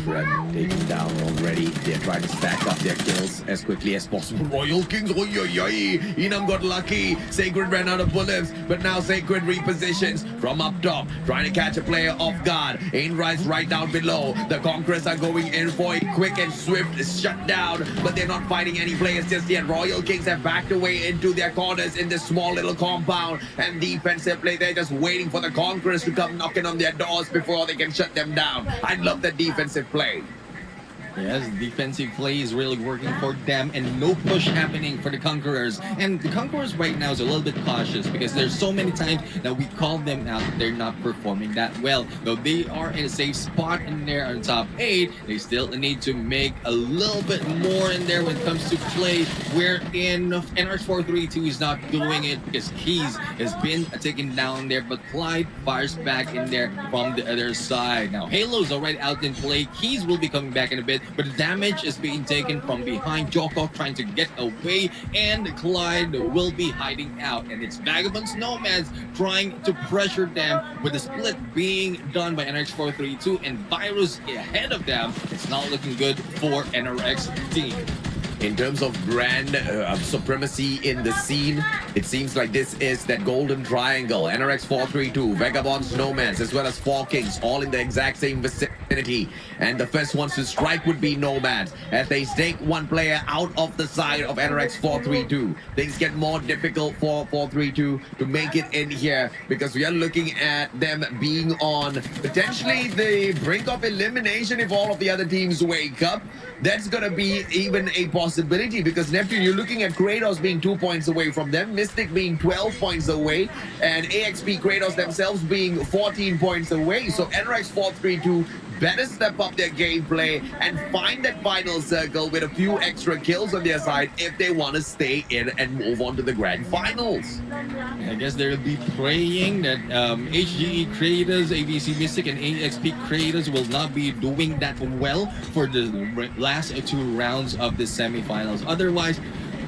Trem taken down already. They're trying to stack up their kills as quickly as possible. Royal Kings, Inam got lucky. Sacred ran out of bullets, but now Sacred repositions from up top, trying to catch a player off guard. Ainrise right down below. The Conquerors are going in for a quick and swift shutdown, but they're not fighting any players just yet. Royal Kings have backed away into their corners in this small little compound, and defensively, they're just waiting for the Conquerors to come knocking on their doors before they can shut them down. I love the defensive play. Yes, defensive play is really working for them, and no push happening for the Conquerors. And the Conquerors right now is a little bit cautious because there's so many times that we call them out that they're not performing that well. Though they are in a safe spot in there on top 8, they still need to make a little bit more in there when it comes to play, wherein NRX432 is not doing it because Keys has been taken down there, but Clyde fires back in there from the other side. Now, Halo's already out in play. Keys will be coming back in a bit, but the damage is being taken from behind. Joko trying to get away, and Clyde will be hiding out, and it's Vagabonds Nomads trying to pressure them, with the split being done by NRX432 and Virus ahead of them. It's not looking good for NRX team. In terms of brand supremacy in the scene, it seems like this is that golden triangle. NRX 432, Vagabonds Nomads, as well as Four Kings, all in the exact same vicinity. And the first ones to strike would be Nomads, as they stake one player out of the side of NRX 432. Things get more difficult for 432 to make it in here, because we are looking at them being on potentially the brink of elimination if all of the other teams wake up. That's gonna be even a possibility, because Neptune, you're looking at Kratos being 2 points away from them, Mystic being 12 points away, and AXP Kratos themselves being 14 points away. So NRX 432 better step up their gameplay and find that final circle with a few extra kills on their side if they want to stay in and move on to the grand finals. I guess they'll be praying that HGE Kratos, ABC Mystic, and AXP Kratos will not be doing that well for the last 2 rounds of the semifinals. Otherwise,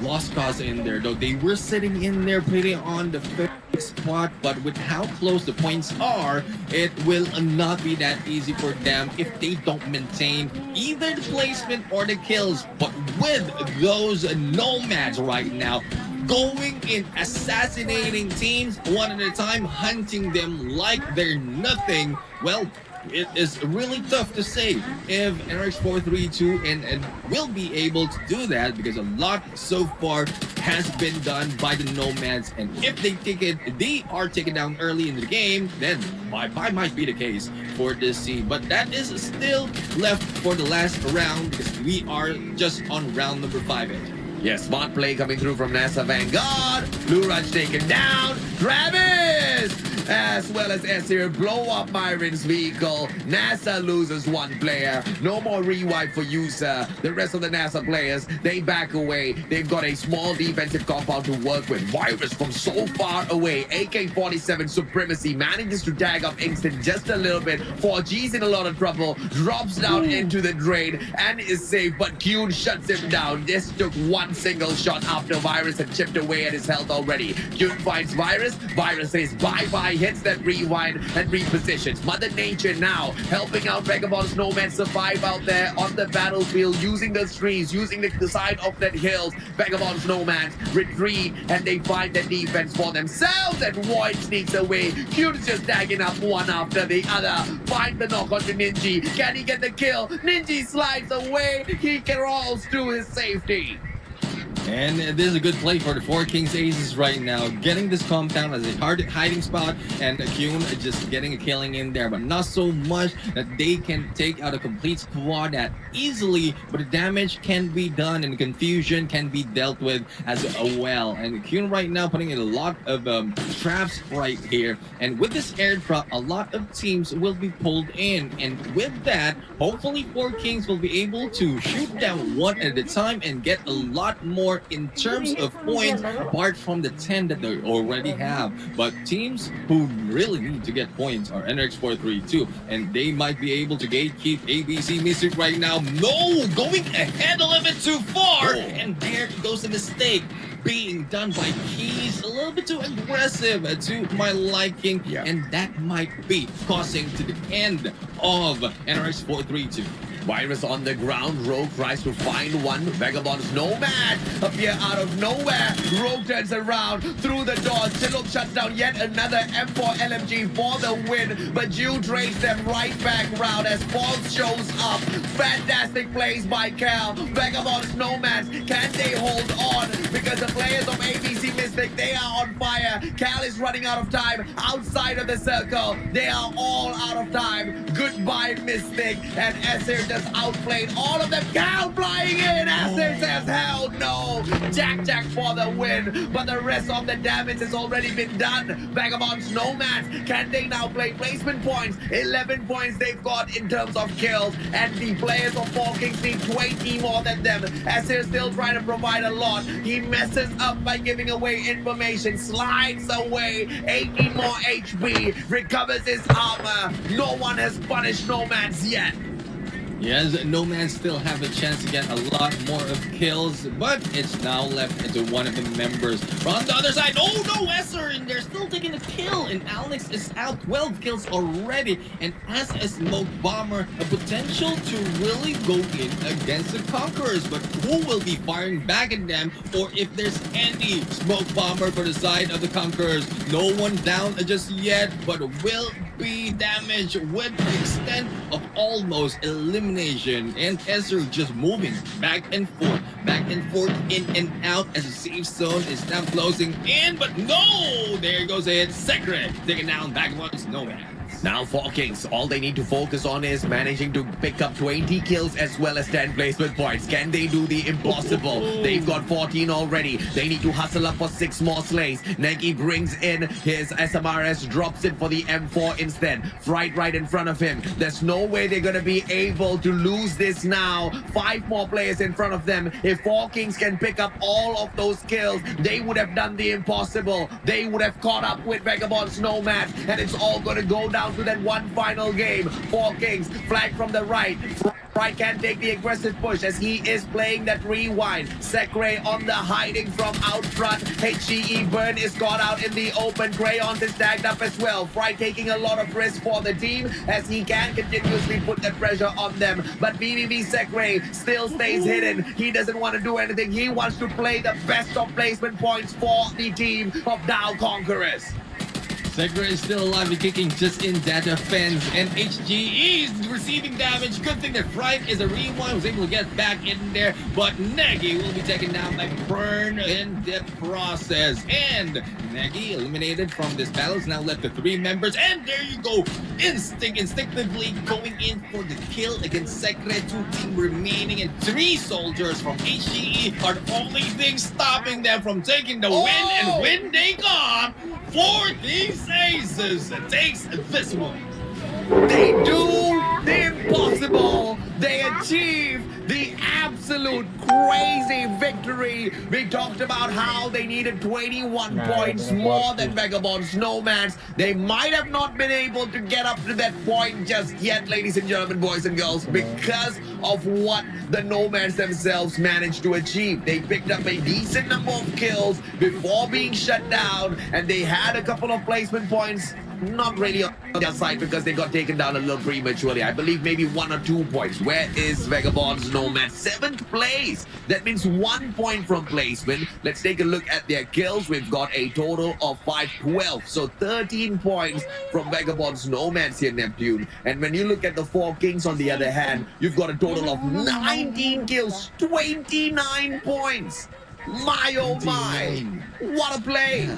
lost cause in there, though they were sitting in there pretty on the 5th spot, but with how close the points are, it will not be that easy for them if they don't maintain either the placement or the kills. But with those Nomads right now going in, assassinating teams one at a time, hunting them like they're nothing, well, it is really tough to say if NRX 432 and will be able to do that, because a lot so far has been done by the Nomads, and if they are taken down early in the game, then bye-bye might be the case for this team. But that is still left for the last round, because we are just on round number 5. Yes, smart play coming through from NASA Vanguard. Blue Rush taken down. Travis! As well as Esir blow up Myron's vehicle. NASA loses 1 player. No more rewipe for User. The rest of the NASA players, they back away. They've got a small defensive compound to work with. Virus from so far away. AK-47 Supremacy manages to tag up Ingston just a little bit. 4G's in a lot of trouble. Drops down into the drain and is safe, but Kyun shuts him down. This took 1 single shot after Virus had chipped away at his health already. Kyun finds Virus. Virus says bye-bye, hits that rewind and repositions. Mother Nature now helping out Vagabonds Nomads survive out there on the battlefield, using the trees, using the side of that hills. Vagabonds Nomads retreat, and they find the defense for themselves, and Void sneaks away. Kyun's just tagging up one after the other. Find the knock onto Ninji. Can he get the kill? Ninji slides away. He crawls to his safety. And this is a good play for the Four Kings Aces right now. Getting this compound as a hard hiding spot, and Kyun just getting a killing in there, but not so much that they can take out a complete squad that easily, but the damage can be done and the confusion can be dealt with as well. And Kyun right now putting in a lot of traps right here. And with this airdrop, a lot of teams will be pulled in. And with that, hopefully Four Kings will be able to shoot down one at a time and get a lot more in terms of points apart from the 10 that they already have. But teams who really need to get points are NRX432, and they might be able to gatekeep ABC Mystic right now. No, going ahead a little bit too far, and there goes a mistake being done by Keys, a little bit too aggressive to my liking, and that might be causing to the end of NRX432. Virus on the ground. Rogue tries to find one. Vagabond's Nomad appear out of nowhere. Rogue turns around through the door. Chinook shuts down yet another M4 LMG for the win. But Jew trades them right back round as Falls shows up. Fantastic plays by Cal. Vagabond's Nomads. Can they hold on? Because the players of ABC Mystic, they are on fire. Cal is running out of time outside of the circle. They are all out of time. Goodbye, Mystic. And Esser just outplayed all of them. Cal flying in. Esser says, hell no. Jack for the win. But the rest of the damage has already been done. Vagabond's Nomads. Can they now play placement points? 11 points they've got in terms of kills. And the players of Four Kings need 20 more than them. Esser still trying to provide a lot. He messes up by giving away information. Slides away. 80 more HP. Recovers his armor. No one has punished Nomads yet. Yes, Nomads still have a chance to get a lot more of kills, but it's now left to one of the members. From the other side, oh no, Esser, and they're still taking a kill, and Alex is out 12 kills already, and has a smoke bomber, a potential to really go in against the Conquerors, but who will be firing back at them, or if there's any smoke bomber for the side of the Conquerors? No one down just yet, but will be damaged with the extent of almost elimination, and Esser just moving back and forth, in and out as the safe zone is now closing in, but no! There goes it. Secret taking down back once Nomad. Now Four Kings, all they need to focus on is managing to pick up 20 kills as well as 10 placement points. Can they do the impossible? They've got 14 already. They need to hustle up for 6 more slays. Nagy brings in his SMRS, drops it for the M4 instead. Fright right in front of him. There's no way they're going to be able to lose this now. 5 more players in front of them. If Four Kings can pick up all of those kills, they would have done the impossible. They would have caught up with Vagabond's Nomad, and it's all going to go down to that one final game. Four Kings flag from the right. Right can take the aggressive push as he is playing that rewind. Sekre on the hiding from out front. HGE Burn is caught out in the open. Crayons is tagged up as well. Fry taking a lot of risk for the team as he can continuously put the pressure on them. But BBB Sekre still stays hidden. He doesn't want to do anything. He wants to play the best of placement points for the team of Tau Conquerors. Sekre is still alive and kicking just in that defense, and HGE is receiving damage. Good thing that Fright is a rewind, was able to get back in there, but Nagy will be taken down by Burn in the process. And Nagy eliminated from this battle is now left to 3 members, and there you go, instinctively going in for the kill against Sekre. 2 team remaining, and 3 soldiers from HGE are the only thing stopping them from taking the win. And when they got 4 Kings Aces takes this one. They do the impossible. They achieve the absolute crazy victory. We talked about how they needed 21 points more than Vagabond's Nomads. They might have not been able to get up to that point just yet, ladies and gentlemen, boys and girls, because of what the Nomads themselves managed to achieve. They picked up a decent number of kills before being shut down, and they had a couple of placement points. Not really on their side because they got taken down a little prematurely. I believe maybe 1 or 2 points. Where is Vagabond's Nomad? 7th place. That means 1 point from placement. Let's take a look at their kills. We've got a total of 512. So 13 points from Vagabond's Nomads here, Neptune. And when you look at the Four Kings on the other hand, you've got a total of 19 kills, 29 points. My oh my! What a play!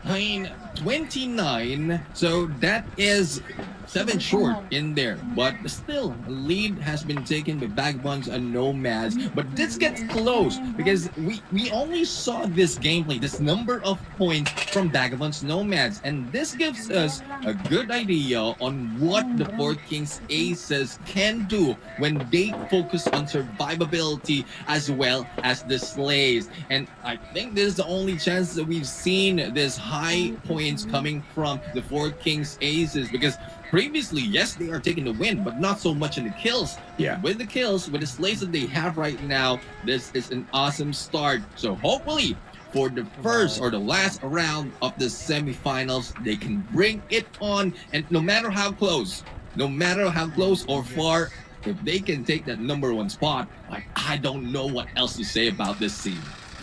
I mean, 29, so that is 7 short in there. But still, lead has been taken by Vagabonds and Nomads. But this gets close because we only saw this gameplay, this number of points from Vagabonds Nomads. And this gives us a good idea on what the Four Kings Aces can do when they focus on survivability as well as the slays. And I think this is the only chance that we've seen this high points coming from the Four Kings Aces, because previously, yes, they are taking the win, but not so much in the kills. Yeah. With the kills, with the slays that they have right now, this is an awesome start. So hopefully, for the first or the last round of the semifinals, they can bring it on. And no matter how close or far, if they can take that #1 spot, I don't know what else to say about this team.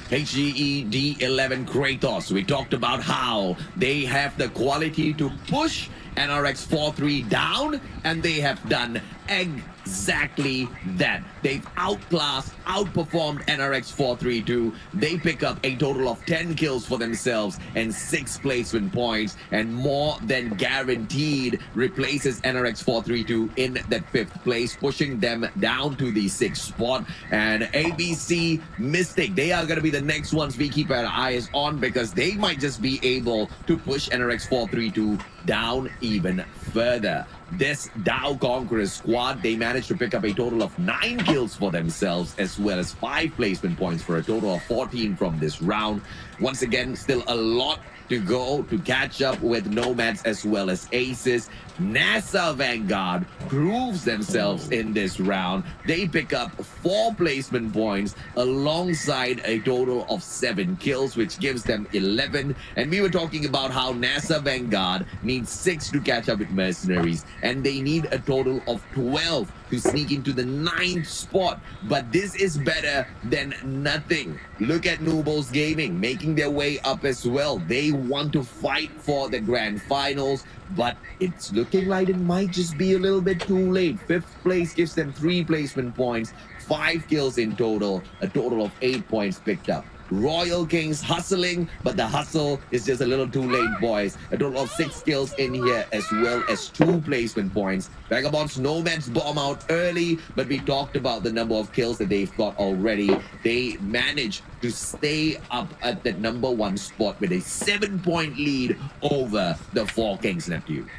HGE D11 Kratos, we talked about how they have the quality to push NRX 4-3 down, and they have done exactly that. They've outperformed NRX 4-3-2. They pick up a total of 10 kills for themselves and 6 placement points, and more than guaranteed replaces NRX 4-3-2 in that 5th place, pushing them down to the 6th spot. And ABC Mystic, they are going to be the next ones we keep our eyes on, because they might just be able to push NRX 4-3-2 down even further. This Dow Conquerors squad, they managed to pick up a total of 9 kills for themselves, as well as 5 placement points for a total of 14 from this round. Once again, still a lot to go to catch up with Nomads as well as Aces. NASA Vanguard proves themselves in this round. They pick up 4 placement points alongside a total of 7 kills, which gives them 11. And we were talking about how NASA Vanguard needs 6 to catch up with Mercenaries, and they need a total of 12 to sneak into the 9th spot. But this is better than nothing. Look at Nubos Gaming making their way up as well. They want to fight for the grand finals, but it's looking like it might just be a little bit too late. 5th place gives them 3 placement points, 5 kills in total, a total of 8 points picked up. Royal Kings hustling, but the hustle is just a little too late, boys. A total of 6 kills in here, as well as 2 placement points. Vagabonds Nomads bomb out early, but we talked about the number of kills that they've got already. They managed to stay up at the #1 spot with a 7-point lead over the Four Kings Neptune.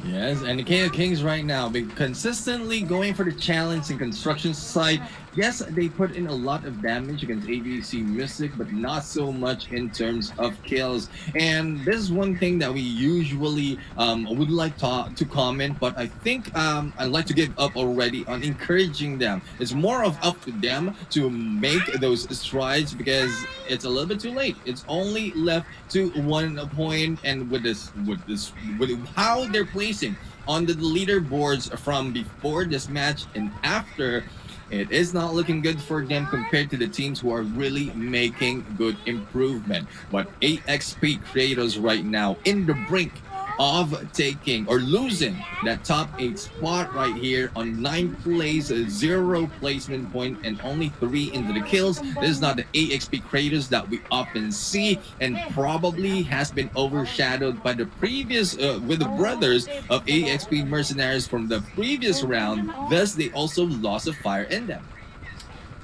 Yes, and the KO Kings right now be consistently going for the challenge and construction site. Yes, they put in a lot of damage against ABC Mystic, but not so much in terms of kills. And this is one thing that we usually would like to comment, but I think I'd like to give up already on encouraging them. It's more of up to them to make those strides, because it's a little bit too late. It's only left to 1 point, and with how they're placing on the leaderboards from before this match and after, it is not looking good for them compared to the teams who are really making good improvement. But AXP Creators right now in the brink of taking or losing that top 8 spot right here on 9th place, 0 placement point, and only 3 into the kills. This is not the AXP Creators that we often see, and probably has been overshadowed by the previous with the brothers of AXP Mercenaries from the previous round. Thus, they also lost a fire in them.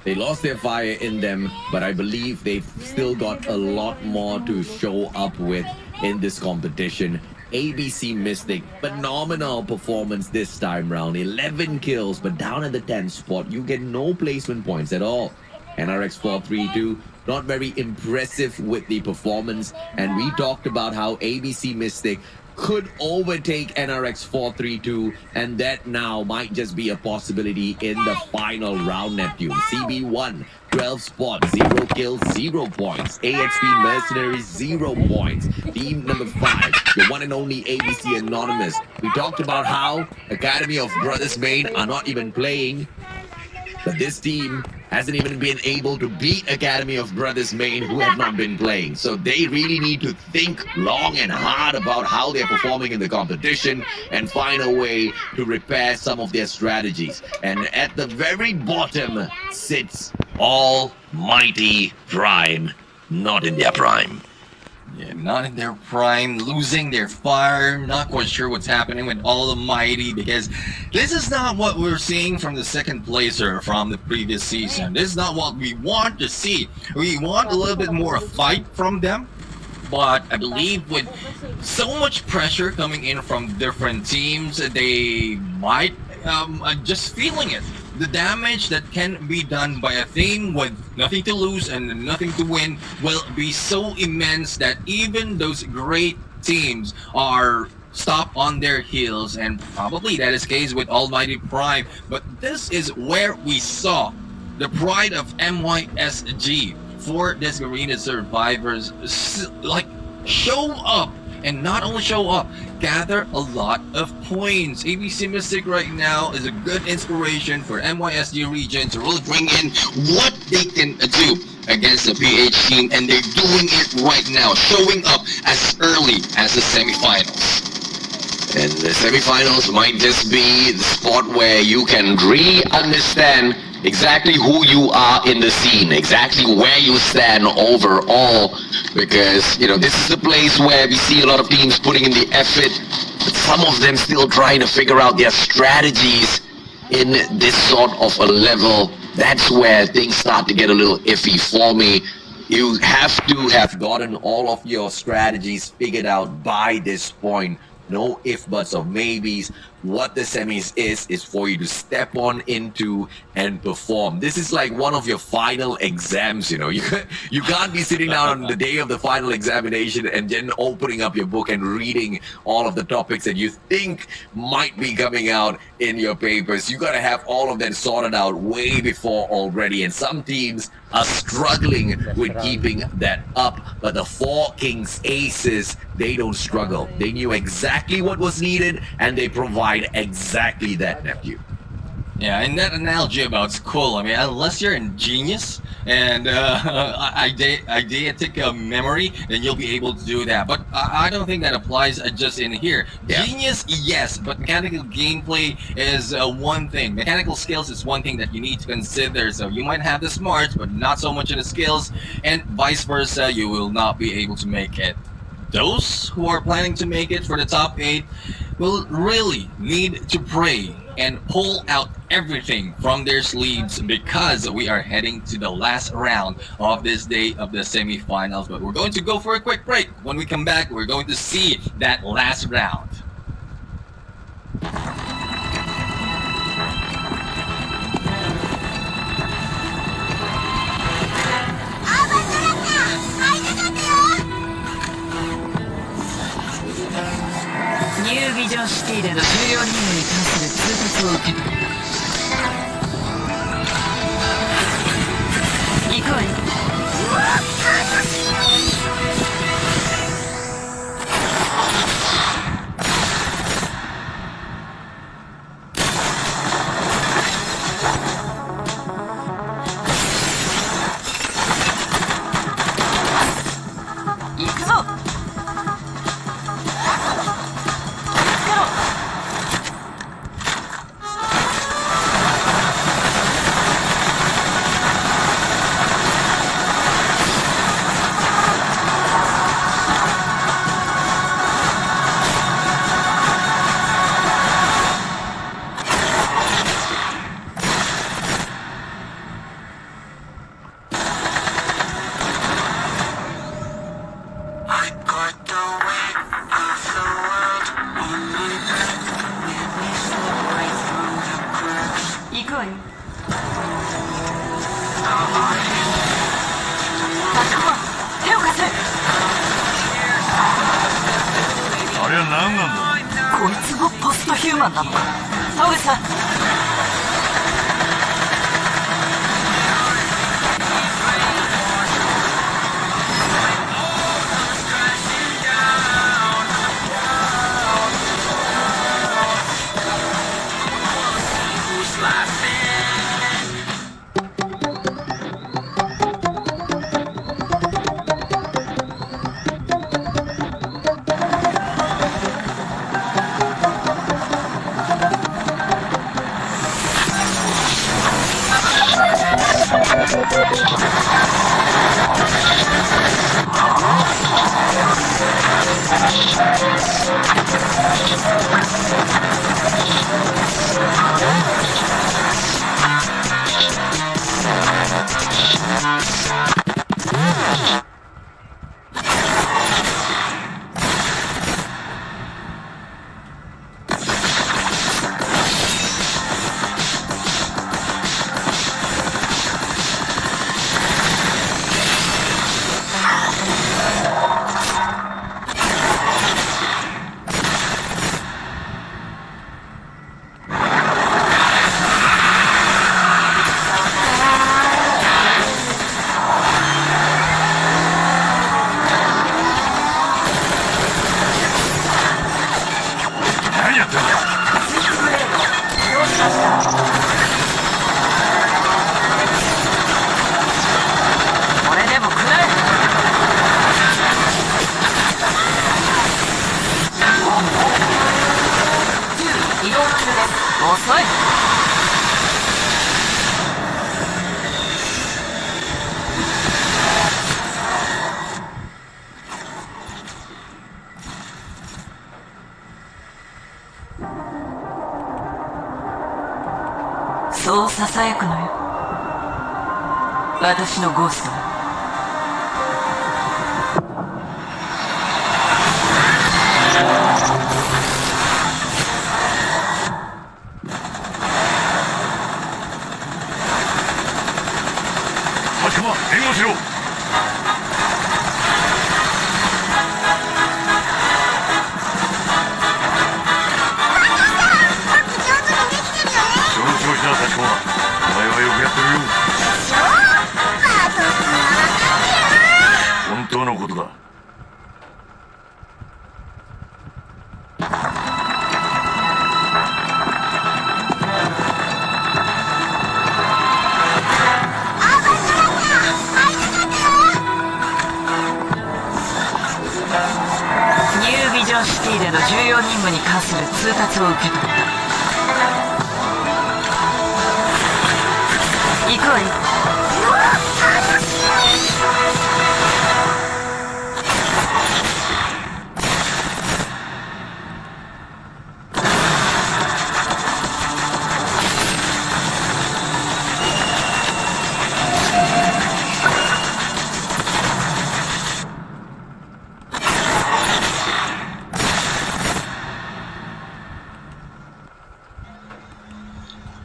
They lost their fire in them, but I believe they've still got a lot more to show up with in this competition. ABC Mystic, phenomenal performance this time round. 11 kills, but down at the 10th spot, you get no placement points at all. NRX 4-3-2, not very impressive with the performance. And we talked about how ABC Mystic could overtake NRX 4-3-2, and that now might just be a possibility in the final round, Neptune. CB1, 12 spots, 0 kills, 0 points. AXP Mercenaries, 0 points. Team number 5, the one and only ABC Anonymous. We talked about how Academy of Brothers Main are not even playing, but this team hasn't even been able to beat Academy of Brothers Main, who have not been playing. So they really need to think long and hard about how they're performing in the competition and find a way to repair some of their strategies. And at the very bottom sits all mighty prime, not in their prime. Yeah, not in their prime, losing their fire, not quite sure what's happening with All the Mighty, because this is not what we're seeing from the second placer from the previous season. This is not what we want to see. We want a little bit more fight from them, but I believe with so much pressure coming in from different teams, they might just feeling it. The damage that can be done by a team with nothing to lose and nothing to win will be so immense that even those great teams are stopped on their heels, and probably that is the case with Almighty Prime. But this is where we saw the pride of MYSG for this Arena Survivors like show up, and not only show up, gather a lot of points. ABC Mystic right now is a good inspiration for MYSG region to really bring in what they can do against the PH team, and they're doing it right now, showing up as early as the semifinals. And the semifinals might just be the spot where you can really understand exactly who you are in the scene, exactly where you stand overall, because this is the place where we see a lot of teams putting in the effort, but some of them still trying to figure out their strategies in this sort of a level. That's where things start to get a little iffy for me. You have to have gotten all of your strategies figured out by this point. No ifs, buts, or maybes. What the semis is for you to step on into and perform. This is like one of your final exams, You can't be sitting down on the day of the final examination and then opening up your book and reading all of the topics that you think might be coming out in your papers. You gotta have all of that sorted out way before already. And some teams are struggling with keeping that up. But the four Kings Aces, they don't struggle. They knew exactly what was needed, and they provide exactly that, nephew. Yeah, and that analogy about school, I mean, unless you're a genius and eidetic memory, then you'll be able to do that. But I don't think that applies just in here. Yeah. Genius, yes, but mechanical gameplay is one thing. Mechanical skills is one thing that you need to consider. So you might have the smarts, but not so much in the skills, and vice versa, you will not be able to make it. Those who are planning to make it for the top 8 will really need to pray and pull out everything from their sleeves, because we are heading to the last round of this day of the semifinals. But we're going to go for a quick break. When we come back, we're going to see that last round.ニュービジョンシティでの重要任務に関する通達を受けた。行こうよ。行くぞ。あれは何なんだ。こいつもポストヒューマンなのか。沢口さん。何やってんだ。これでも食らえ。移動中です。遅い。そうささやくのよ、私のゴーストは。白馬援護しろ。その調子だ白馬、お前はよくやってるよ。本当のことだ。ニュービジョンシティでの重要任務に関する通達を受け取った。行くわよ。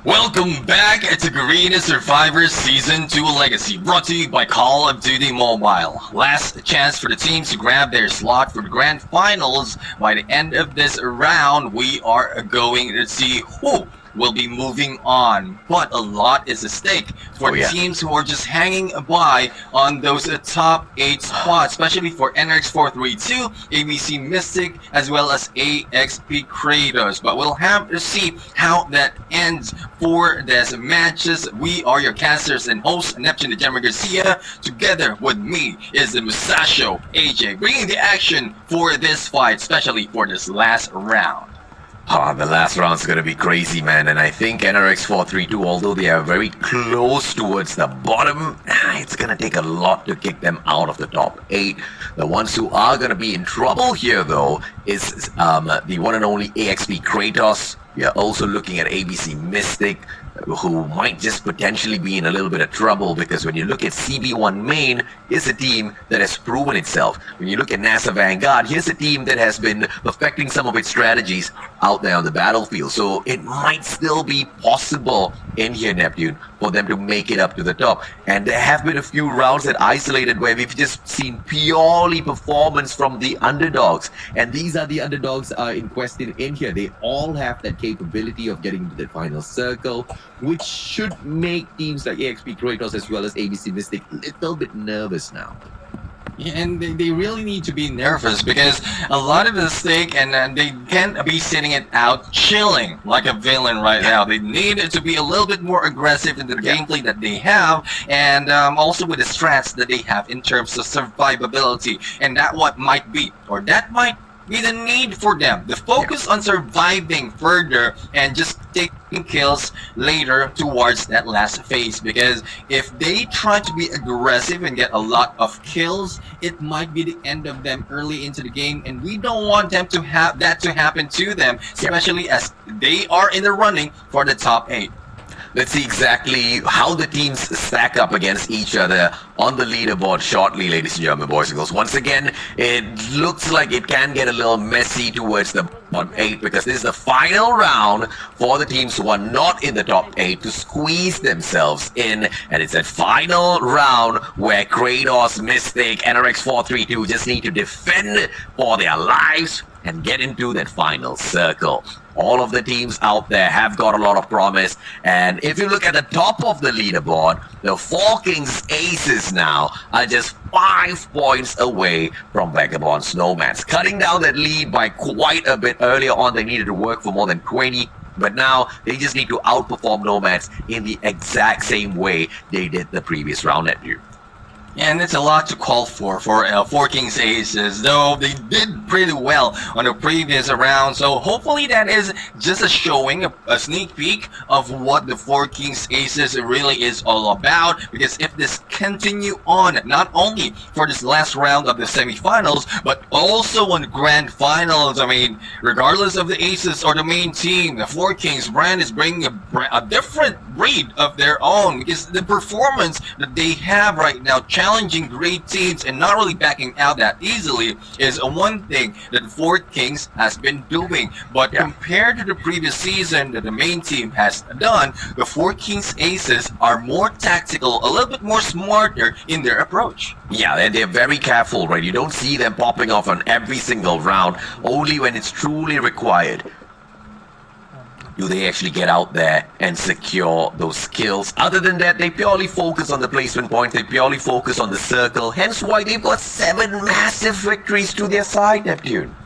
Welcome back to Garena Survivor Season 2 Legacy, brought to you by Call of Duty Mobile. Last chance for the teams to grab their slot for the grand finals. By the end of this round, we are going to see who will be moving on. But a lot is at stake for the teams who are just hanging by on those top 8 spots, especially for NRX 432, ABC Mystic, as well as AXP Kratos. But we'll have to see how that ends for these matches. We are your casters and hosts, Neptune the Gemma Garcia. Together with me is the Musashi AJ, bringing the action for this fight, especially for this last round. The last round's gonna be crazy, man, and I think NRX 432, although they are very close towards the bottom, it's gonna take a lot to kick them out of the top 8. The ones who are gonna be in trouble here, though, is the one and only AXP Kratos. We are also looking at ABC Mystic, who might just potentially be in a little bit of trouble, because when you look at CB1 Main, it's a team that has proven itself. When you look at NASA Vanguard, here's a team that has been perfecting some of its strategies out there on the battlefield. So it might still be possible in here, Neptune, for them to make it up to the top. And there have been a few rounds that isolated where we've just seen purely performance from the underdogs. And these are the underdogs in question in here. They all have that capability of getting to the final circle, which should make teams like AXP Kratos as well as ABC Mystic a little bit nervous now. Yeah, and they really need to be nervous because a lot of the stake, and they can't be sitting it out chilling like a villain right now. They need to be a little bit more aggressive in the gameplay that they have, and also with the strats that they have in terms of survivability. And that what might be, or that might be the need for them to focus on surviving further and just taking kills later towards that last phase. Because if they try to be aggressive and get a lot of kills, it might be the end of them early into the game, and we don't want them to have that to happen to them, especially as they are in the running for the top 8. Let's see exactly how the teams stack up against each other on the leaderboard shortly, ladies and gentlemen, boys and girls. Once again, it looks like it can get a little messy towards the bottom 8, because this is the final round for the teams who are not in the top 8 to squeeze themselves in. And it's that final round where Kratos, Mystic, NRX432 just need to defend for their lives and get into that final circle. All of the teams out there have got a lot of promise, and if you look at the top of the leaderboard, the 4 Kings Aces now are just 5 points away from Vagabond Snowmans, cutting down that lead by quite a bit. Earlier on they needed to work for more than 20, but now they just need to outperform Nomads in the exact same way they did the previous round at you. And it's a lot to call for 4 Kings Aces, though they did pretty well on the previous round. So hopefully that is just a showing, a sneak peek of what the 4 Kings Aces really is all about. Because if this continue on, not only for this last round of the semifinals, but also on grand finals, I mean, regardless of the Aces or the main team, the 4 Kings brand is bringing a different breed of their own. Because the performance that they have right now, challenging great teams and not really backing out that easily, is one thing that 4 Kings has been doing. But compared to the previous season that the main team has done, the 4 Kings Aces are more tactical, a little bit more smarter in their approach. Yeah, and they're very careful, right? You don't see them popping off on every single round, only when it's truly required do they actually get out there and secure those kills. Other than that, they purely focus on the placement point, they purely focus on the circle, hence why they've got 7 massive victories to their side, Neptune.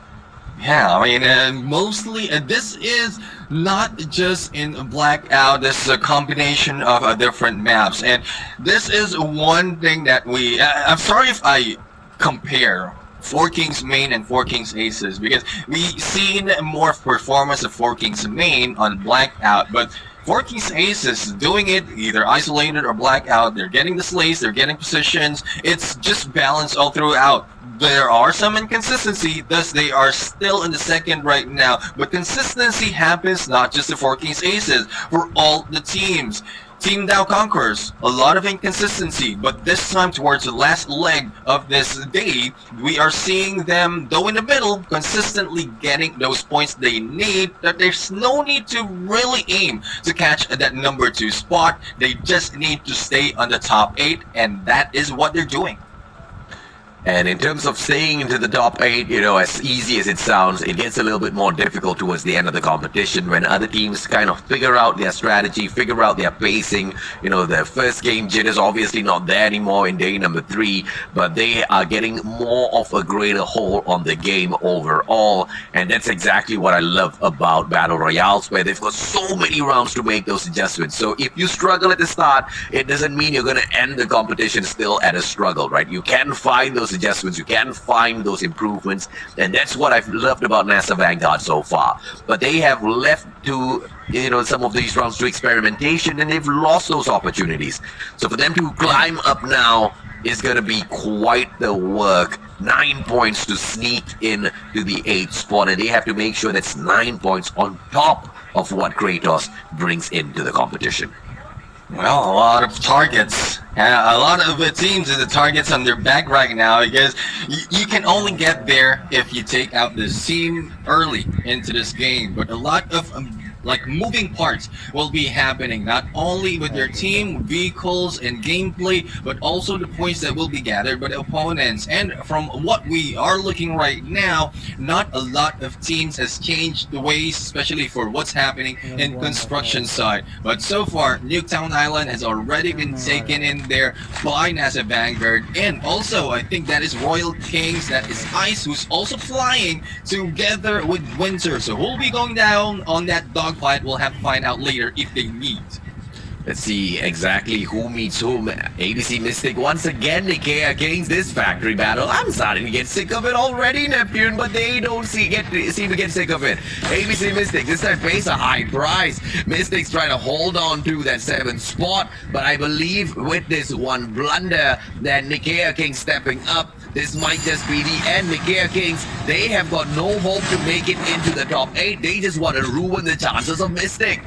Yeah, I mean, mostly, this is not just in Blackout, this is a combination of different maps, and this is one thing that I'm sorry if I compare 4 Kings Main and 4 Kings Aces, because we've seen more performance of 4 Kings Main on Blackout, but 4 Kings Aces doing it either isolated or Blackout. They're getting the slays, they're getting positions, it's just balanced all throughout. There are some inconsistency, thus they are still in the second right now, but consistency happens not just to 4 Kings Aces, for all the teams. Team Dow Conquerors, a lot of inconsistency, but this time towards the last leg of this day, we are seeing them, though in the middle, consistently getting those points they need, that there's no need to really aim to catch that number 2 spot. They just need to stay on the top 8, and that is what they're doing. And in terms of staying into the top 8, you know, as easy as it sounds, it gets a little bit more difficult towards the end of the competition when other teams kind of figure out their strategy, figure out their pacing. You know, the first game jitter's obviously not there anymore in day number 3, but they are getting more of a greater hold on the game overall. And that's exactly what I love about Battle Royales, where they've got so many rounds to make those adjustments. So if you struggle at the start, it doesn't mean you're going to end the competition still at a struggle, right? You can find those adjustments, you can find those improvements, and that's what I've loved about NASA Vanguard so far. But they have left to, you know, some of these rounds to experimentation, and they've lost those opportunities. So for them to climb up now is going to be quite the work. 9 points to sneak in to the 8th spot, and they have to make sure that's 9 points on top of what Kratos brings into the competition. Well, a lot of targets. A lot of the teams and the targets on their back right now, because you can only get there if you take out this team early into this game. But a lot of like moving parts will be happening, not only with your team, vehicles, and gameplay, but also the points that will be gathered by the opponents. And from what we are looking right now, not a lot of teams has changed the ways, especially for what's happening in construction side. But so far, Nuketown Island has already been taken in there by NASA Vanguard, and also I think that is Royal Kings, that is Ice, who's also flying together with Winter. So who'll be going down on that dogfight, we'll have to find out later if they meet. Let's see exactly who meets whom. ABC Mystic once again, Nikea Kings, this factory battle. I'm starting to get sick of it already, Neptune, but they don't seem to get sick of it. ABC Mystic, this time pays a high price. Mystics try to hold on to that 7th spot, but I believe with this one blunder that Nikea Kings stepping up, this might just be the end. Nikea Kings, they have got no hope to make it into the top 8. They just want to ruin the chances of Mystic.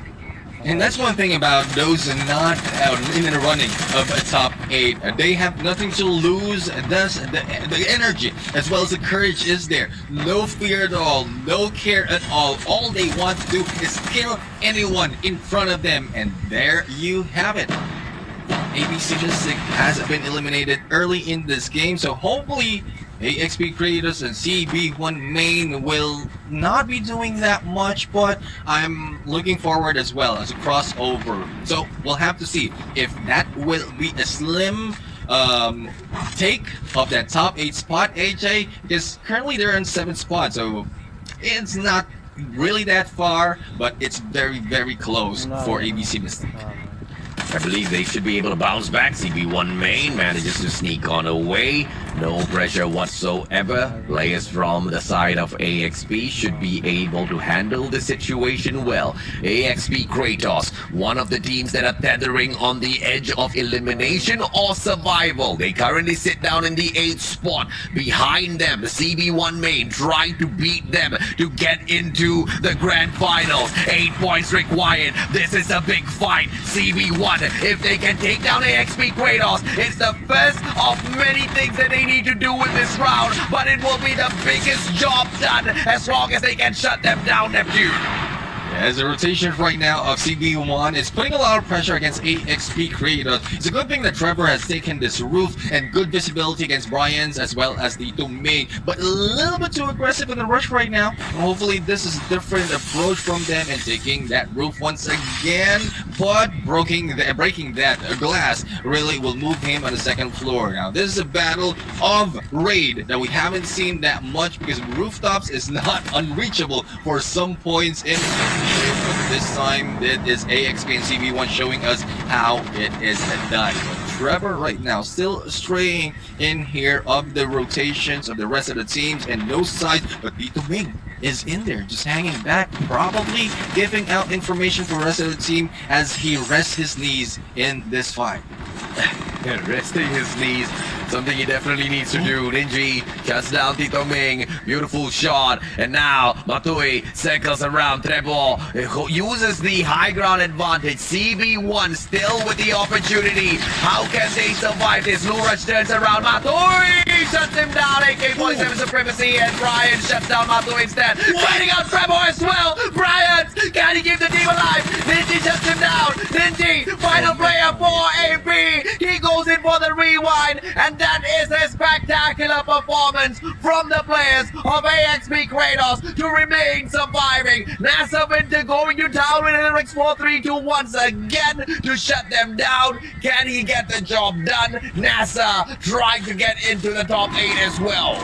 And that's one thing about those not in the running of a top 8. They have nothing to lose. Thus, the energy as well as the courage is there. No fear at all. No care at all. All they want to do is kill anyone in front of them. And there you have it. ABC Mystic has been eliminated early in this game. So hopefully AXP Creators and CB1 Main will not be doing that much, but I'm looking forward as well as a crossover. So we'll have to see if that will be a slim take of that top 8 spot, AJ, because currently they're in 7th spot, so it's not really that far, but it's very, very close for ABC Mystic. I believe they should be able to bounce back. CB1 Main manages to sneak on away. No pressure whatsoever. Players from the side of AXP should be able to handle the situation well. AXP Kratos, one of the teams that are tethering on the edge of elimination or survival. They currently sit down in the 8th spot. Behind them, CB1 Main trying to beat them to get into the grand finals. 8 points required. This is a big fight. CB1, if they can take down AXP Kratos, it's the first of many things that they need to do in this round, but it will be the biggest job done as long as they can shut them down, Neptune. As the rotation right now of CB1 is putting a lot of pressure against AXP Creators. It's a good thing that Trevor has taken this roof and good visibility against Brian's as well as the domain, but a little bit too aggressive in the rush right now. Hopefully this is a different approach from them and taking that roof once again, but breaking that glass really will move him on the 2nd floor. Now this is a battle of raid that we haven't seen that much because rooftops is not unreachable for some points in but this time it is AXP and CB1 showing us how it is done. Trevor right now still straying in here of the rotations of the rest of the teams and no sides, but Vito Ming is in there just hanging back, probably giving out information for the rest of the team as he rests his knees in this fight. Resting his knees, something he definitely needs to do. Ninji shuts down Tito Ming, beautiful shot, and now Matui circles around Trebor, uses the high ground advantage. CB1 still with the opportunity. How can they survive this? Lurach turns around, Matui shuts him down, AK-47 supremacy, and Brian shuts down Matui instead. Fighting out Trebor as well. Brian, can he keep the team alive? Ninji shuts him down. Ninji, final player for AP. He goes in for the rewind, and that is a spectacular performance from the players of AXP Kratos to remain surviving. NASA Winter going to town with Lyrics 4-3-2 once again to shut them down. Can he get the job done? NASA trying to get into the top 8 as well.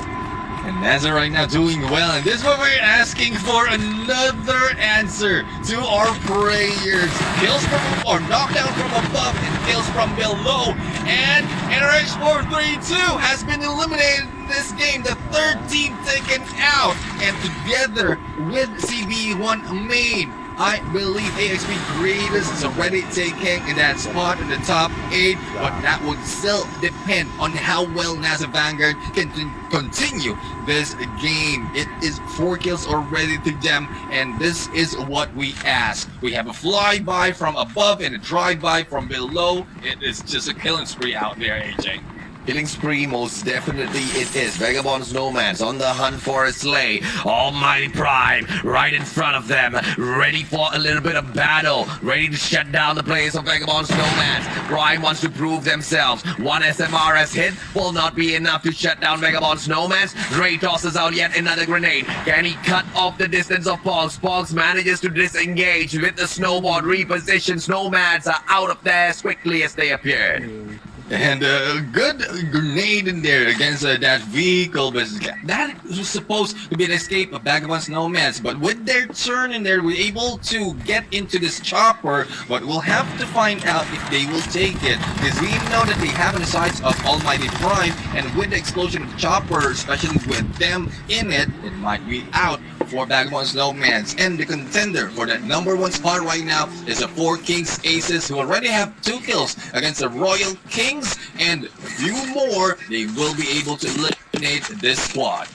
And NASA right now doing well, and this is what we're asking for, another answer to our prayers. Kills from or knockdown from above and kills from below. And NRX 432 has been eliminated in this game, the 3rd team taken out. And together with CB1 Main, I believe AXP Creators is already taking that spot in the top 8, but that would still depend on how well NASA Vanguard can continue this game. It is 4 kills already to them, and this is what we ask. We have a flyby from above and a drive-by from below. It is just a killing spree out there, AJ. Killing spree, most definitely it is. Vagabond Nomads on the hunt for a slay. Almighty Prime right in front of them, ready for a little bit of battle, ready to shut down the players of Vagabond Nomads. Prime wants to prove themselves. One SMRS hit will not be enough to shut down Vagabond Nomads. Dre tosses out yet another grenade. Can he cut off the distance of Pogs? Pogs manages to disengage with the snowboard reposition. Nomads are out of there as quickly as they appeared. And a good grenade in there against that vehicle, but that was supposed to be an escape of Vagabond's Nomads. But with their turn in there, we're able to get into this chopper, but we'll have to find out if they will take it. Because we know that they have in the sights of Almighty Prime, and with the explosion of the chopper, especially with them in it, it might be out for Vagabond's Nomads. And the contender for that #1 spot right now is the 4 Kings Aces, who already have 2 kills against the Royal Kings, and a few more. They will be able to eliminate this squad.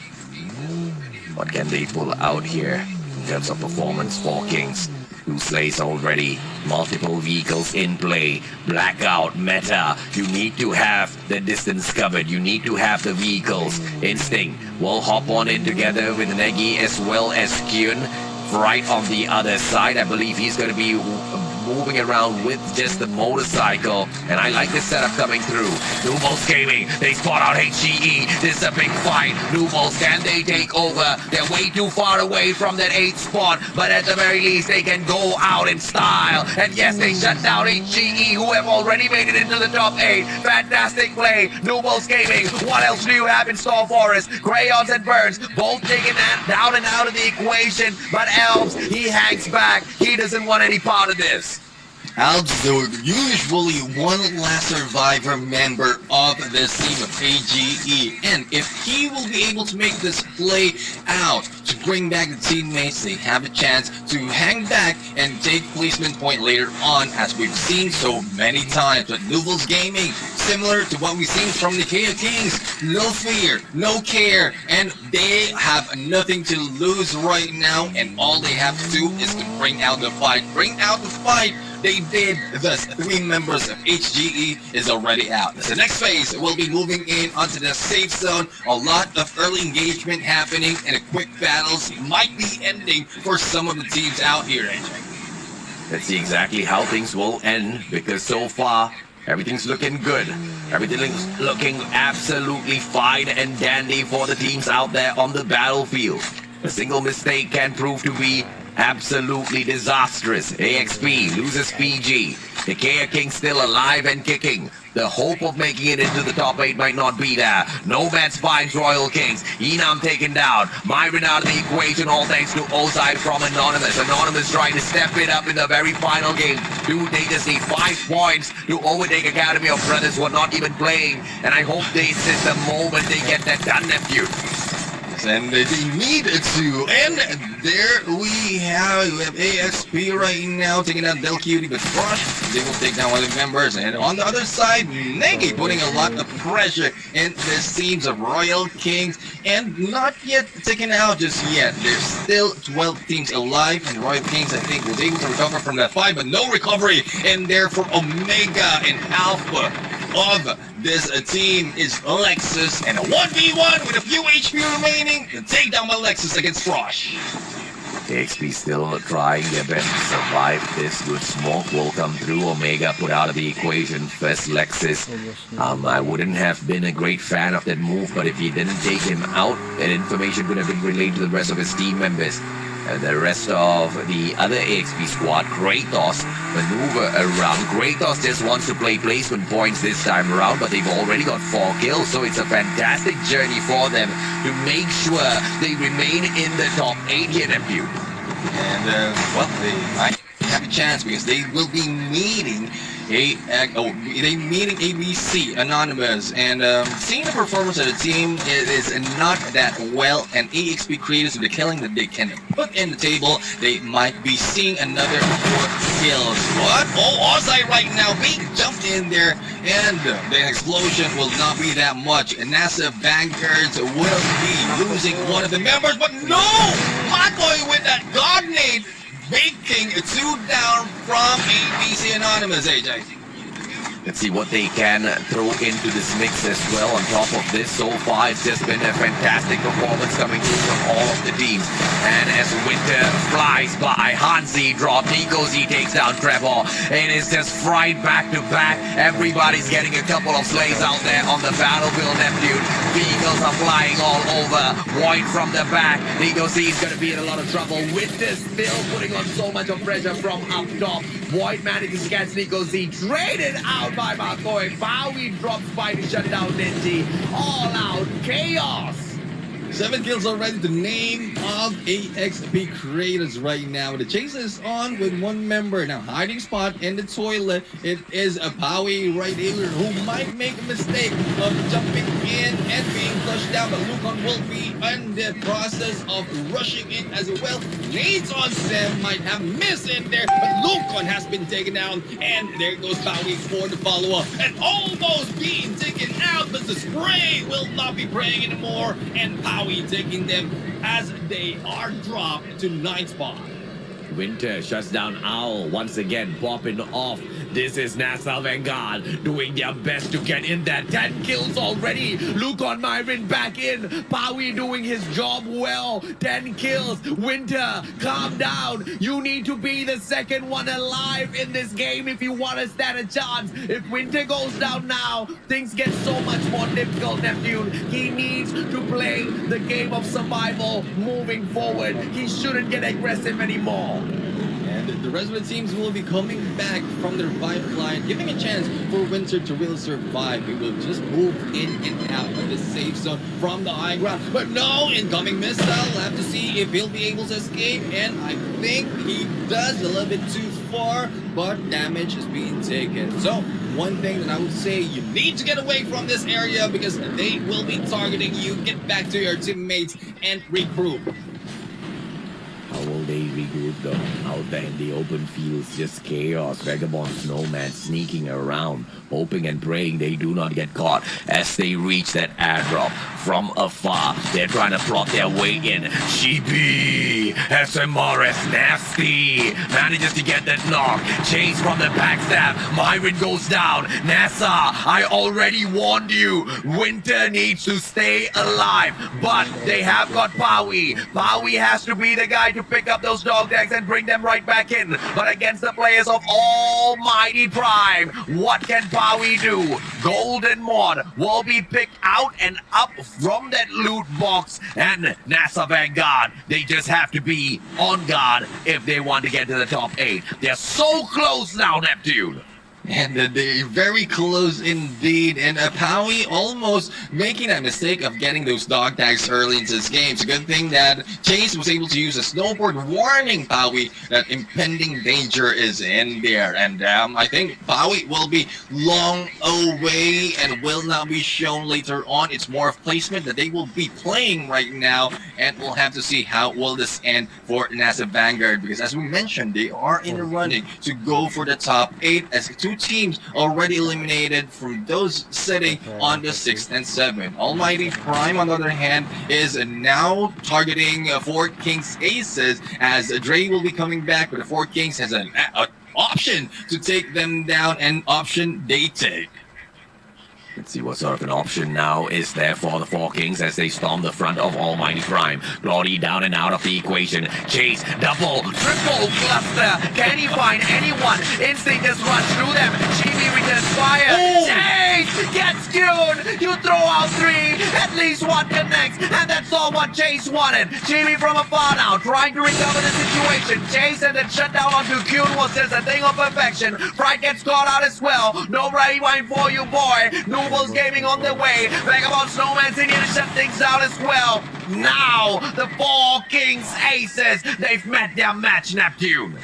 What can they pull out here in terms of performance for Kings? 2 slays already, multiple vehicles in play, blackout, meta. You need to have the distance covered, you need to have the vehicles. Instinct will hop on in together with Negi as well as Kyun. Right on the other side, I believe he's going to be moving around with just the motorcycle, and I like this setup coming through. Nubols Gaming, they spot out HGE. This is a big fight. Nubols, can they take over? They're way too far away from that 8th spot, but at the very least they can go out in style. And yes, they shut down HGE, who have already made it into the top 8. Fantastic play, Nubols Gaming. What else do you have in store for us? Crayons and Burns both taken down and out of the equation, but Elves, he hangs back. He doesn't want any part of this. Alps, usually one last survivor member of this team of AGE, and if he will be able to make this play out to bring back the teammates, they have a chance to hang back and take placement point later on, as we've seen so many times. But Nubols Gaming, similar to what we've seen from the KO Kings, no fear, no care, and they have nothing to lose right now, and all they have to do is to bring out the fight. Bring out the fight. They did, thus 3 members of HGE is already out. So the next phase will be moving in onto the safe zone. A lot of early engagement happening, and a quick battles might be ending for some of the teams out here, AJ. Let's see exactly how things will end, because so far everything's looking good. Everything's looking absolutely fine and dandy for the teams out there on the battlefield. A single mistake can prove to be absolutely disastrous. AXP loses PG. The KO King still alive and kicking. The hope of making it into the top 8 might not be there. Nomads finds Royal Kings. Enam taken down. Myron out of the equation, all thanks to Ozai from Anonymous. Anonymous trying to step it up in the very final game. Dude, they just need 5 points to overtake Academy of Brothers who are not even playing. And I hope this is the moment they get that done, nephew. And they need to. And there we have AXP right now taking out Del Cutie, but Crush, they will take down one of the members. And on the other side, Negi putting a lot of pressure in the teams of Royal Kings, and not yet taken out just yet. There's still 12 teams alive, and Royal Kings, I think, was able to recover from that fight, but no recovery in there for Omega and Alpha of this team is Lexus, and a 1v1 with a few HP remaining to take down Lexus against Frosh. AXP still trying their best to survive this. Good smoke will come through. Omega put out of the equation. First Lexus. I wouldn't have been a great fan of that move, but if he didn't take him out, that information could have been relayed to the rest of his team members. The rest of the other AXP squad, Kratos, maneuver around. Kratos just wants to play placement points this time around, but they've already got 4 kills, so it's a fantastic journey for them to make sure they remain in the top 8 here, nephew. And, well, they might have a chance because they will be meeting ABC Anonymous, and seeing the performance of the team is not that well, and AXP creators with the killing that they can put in the table, they might be seeing another 4 kills. What? Oh, Ozai right now being jumped in there, and the explosion will not be that much. And NASA Vanguards will be losing one of the members, but no! Hot Boy with that God nade, making 2 down from ABC Anonymous, AJ. Let's see what they can throw into this mix as well. On top of this, so far it's just been a fantastic performance coming through from all of the teams. And as Winter flies by, Hansi drop, Nico Z takes down Trevor. It is just fried back to back. Everybody's getting a couple of slays out there on the battlefield, nephew. Vehicles are flying all over. Void from the back. Nico Z is going to be in a lot of trouble. Winter still putting on so much of pressure from up top. Void manages to catch Nico Z, traded out by Makoy. Bowie drops by to shut down Ninji. All out chaos. 7 kills already, the name of AXP creators right now. The chase is on with one member. Now hiding spot in the toilet. It is a Powie right here who might make a mistake of jumping in and being flushed down. But Lukon will be in the process of rushing in as well. Nades on Sam might have missed in there, but Lukon has been taken down. And there goes Powie for the follow-up. And almost being taken out, but the spray will not be praying anymore. And Powie taking them as they are dropped to 9th spot. Winter shuts down Owl once again, popping off. This is NASA Vanguard doing their best to get in there. 10 kills already. Lukon Myron back in. Powie doing his job well. 10 kills. Winter, calm down. You need to be the second one alive in this game if you want to stand a chance. If Winter goes down now, things get so much more difficult, Neptune. He needs to play the game of survival moving forward. He shouldn't get aggressive anymore. And the rest of the teams will be coming back from their revive line, giving a chance for Winter to really survive. He will just move in and out of the safe zone from the high ground. But no, incoming missile. We'll have to see if he'll be able to escape. And I think he does a little bit too far, but damage is being taken. So one thing that I would say, you need to get away from this area because they will be targeting you. Get back to your teammates and regroup. How will they regroup though? Out there in the open fields, just chaos. Vagabond snowman sneaking around, hoping and praying they do not get caught as they reach that airdrop from afar. They're trying to plot their way in. Chibi, SMRS nasty, manages to get that knock. Chase from the backstab. Myron goes down. NASA, I already warned you. Winter needs to stay alive, but they have got Powie. Powie has to be the guy to pick up those dog tags and bring them right back in. But against the players of Almighty Prime, what can Powie do? Golden Mod will be picked out and up from that loot box. And NASA Vanguard, they just have to be on guard if they want to get to the top 8. They're so close now, Neptune. And they're very close indeed. And Powie almost making that mistake of getting those dog tags early into this game. It's a good thing that Chase was able to use a snowboard warning Powie that impending danger is in there. And I think Powie will be long away and will not be shown later on. It's more of placement that they will be playing right now. And we'll have to see how will this end for NASA Vanguard. Because as we mentioned, they are in the running to go for the top 8 as two teams already eliminated from those sitting on the 6th and 7th. Almighty Prime, on the other hand, is now targeting 4 Kings Aces as Dre will be coming back, but the 4 Kings has an option to take them down, and option they take. Let's see what sort of an option now is there for the 4 Kings as they storm the front of Almighty Prime. Glory down and out of the equation. Chase, double, triple cluster. Can he find anyone? Instinct has run through them. Chibi returns fire. Chase gets killed. You throw out 3. At least one connects. And that's all what Chase wanted. Chibi from afar now trying to recover the situation. Chase and then shut down onto Kyun was just a thing of perfection. Pride gets caught out as well. No rewind for you, boy. Nooble's gaming on the way. Vagabond Snowman's in here to shut things down as well. Now, the 4 Kings Aces, they've met their match, Neptune.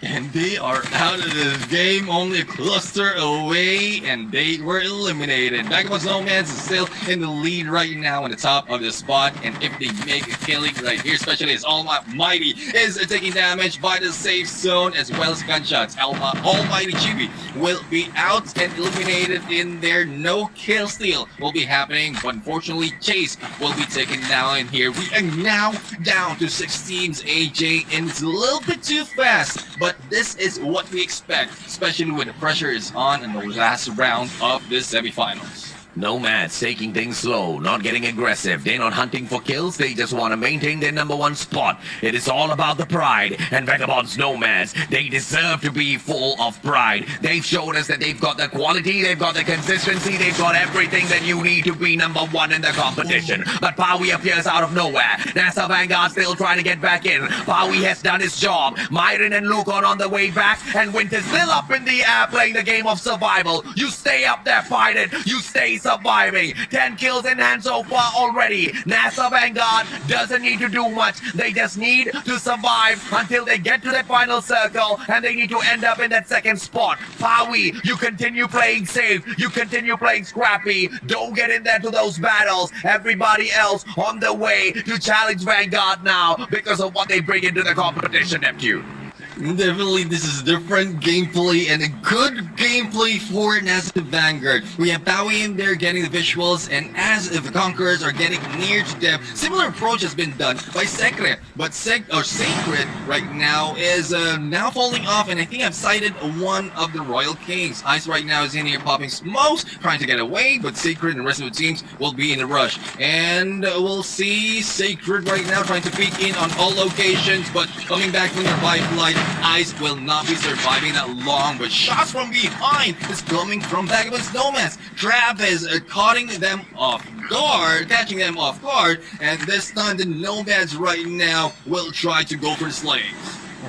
And they are out of this game, only a cluster away, and they were eliminated. Vagabond Snowman's is still in the lead right now on the top of the spot, and if they make a killing right here, especially as Almighty is taking damage by the safe zone as well as gunshots. Almighty Chibi will be out and eliminated in there. No kill steal will be happening, but unfortunately Chase will be taken down in here. We are now down to 6 teams, AJ, and it's a little bit too fast, but this is what we expect, especially when the pressure is on in the last round of this semifinals. Nomads taking things slow, not getting aggressive. They're not hunting for kills, they just want to maintain their number one spot. It is all about the pride. And Vagabonds Nomads, they deserve to be full of pride. They've shown us that they've got the quality, they've got the consistency, they've got everything that you need to be number one in the competition. But Pawi appears out of nowhere. NASA Vanguard still trying to get back in. Pawi has done his job. Myron and Lukon on the way back, and Winter's still up in the air playing the game of survival. You stay up there fighting, you stay surviving. 10 kills in hand so far already. NASA Vanguard doesn't need to do much. They just need to survive until they get to that final circle, and they need to end up in that second spot. Pawi, you continue playing safe. You continue playing scrappy. Don't get in there to those battles. Everybody else on the way to challenge Vanguard now because of what they bring into the competition, Neptune. Definitely, this is different gameplay and a good gameplay for NASA Vanguard. We have Pawi in there getting the visuals, and as the Conquerors are getting near to them, similar approach has been done by Secret. But Sacred right now is now falling off, and I think I've sighted one of the Royal Kings. Ice right now is in here popping smokes, trying to get away, but Sacred and the rest of the teams will be in a rush. And we'll see Sacred right now trying to peek in on all locations, but coming back from their lifeline. Ice will not be surviving that long, but shots from behind is coming from Vagabonds Nomads. Travis catching them off guard, and this time the Nomads right now will try to go for the slaying.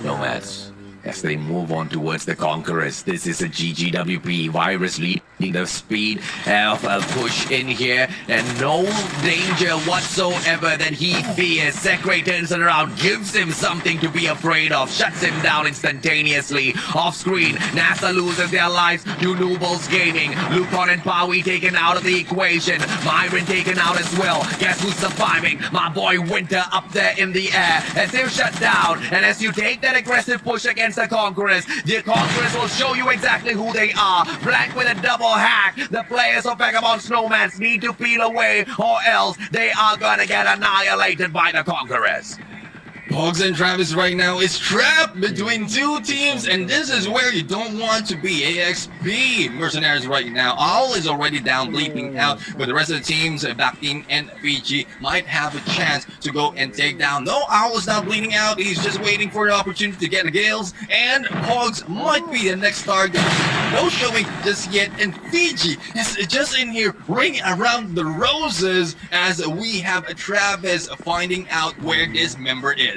Nomads, as they move on towards the Conquerors, this is a GGWP. Virus leading the speed of a push in here, and no danger whatsoever that he fears. Sekre turns it around, gives him something to be afraid of, shuts him down instantaneously. Off screen, NASA loses their lives to Nubles Gaming. Lukon and Pawi taken out of the equation. Myron taken out as well. Guess who's surviving? My boy Winter up there in the air as they're shut down. And as you take that aggressive push against the Conquerors will show you exactly who they are. Blank with a double hack. The players of Vagabond Nomads need to peel away, or else they are gonna get annihilated by the Conquerors. Pogs and Travis right now is trapped between two teams, and this is where you don't want to be. AXP Mercenaries right now. Owl is already down, bleeping out, but the rest of the teams, Back Team and Fiji, might have a chance to go and take down. No, Owl is not bleeding out. He's just waiting for the opportunity to get the Gales, and Pogs might be the next target. No showing just yet, and Fiji is just in here ringing around the roses as we have Travis finding out where this member is.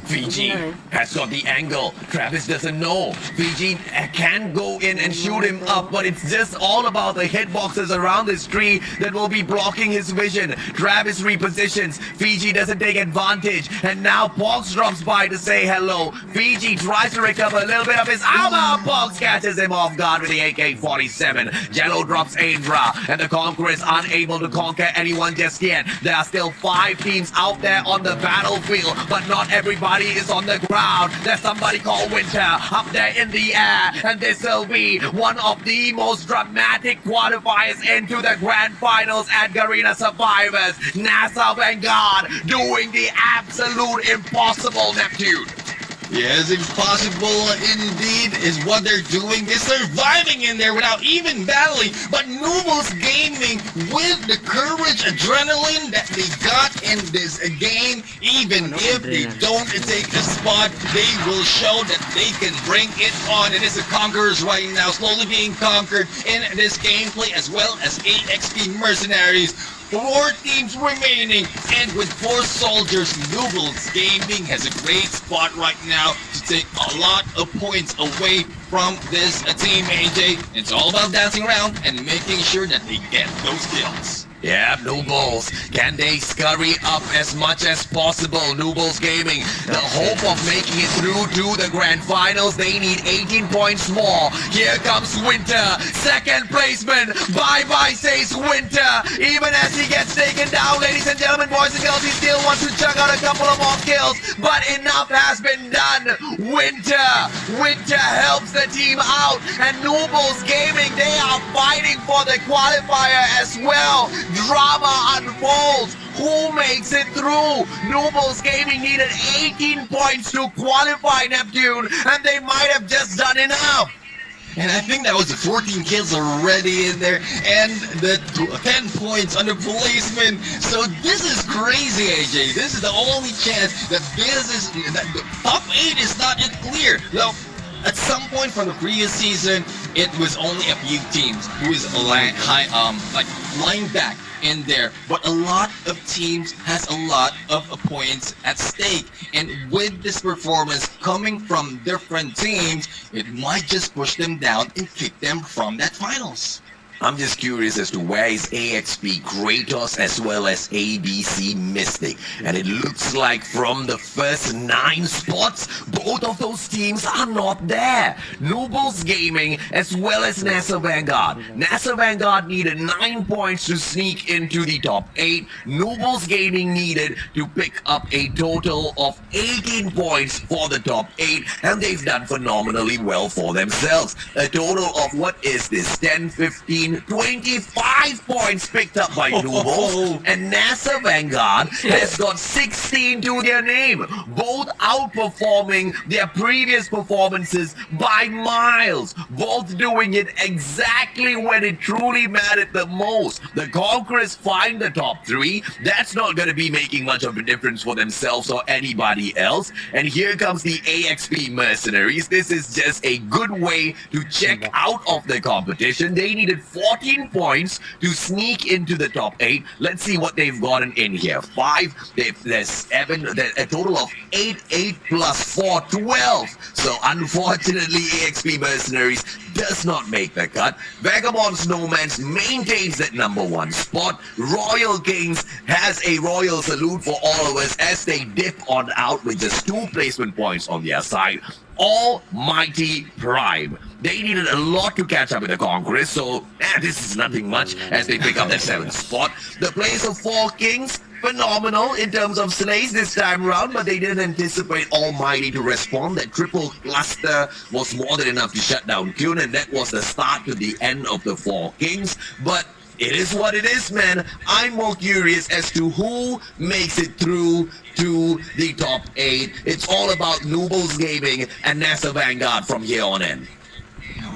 Fiji has got the angle. Travis doesn't know. Fiji can go in and shoot him up, but it's just all about the hitboxes around this tree that will be blocking his vision. Travis repositions. Fiji doesn't take advantage, and now Pogs drops by to say hello. Fiji tries to recover a little bit of his armor. Pogs catches him off guard with the AK-47. Jello drops Aindra, and the Conquerors unable to conquer anyone just yet. There are still 5 teams out there on the battlefield, but not everybody is on the ground. There's somebody called Winter up there in the air, and this will be one of the most dramatic qualifiers into the grand finals at Garena Survivors. NASA Vanguard doing the absolute impossible, Neptune. Yes, impossible indeed is what they're doing. They're surviving in there without even battling. But Nubles Gaming, with the courage, adrenaline that they got in this game, even if they don't take the spot, they will show that they can bring it on. It is the Conquerors right now, slowly being conquered in this gameplay, as well as AXP Mercenaries. 4 teams remaining, and with 4 soldiers, Nubles Gaming has a great spot right now to take a lot of points away from this team, AJ. It's all about dancing around and making sure that they get those kills. Yeah, Nubles. Can they scurry up as much as possible? Nubles Gaming, the hope of making it through to the grand finals, they need 18 points more. Here comes Winter. Second placement. Bye-bye, says Winter. Even as he gets taken down, ladies and gentlemen, boys and girls, he still wants to chug out a couple of more kills, but enough has been done. Winter helps the team out, and Nubles Gaming, they are fighting for the qualifier as well. Drama unfolds. Who makes it through? Nubles Gaming needed 18 points to qualify, Neptune, and they might have just done enough. And I think that was 14 kills already in there, and the 10 points on the placement. So this is crazy, AJ. This is the only chance that the top 8 is not yet clear. Now, at some point from the previous season, it was only a few teams who was lying back in there, but a lot of teams has a lot of points at stake, and with this performance coming from different teams, it might just push them down and kick them from that finals. I'm just curious as to where is AXP Kratos as well as ABC Mystic. And it looks like from the first 9 spots, both of those teams are not there. Nobles Gaming as well as NASA Vanguard. NASA Vanguard needed 9 points to sneak into the top 8. Nobles Gaming needed to pick up a total of 18 points for the top 8. And they've done phenomenally well for themselves. A total of, what is this, 10, 15, 25 points picked up by Nobles, and NASA Vanguard has got 16 to their name, both outperforming their previous performances by miles, both doing it exactly when it truly mattered the most. The Conquerors find the top 3, that's not going to be making much of a difference for themselves or anybody else, and here comes the AXP Mercenaries. This is just a good way to check out of the competition. They needed 14 points to sneak into the top 8. Let's see what they've gotten in here. 5, there's 7, a total of 8 plus 4, 12. So unfortunately, AXP Mercenaries does not make the cut. Vagabond Snowmans maintains that number 1 spot. Royal Kings has a royal salute for all of us as they dip on out with just 2 placement points on their side. Almighty Prime. They needed a lot to catch up with the Conquerors, so this is nothing much as they pick up that 7th spot. The place of 4 Kings, phenomenal in terms of slays this time around, but they didn't anticipate Almighty to respond. That triple cluster was more than enough to shut down Kyun, and that was the start to the end of the 4 Kings. But it is what it is, man. I'm more curious as to who makes it through to the top 8. It's all about Nobles Gaming and NASA Vanguard from here on in.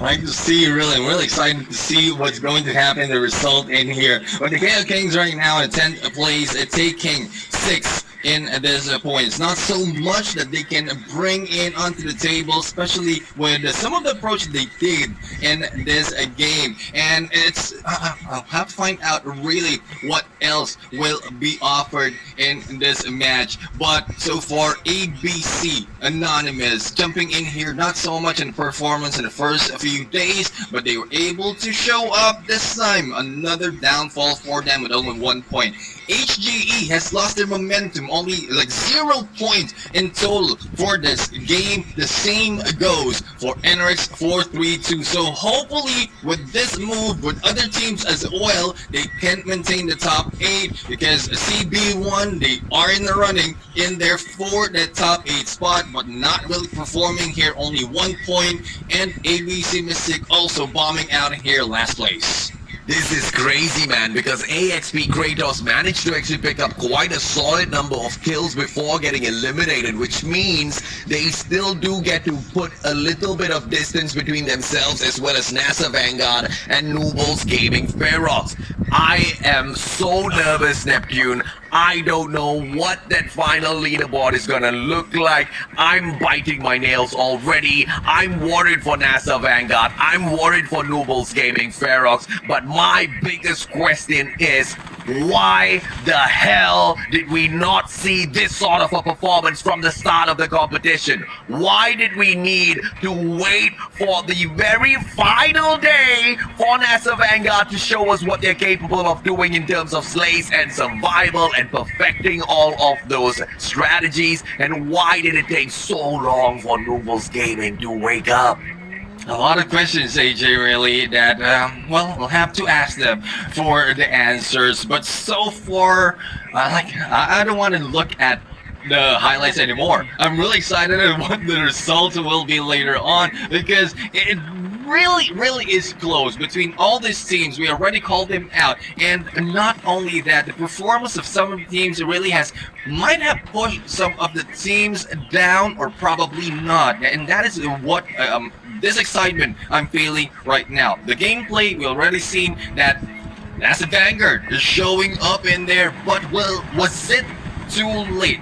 Like to see, I'm really excited to see what's going to happen, the result in here. But the KO Kings right now in 10th place, taking 6 in this point. It's not so much that they can bring in onto the table, especially with some of the approach they did in this game. And it's, I'll have to find out really what else will be offered in this match. But so far, ABC Anonymous jumping in here, not so much in performance in the first few days, but they were able to show up this time. Another downfall for them with only 1 point. HGE has lost their momentum, only like 0 points in total for this game. The same goes for NRX 432. So hopefully with this move, with other teams as well, they can maintain the top 8, because CB1, they are in the running in there for the top 8 spot, but not really performing here, only 1 point, and ABC Mystic also bombing out here last place. This is crazy, man, because AXP Kratos managed to actually pick up quite a solid number of kills before getting eliminated, which means they still do get to put a little bit of distance between themselves as well as NASA Vanguard and Nobles Gaming Ferox. I am so nervous, Neptune. I don't know what that final leaderboard is gonna look like. I'm biting my nails already. I'm worried for NASA Vanguard. I'm worried for Nobles Gaming Ferox. But my biggest question is, why the hell did we not see this sort of a performance from the start of the competition? Why did we need to wait for the very final day for NASA Vanguard to show us what they're capable of doing in terms of slays and survival and perfecting all of those strategies? And why did it take so long for Nobles Gaming to wake up? A lot of questions, AJ, really, that, well, we'll have to ask them for the answers. But so far, I don't want to look at the highlights anymore. I'm really excited at what the result will be later on, because it really is close between all these teams. We already called them out, and not only that, the performance of some of the teams really might have pushed some of the teams down, or probably not, and that is what this excitement I'm feeling right now. The gameplay, we already seen that NASA Vanguard is showing up in there, but was it too late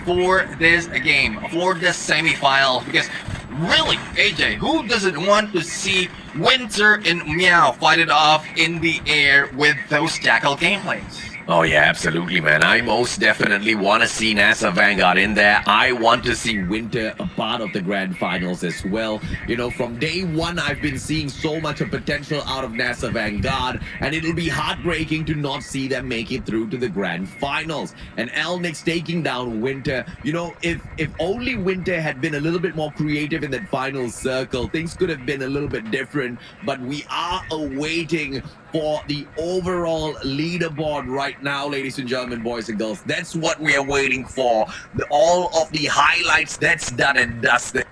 for this game, for the semifinal? Because really, AJ, who doesn't want to see Winter and Meow fight it off in the air with those Jackal gameplays? Oh yeah, absolutely, man. I most definitely want to see NASA Vanguard in there. I want to see Winter a part of the grand finals as well. You know, from day one, I've been seeing so much of potential out of NASA Vanguard, and it'll be heartbreaking to not see them make it through to the grand finals. And Elnix taking down Winter. You know, if only Winter had been a little bit more creative in that final circle, things could have been a little bit different. But we are awaiting for the overall leaderboard right now, ladies and gentlemen, boys and girls. That's what we are waiting for. All of the highlights, that's done and dusted.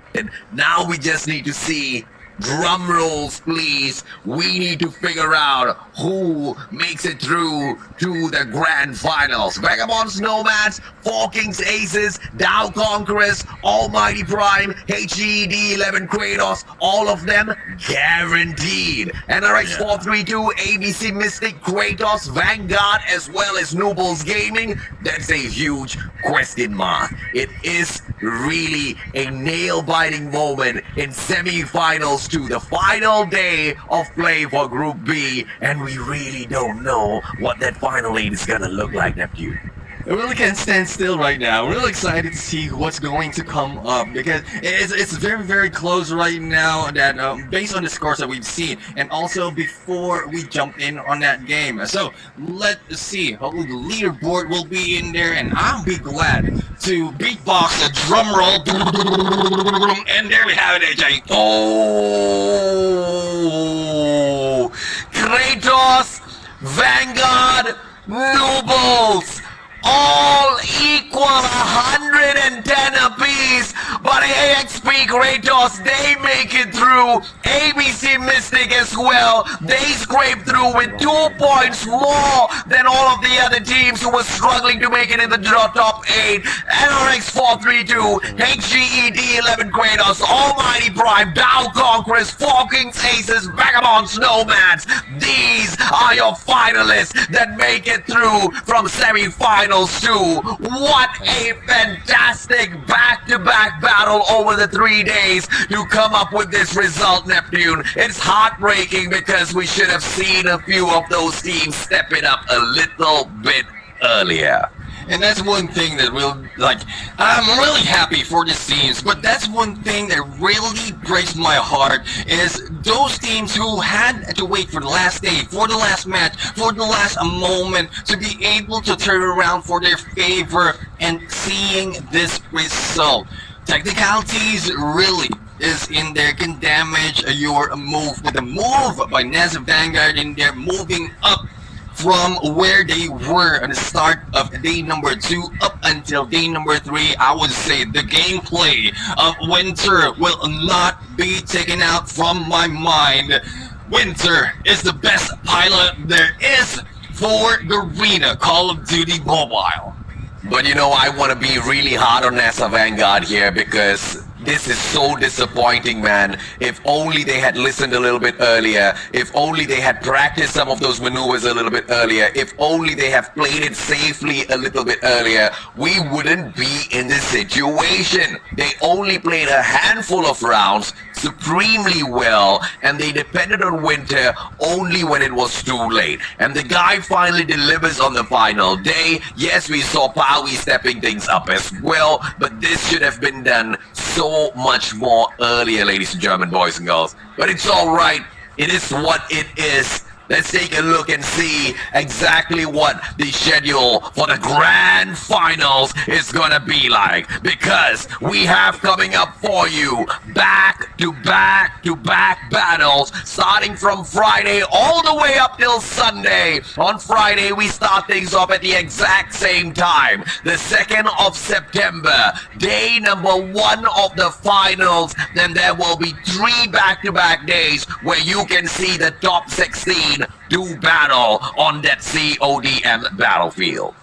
Now we just need to see, drum rolls please, we need to figure out who makes it through to the grand finals. Vagabonds, Nomads, Four Kings Aces, Dow Conquerors, Almighty Prime, HED 11 Kratos, all of them guaranteed. NRX 432, ABC Mystic, Kratos, Vanguard, as well as Nobles Gaming, that's a huge question mark. It is really a nail-biting moment in semi-finals to the final day of play for Group B, and we really don't know what that final eight is gonna look like, Neptune. I really can't stand still right now. Really excited to see what's going to come up, because it's very, very close right now, that based on the scores that we've seen, and also before we jump in on that game. So let's see. Hopefully the leaderboard will be in there, and I'll be glad to beatbox a drum roll. And there we have it, AJ. Oh, Kratos, Vanguard, Nobles, all equal 110 apiece, but AXP Kratos, they make it through. ABC Mystic as well, they scrape through with 2 points more than all of the other teams who were struggling to make it in the top 8. NRX 432, HGED 11 Kratos, Almighty Prime, Dow Conquerors, Four Kings Aces, Vagabonds, Nomads. These are your finalists that make it through from semi-finals. What a fantastic back-to-back battle over the 3 days to come up with this result, Neptune. It's heartbreaking because we should have seen a few of those teams step it up a little bit earlier. And that's one thing that I'm really happy for the teams, but that's one thing that really breaks my heart, is those teams who had to wait for the last day, for the last match, for the last moment to be able to turn around for their favor, and seeing this result. Technicalities really is in there, can damage your move, with a move by NASA Vanguard in there, moving up from where they were at the start of day number 2 up until day number 3. I would say the gameplay of Winter will not be taken out from my mind. Winter is the best pilot there is for Garena Call of Duty Mobile. But you know, I want to be really hard on NASA Vanguard here, because this is so disappointing, man. If only they had listened a little bit earlier, if only they had practiced some of those maneuvers a little bit earlier, if only they have played it safely a little bit earlier, we wouldn't be in this situation. They only played a handful of rounds supremely well, and they depended on Winter only when it was too late. And the guy finally delivers on the final day. Yes, we saw Paui stepping things up as well, but this should have been done so much more earlier, ladies and gentlemen, boys and girls. But it's alright, it is what it is. Let's take a look and see exactly what the schedule for the grand finals is gonna be like, because we have coming up for you back-to-back-to-back battles, starting from Friday all the way up till Sunday. On Friday, we start things off at the exact same time, the 2nd of September, day number 1 of the finals. Then there will be 3 back-to-back days where you can see the top 16 do battle on that CODM battlefield.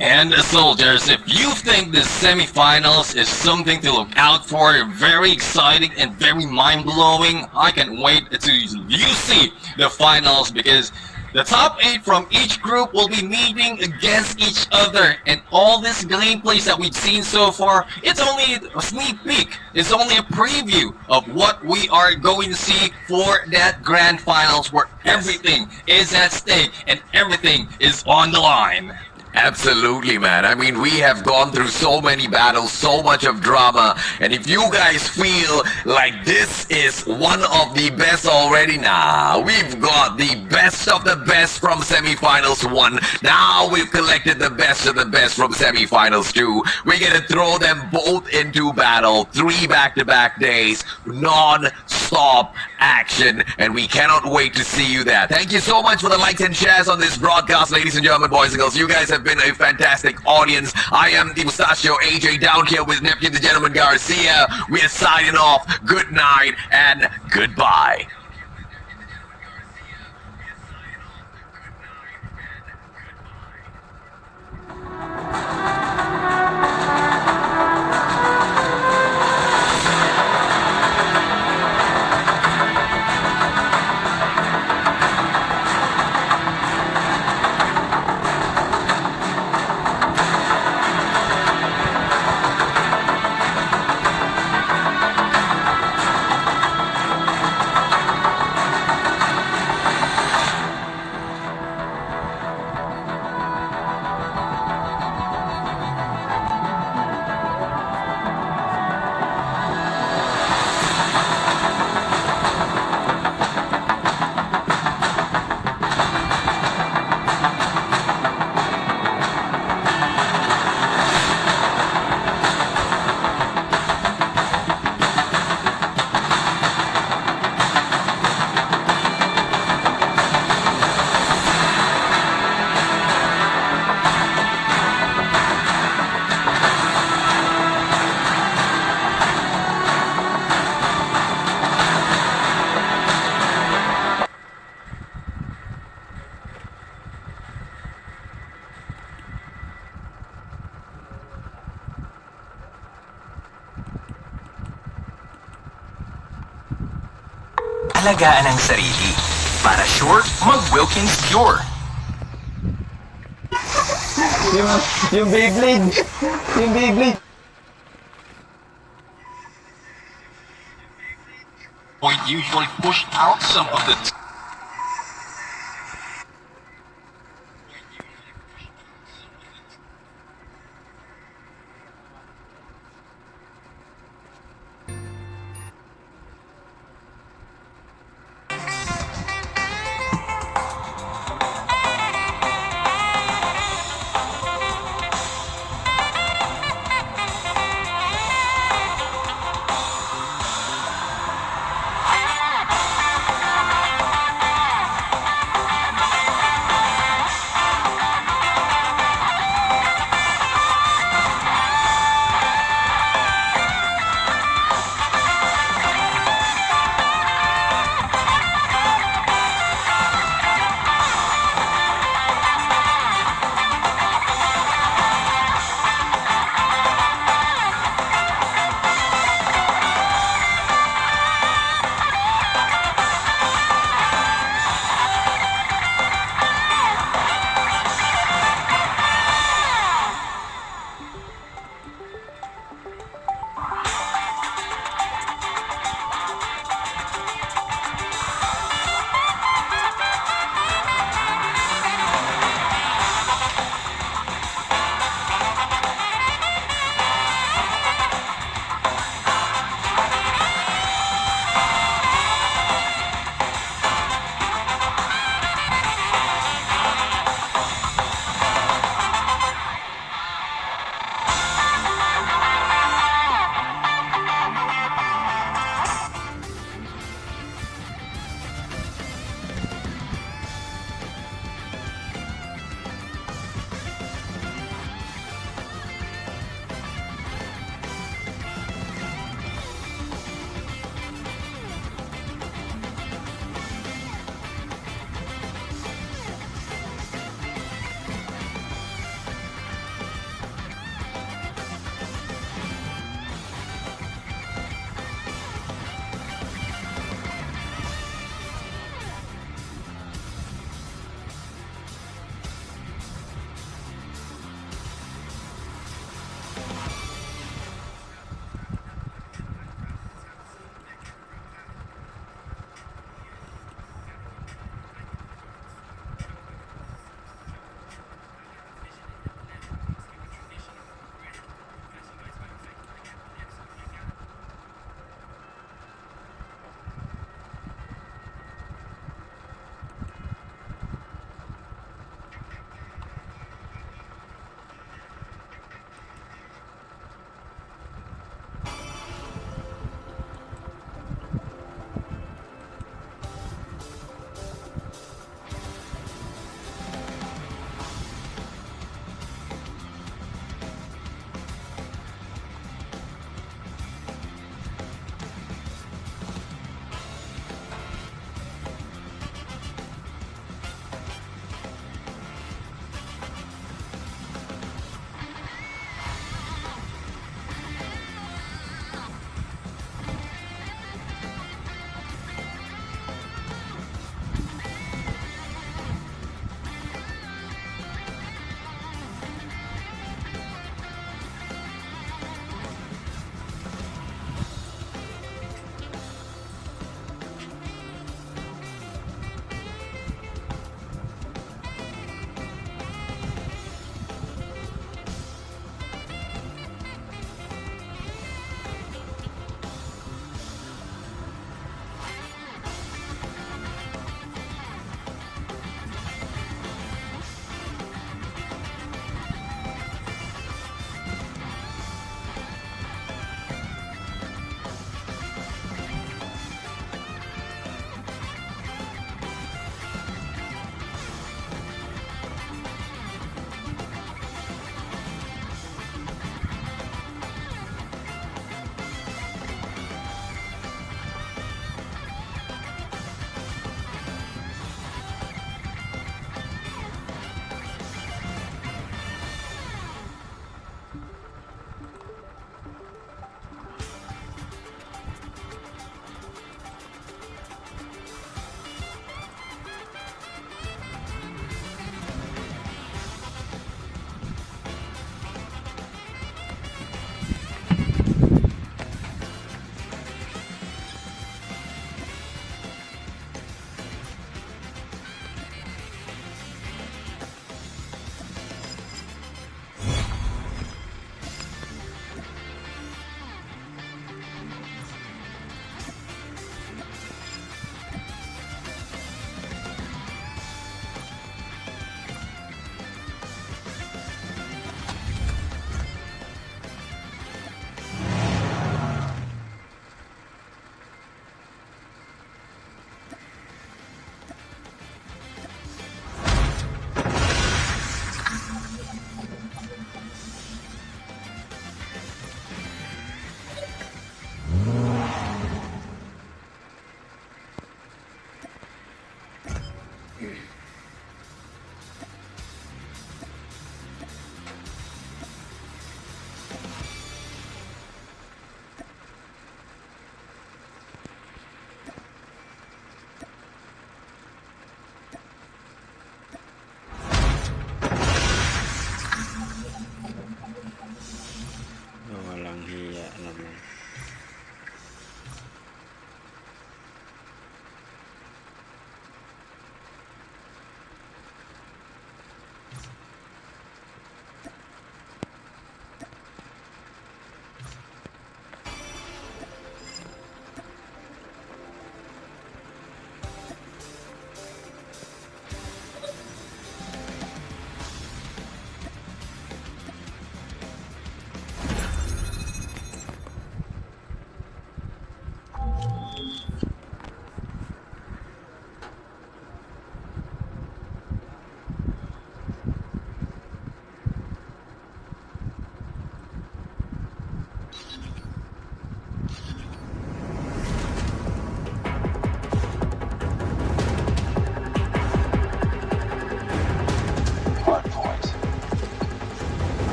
And soldiers, if you think the semifinals is something to look out for, very exciting and very mind-blowing, I can't wait to you see the finals, because the top 8 from each group will be meeting against each other, and all this gameplays that we've seen so far, it's only a sneak peek, it's only a preview of what we are going to see for that grand finals, where everything is at stake and everything is on the line. Absolutely, man. I mean, we have gone through so many battles, so much of drama, and if you guys feel like this is one of the best already, nah, we've got the best of the best from semifinals 1. Now we've collected the best of the best from semifinals 2. We're gonna throw them both into battle, 3 back-to-back days, non-stop action, and we cannot wait to see you there. Thank you so much for the likes and shares on this broadcast, ladies and gentlemen, boys and girls. You guys have been a fantastic audience. I am the Mustachio AJ down here with Neptune the Gentleman Garcia. We are signing off. Good night and goodbye. Alagaan ang sarili. Para sure, mag-Wilkins Pure. Yung Beyblade. Yung Beyblade. We usually push out some of the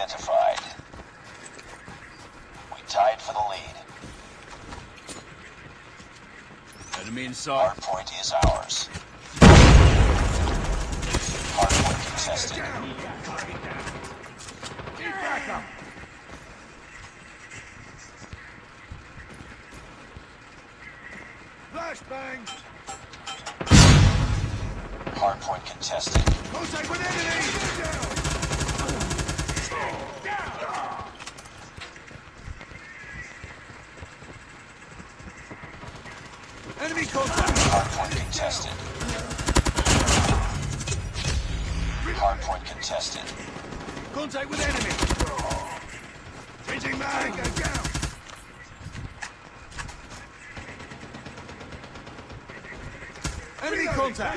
identified. We tied for the lead. Enemy in sight. Hardpoint is ours. contested. Flashbang! Hardpoint contested. Contact with enemy! Enemy contact! Hardpoint contested. Hardpoint contested. Contact with enemy! Changing mag! Go down! Enemy contact!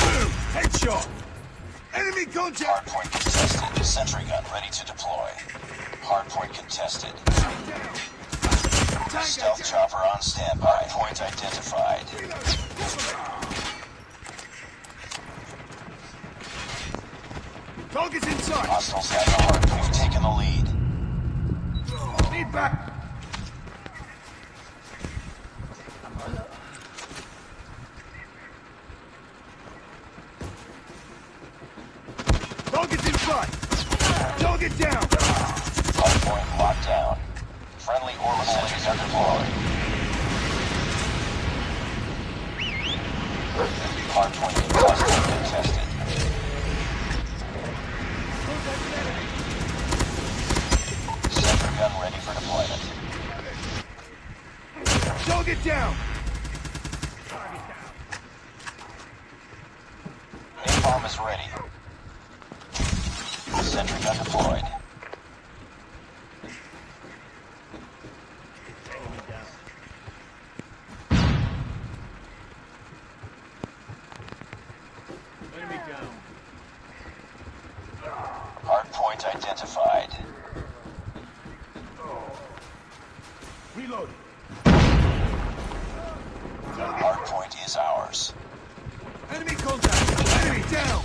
Boom! Headshot! Enemy contact! Hardpoint contested. Sentry gun ready to deploy. Hardpoint contested. Stealth chopper on standby. Point identified. Target's in sight! Hostiles have the hardpoint. We've taken the lead. Need back! Target's in sight! Target down! Hardpoint locked down. Friendly orbital sentries are deployed. Hardpoint contested. Sentry gun ready for deployment. Target down! Napalm is ready. Sentry gun deployed. Enemy down. Hardpoint identified. Reloading. Hardpoint is ours. Enemy contact! Enemy down!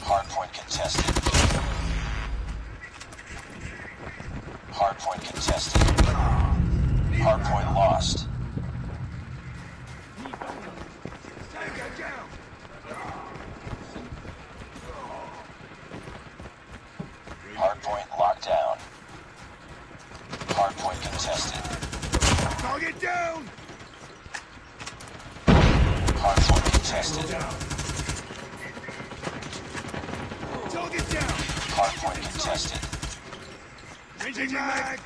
Hardpoint contested. Hardpoint contested. Hardpoint lost. Tango down! Hardpoint locked down. Hardpoint contested. Target down! Hardpoint contested. Target down! Hardpoint contested. Changing mag!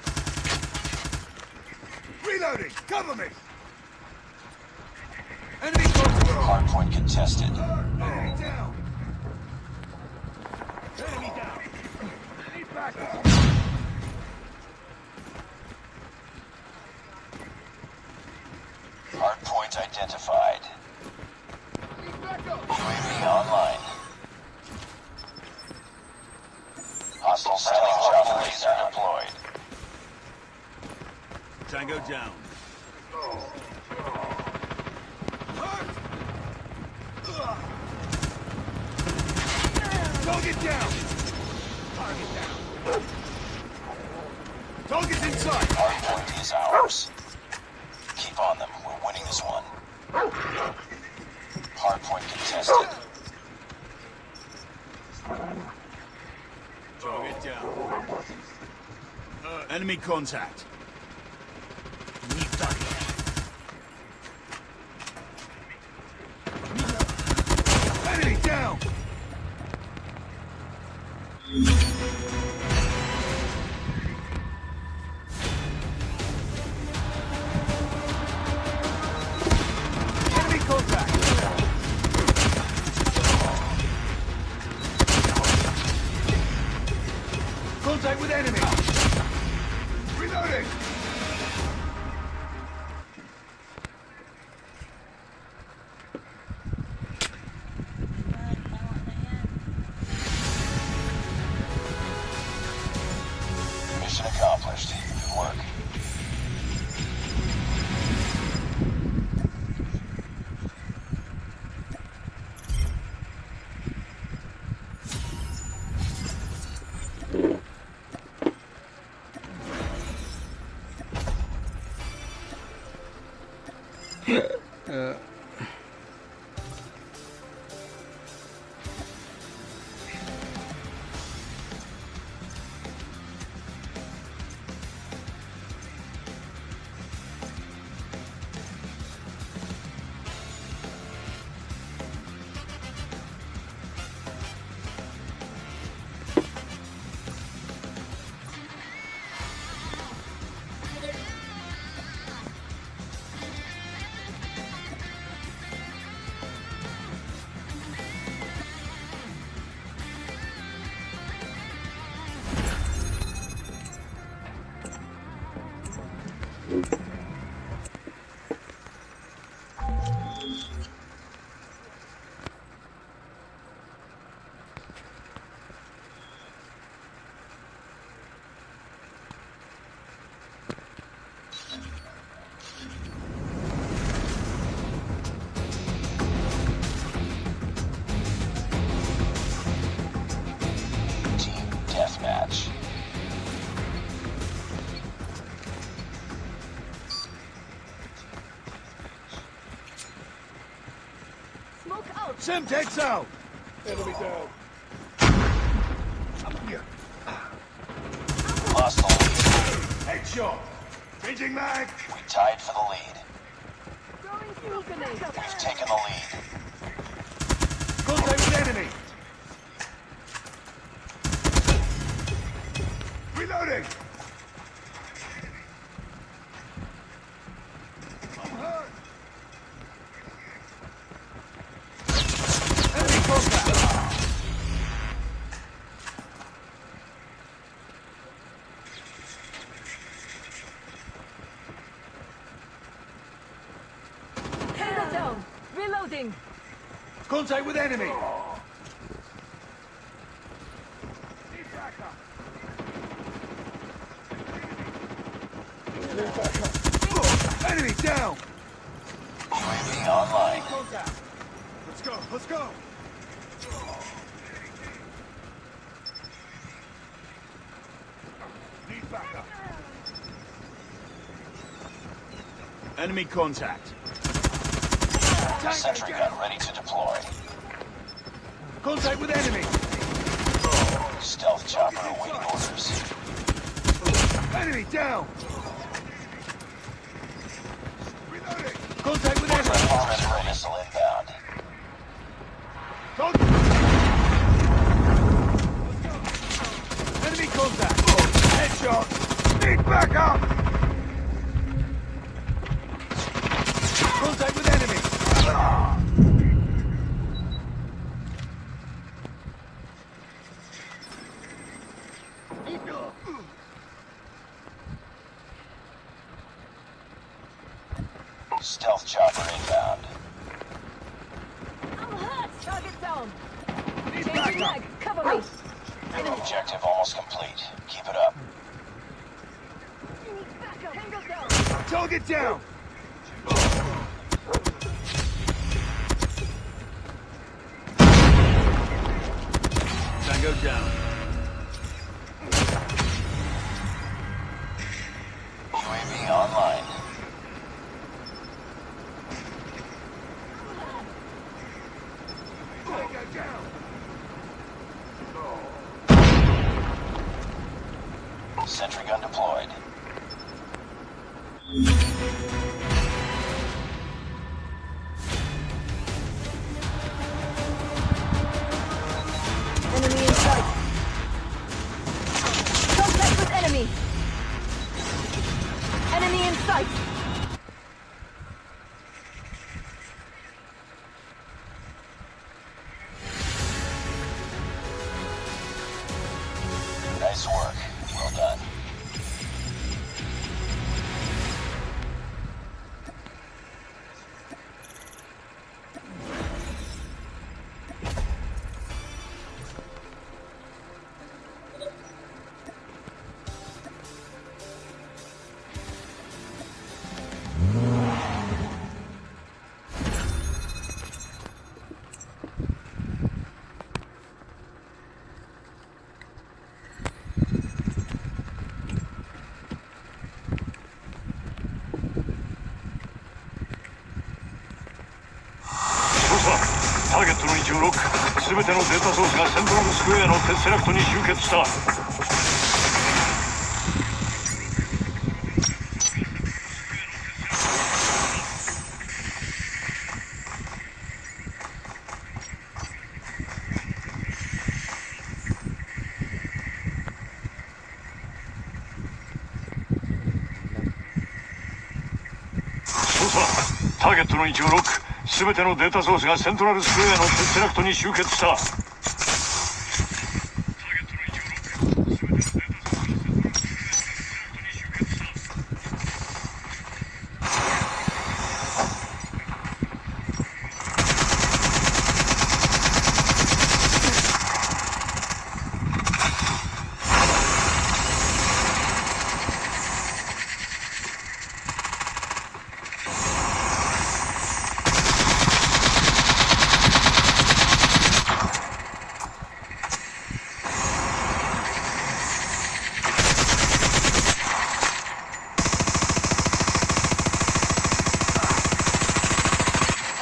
Reloading! Cover me! Enemy contact! Hardpoint contested. Enemy down! Enemy down! Need backup! Hardpoint identified. UAV online. Hostile stealth chopper laser deployed. Tango down. Target down! Target down! Target's in sight! Hardpoint is ours. Keep on them. We're winning this one. Hardpoint contested. Target down. Enemy contact. Need target. Enemy down! Enemy contact! Contact with enemy! Reloading! Mission accomplished. Good work. Semtex out! Enemy down. Lost the lead. Headshot! Changing mag! We tied for the lead. We've taken the lead. Contact with enemy! Reloading! I'm hurt! Enemy contact! Tango down. Reloading. Contact with enemy! Need backup! Enemy down! UAV online. Contact! Let's go, let's go! Need backup! Enemy contact! Sentry gun ready to deploy. Contact with enemy! Stealth chopper awaiting orders. Enemy down! Reloading! Contact with enemy! Friendly missile inbound. Enemy contact! Headshot! Need backup! Contact with enemy! Stealth chopper inbound. I'm hurt. Target down. Need Changing backup! mag. Cover me. Objective almost complete. Keep it up. Backup. Tango down. Target down! Tango down. UAV online. Tango down! Sentry gun deployed. Enemy in sight. Contact with enemy. Enemy in sight. Nice work. Well done.ターゲットの位置をロック。すべてのデータソースがセントラルスクエアのテッセラクトに集結した。操作。ターゲットの位置をロック。すべてのデータソースがセントラルスクエアのテッセラクトに集結した。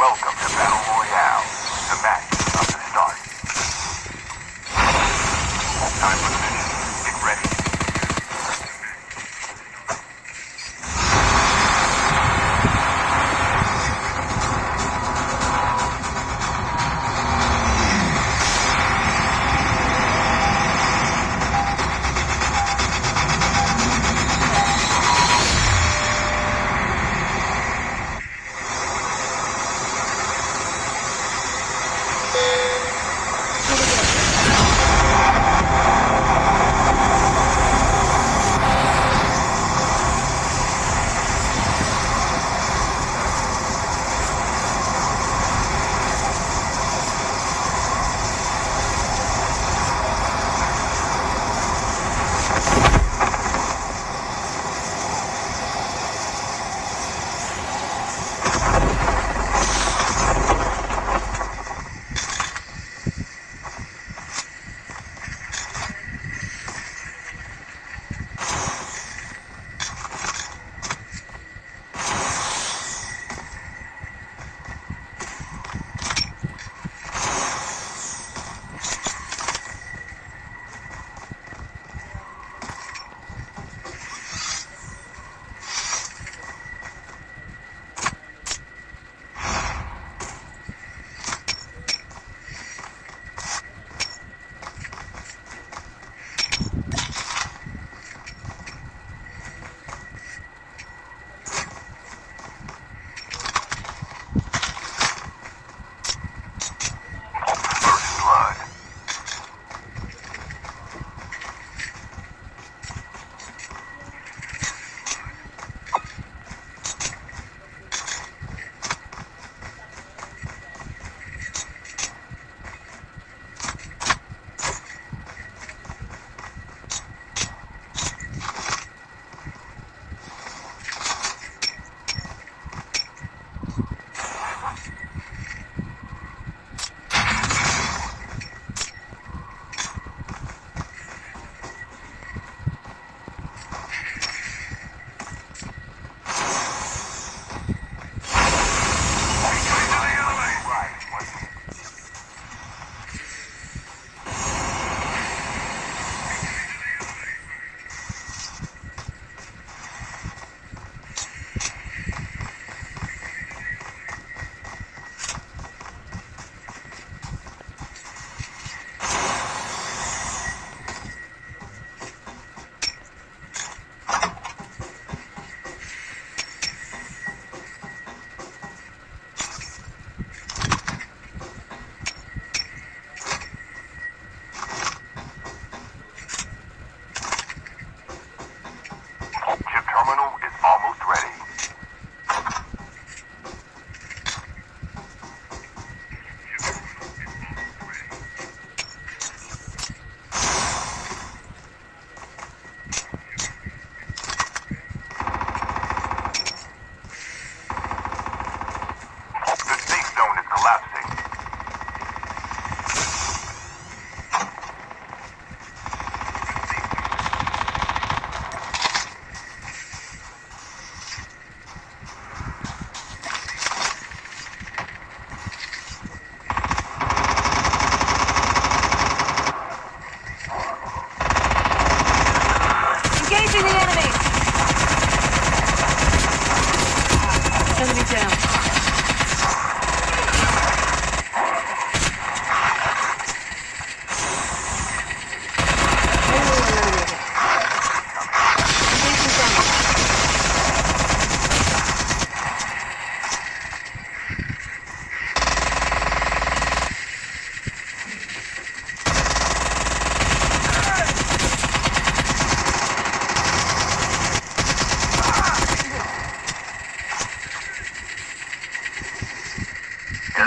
Welcome to Battle Royale. The match is about to start. Time for the mission. Get ready.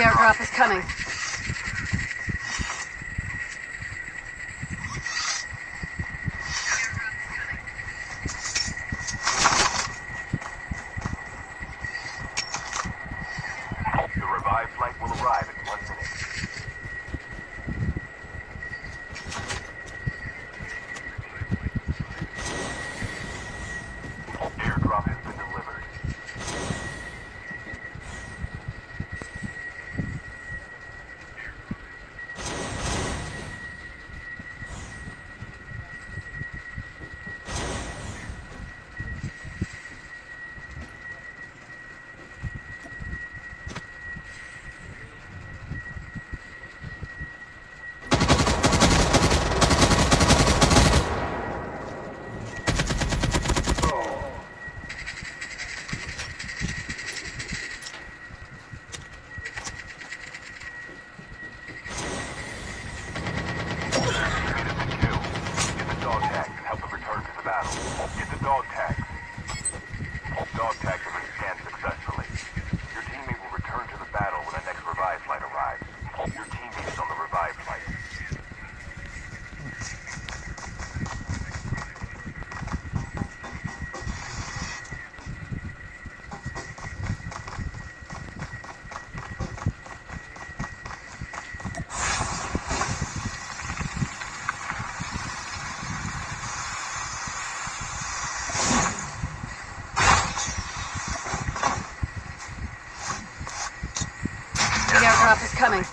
airdrop is coming. The revived flight will arrive in 1 minute. Airdrop has been delivered. The airdrop is coming.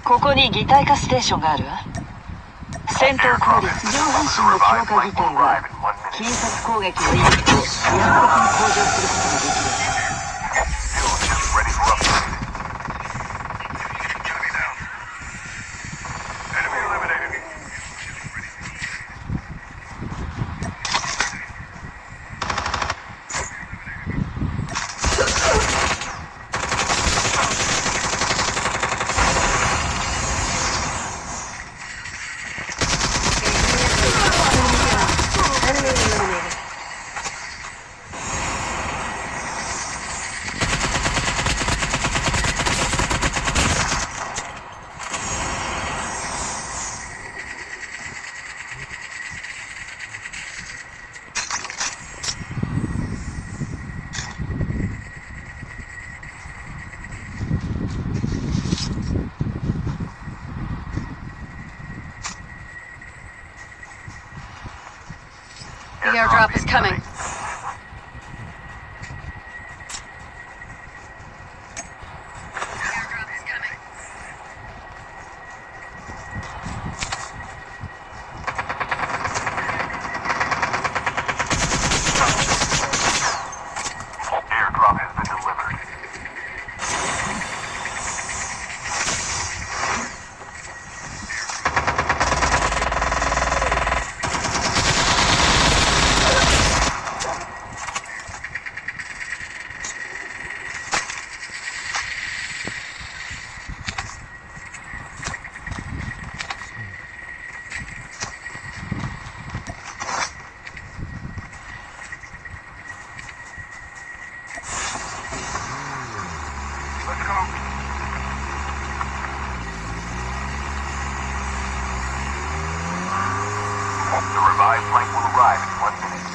ここに擬態化ステーションがあるわ。戦闘効率上半身の強化自体は近接攻撃の威力と飛躍的に向上することができる。Enemy eliminated. The airdrop is coming. Airdrop has been delivered. Let's go. The revived flight will arrive in 1 minute.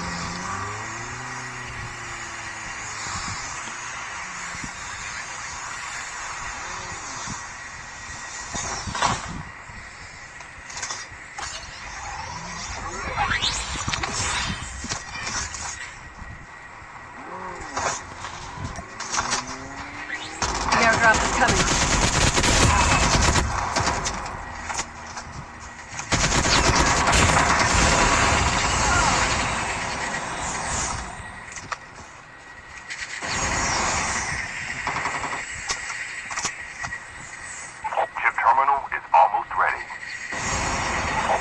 The airdrop is coming. Chip terminal is almost ready.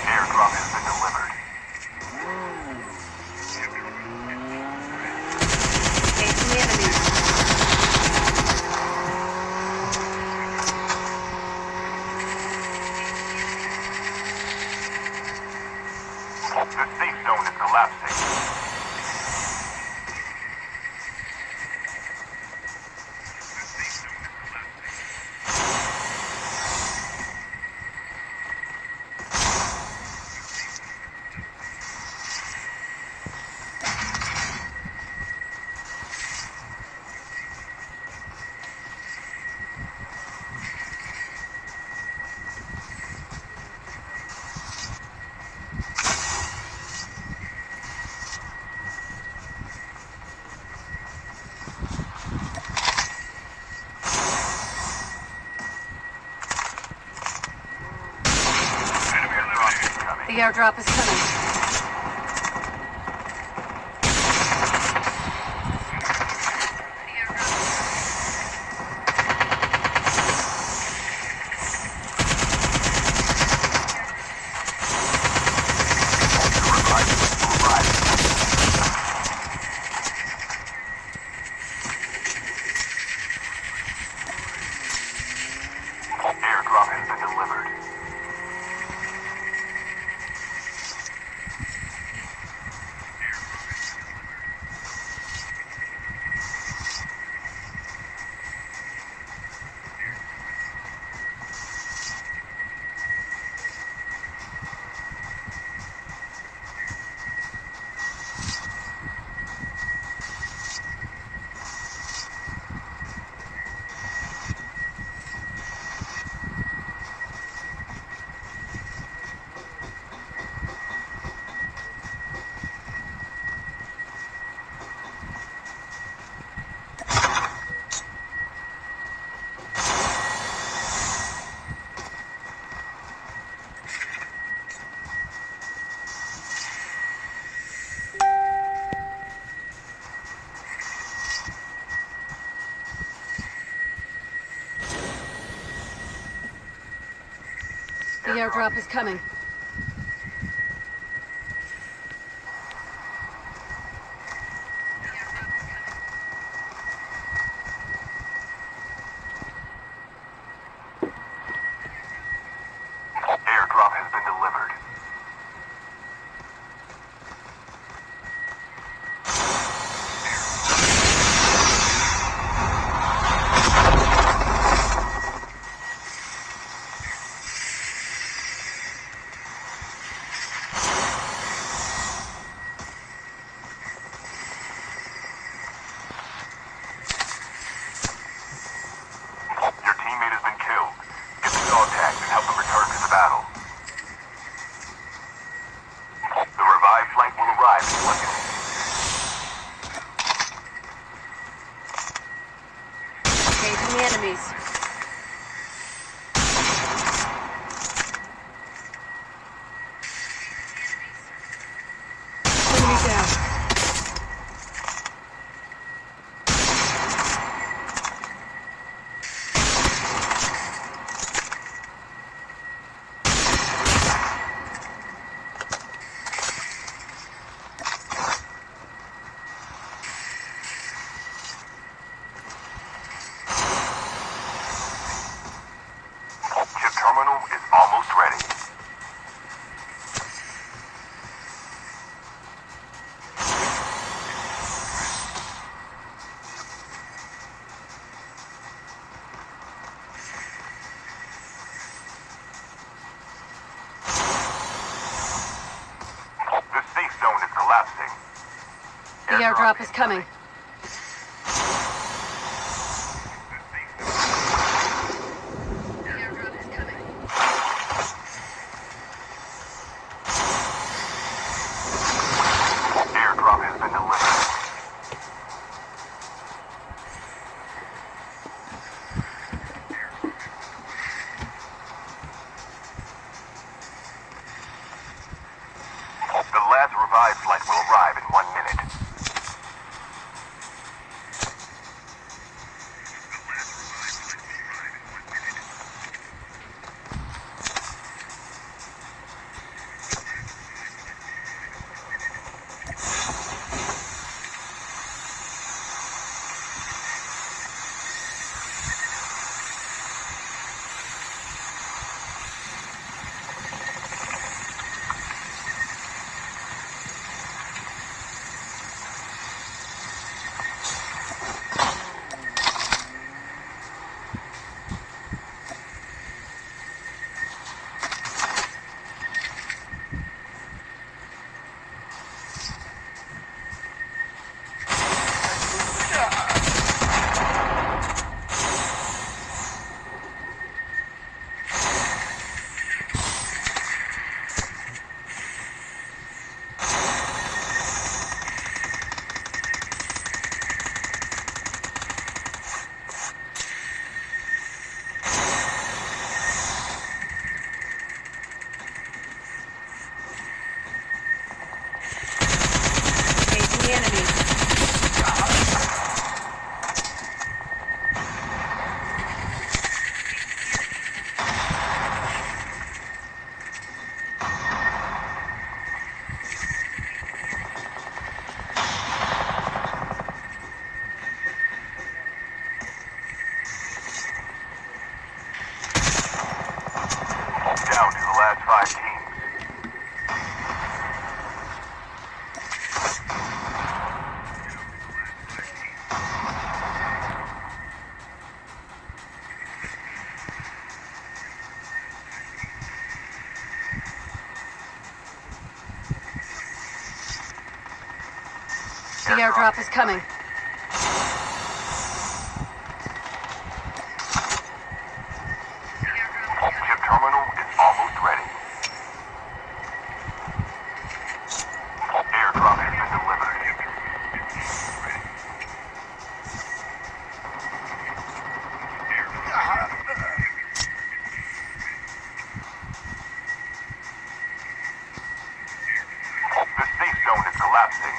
Airdrop has been delivered. Engaging the enemy. The safe zone is collapsing. The airdrop is coming. Airdrop has been delivered. airdrop is coming. Airdrop has been delivered. Your teammate has been killed. Get the dog tags and help them return to the battle. The revived flight will arrive in 1 minute. Engaging the enemies. Enemy down. Chip terminal is almost ready. The safe zone is collapsing. The airdrop is coming. The airdrop is coming. Airdrop has been delivered. The last revived flight will arrive in 1 minute. Engaging the enemies. Down to the last 5 teams. The airdrop is coming. Chip terminal is almost ready. Airdrop has been delivered. The safe zone is collapsing.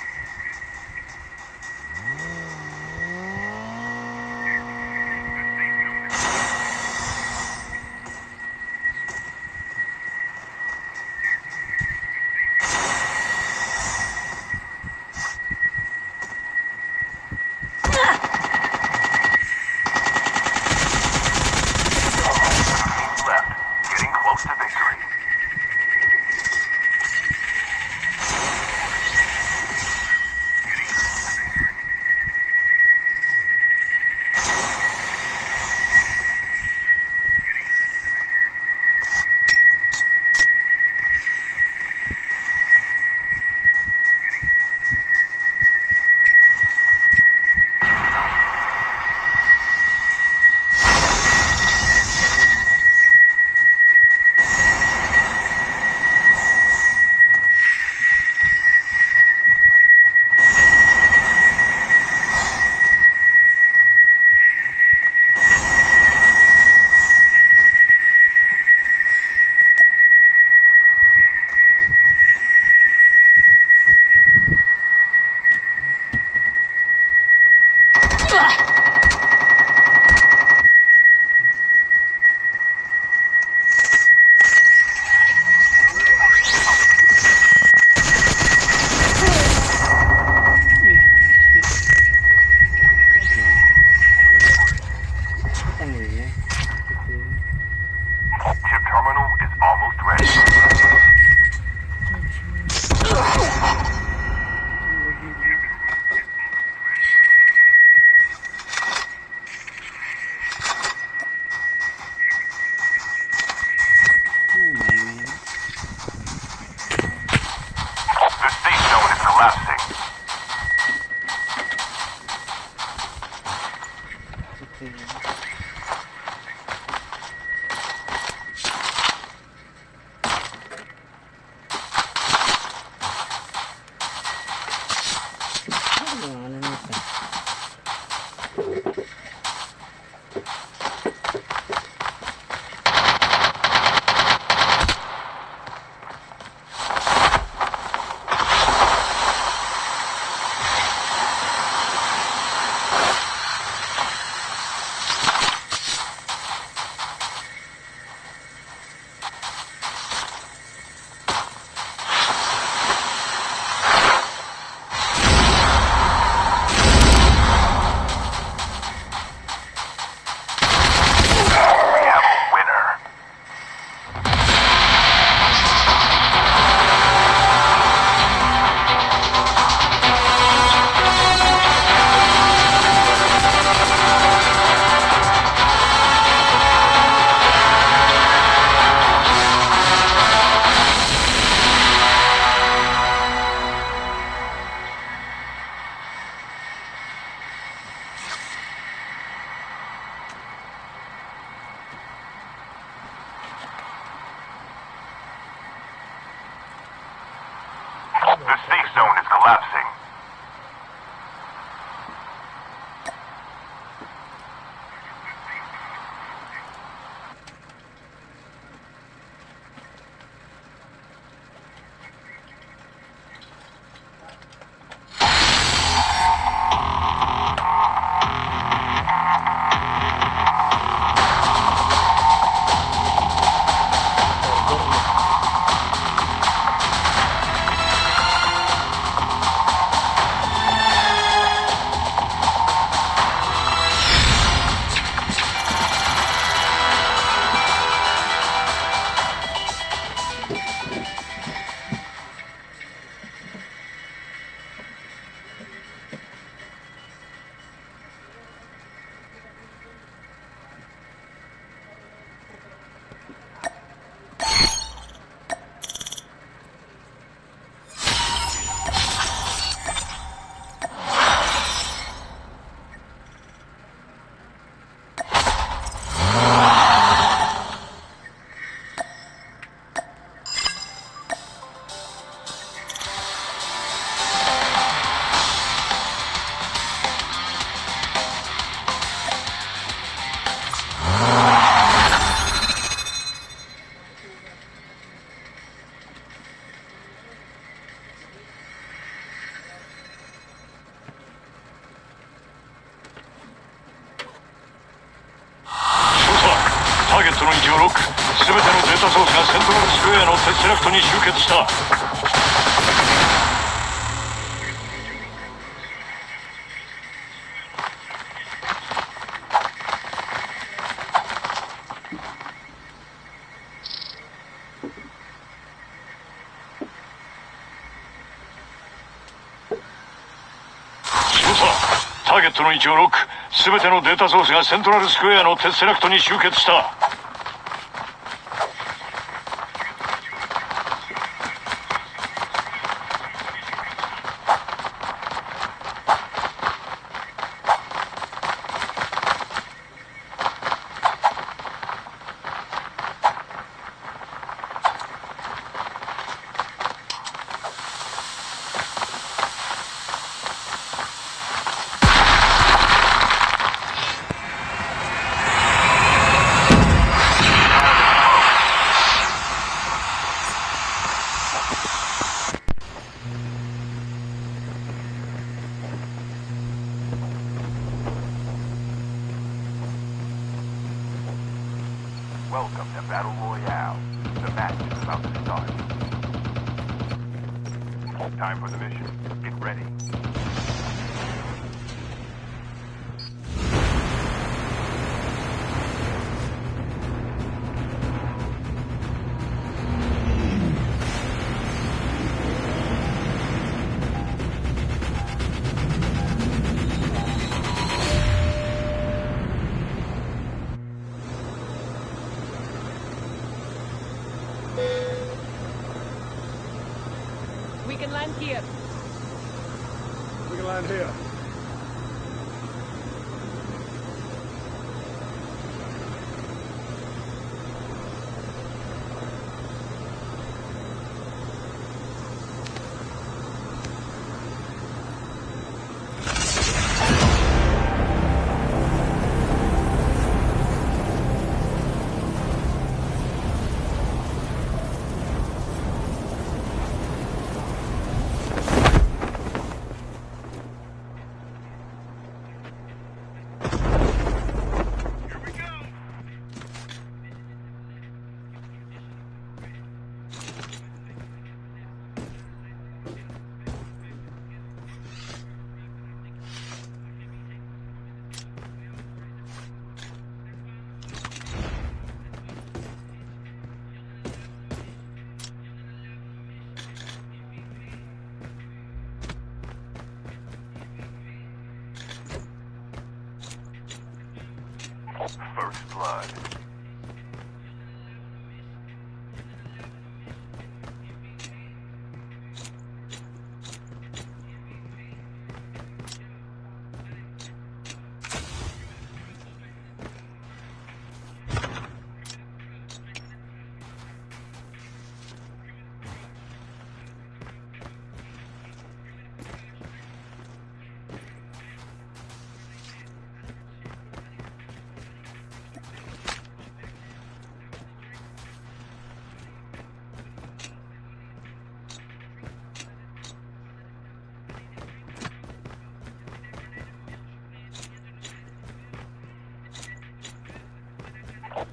collapsing. The safe zone is collapsing.ターゲットの位置をロック。全てのデータソースがセントラルスクエアのテスラクトに集結した。ターゲットの位置をロック。全てのデータソースがセントラルスクエアのテスラクトに集結した。Welcome to Battle Royale. The match is about to start. Time for the mission. Get ready. We can land here. We can land here. First blood.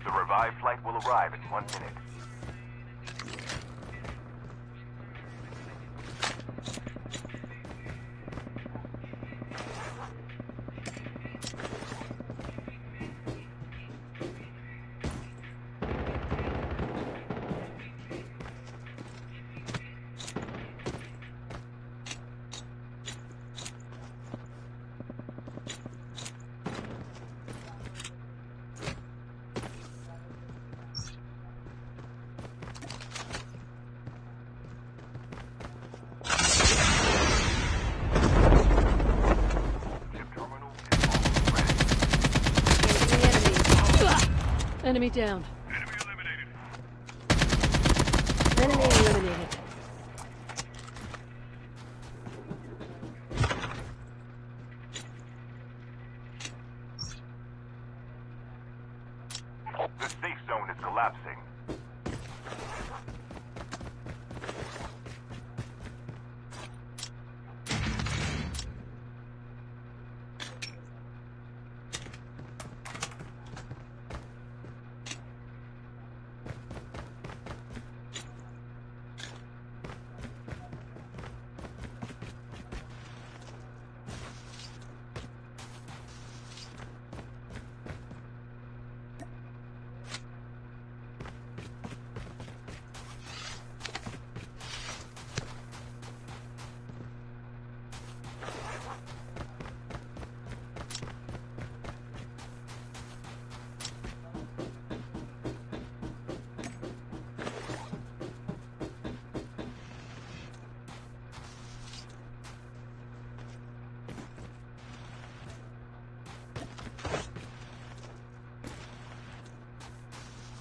The revived flight will arrive in 1 minute. Enemy down. Enemy eliminated. Enemy eliminated. The safe zone is collapsing.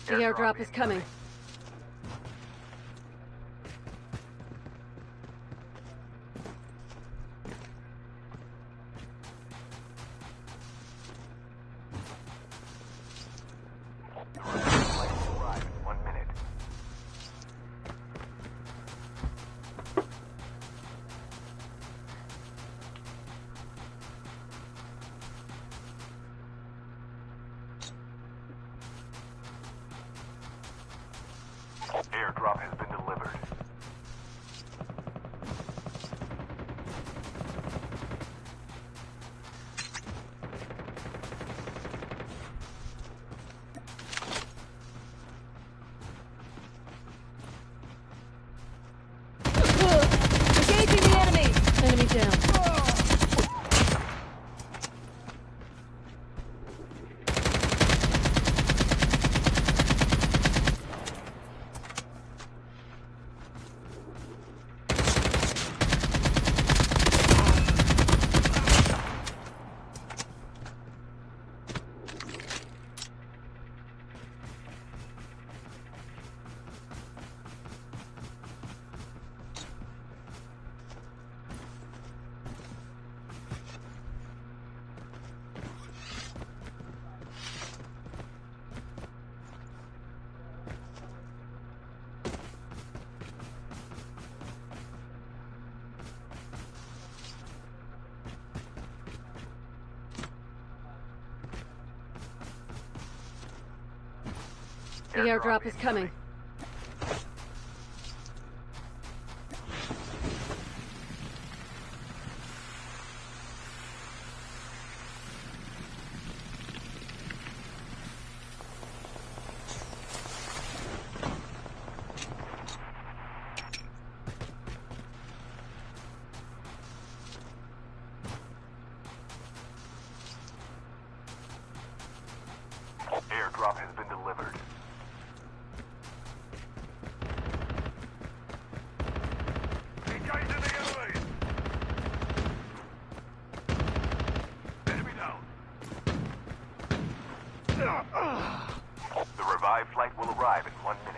The airdrop is coming. Flight will arrive in 1 minute. The airdrop is coming. Airdrop has been delivered. Engaging the enemy! Enemy down. The revived flight will arrive in 1 minute.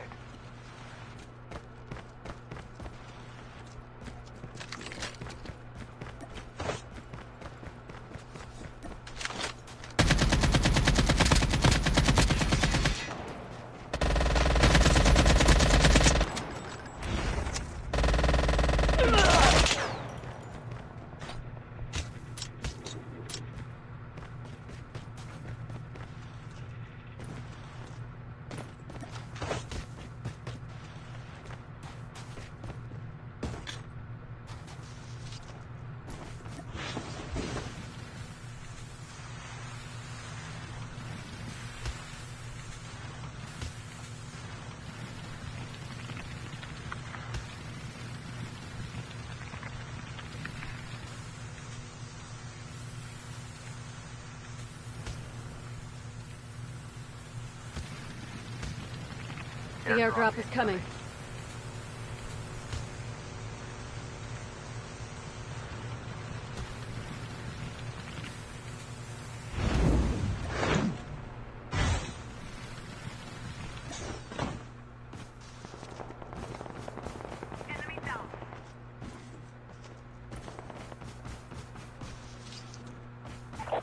The airdrop is coming.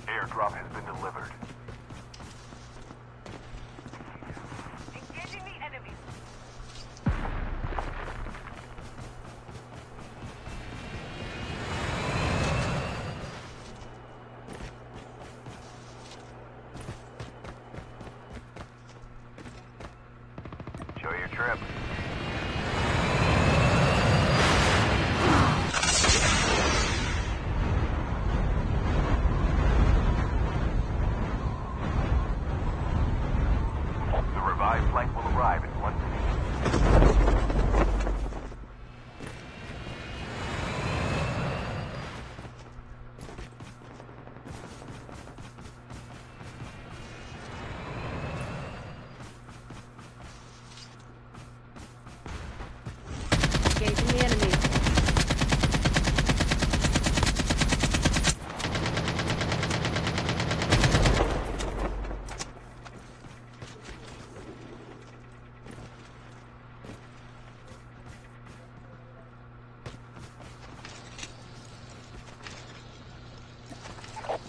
Airdrop has been delivered. Engaging the enemy. Enjoy your trip. The revived flight will arrive in 1 minute. Engaging the enemy.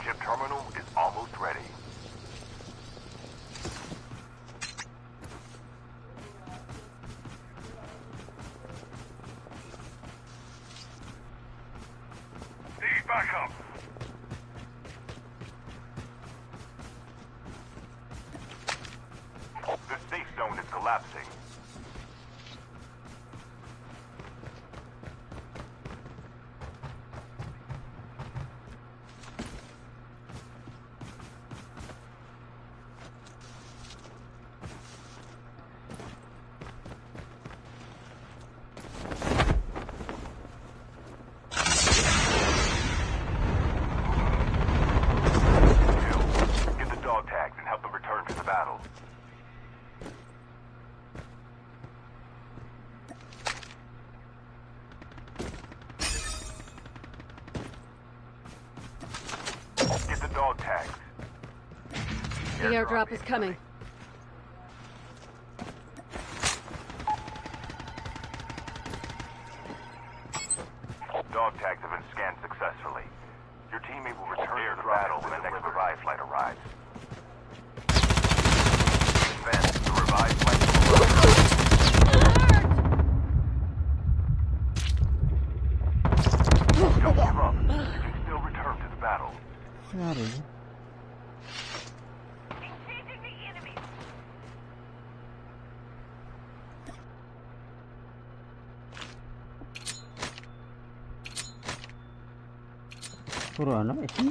Chip terminal is almost ready. Need backup. The safe zone is collapsing. Get the dog tags and help them return to the battle. Get the dog tags. The airdrop is coming. Dog tags have been scanned successfully. Your teammate will return to the battle when the next revived flight arrives. Advance, the revived flight will arrive. Don't give up. You can still return to the battle. Engaging the enemy. Puro ano? Ito?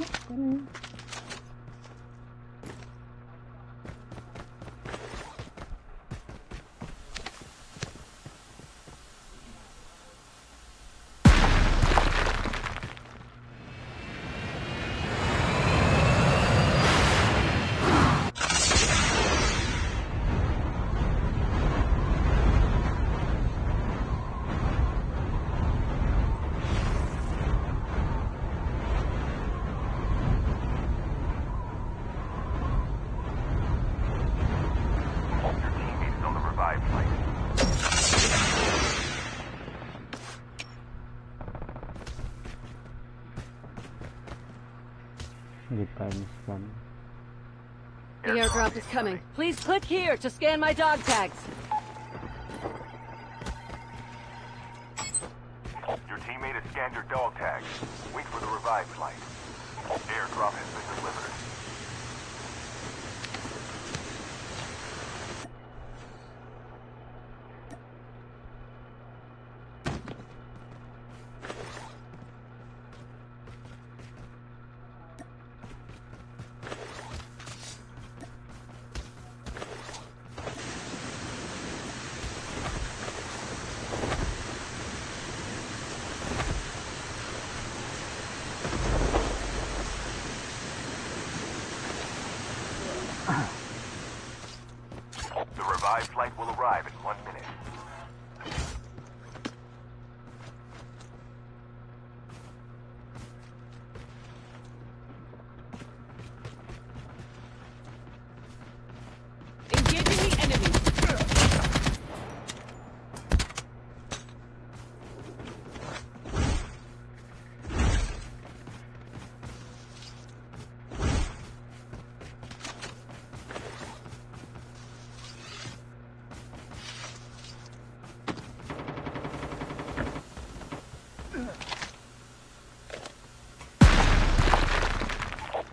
Your teammate is on the revived flight. Hindi pa scan. The airdrop is coming. Please click here to scan my dog tags. Your teammate has scanned your dog tags. Wait for the revived flight. Airdrop has been delivered. The revived flight will arrive in 1 minute. Engaging the enemy.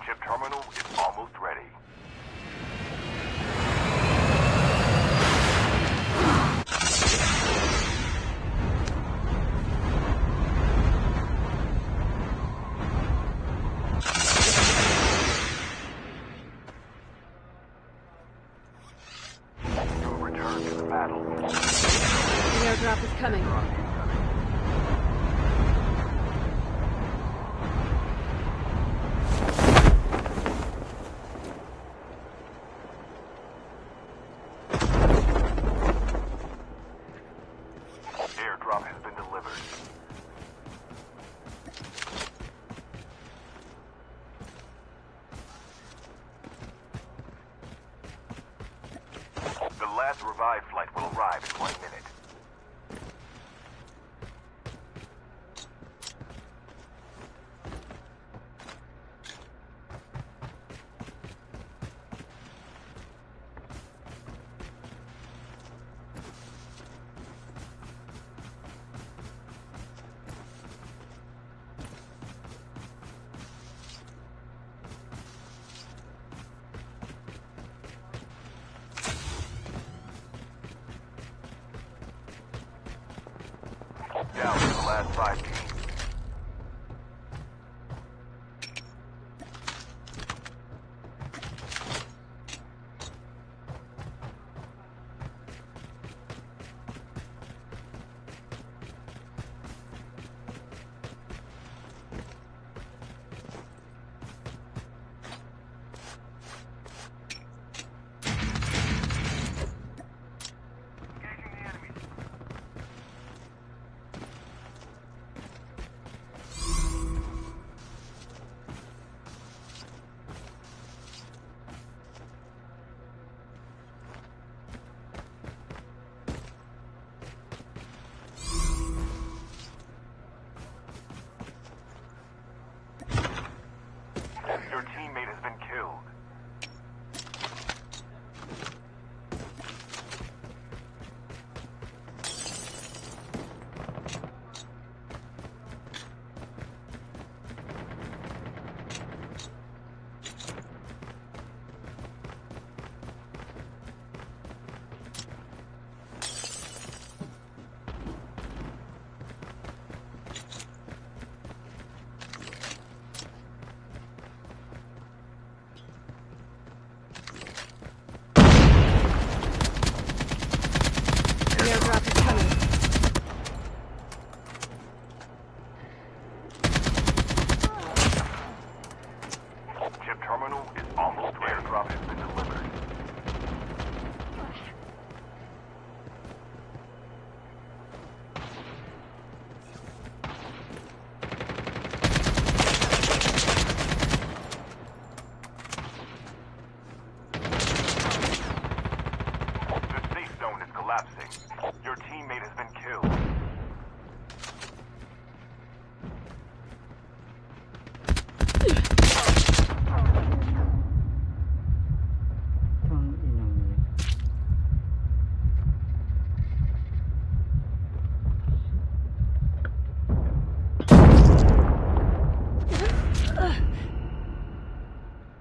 Chip terminal is almost ready. You return to the battle. The airdrop is coming. Airdrop has been delivered. The last revived flight will arrive in 1 minute. Down to the last 5 teams. Engaging the enemy.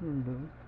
Don't do.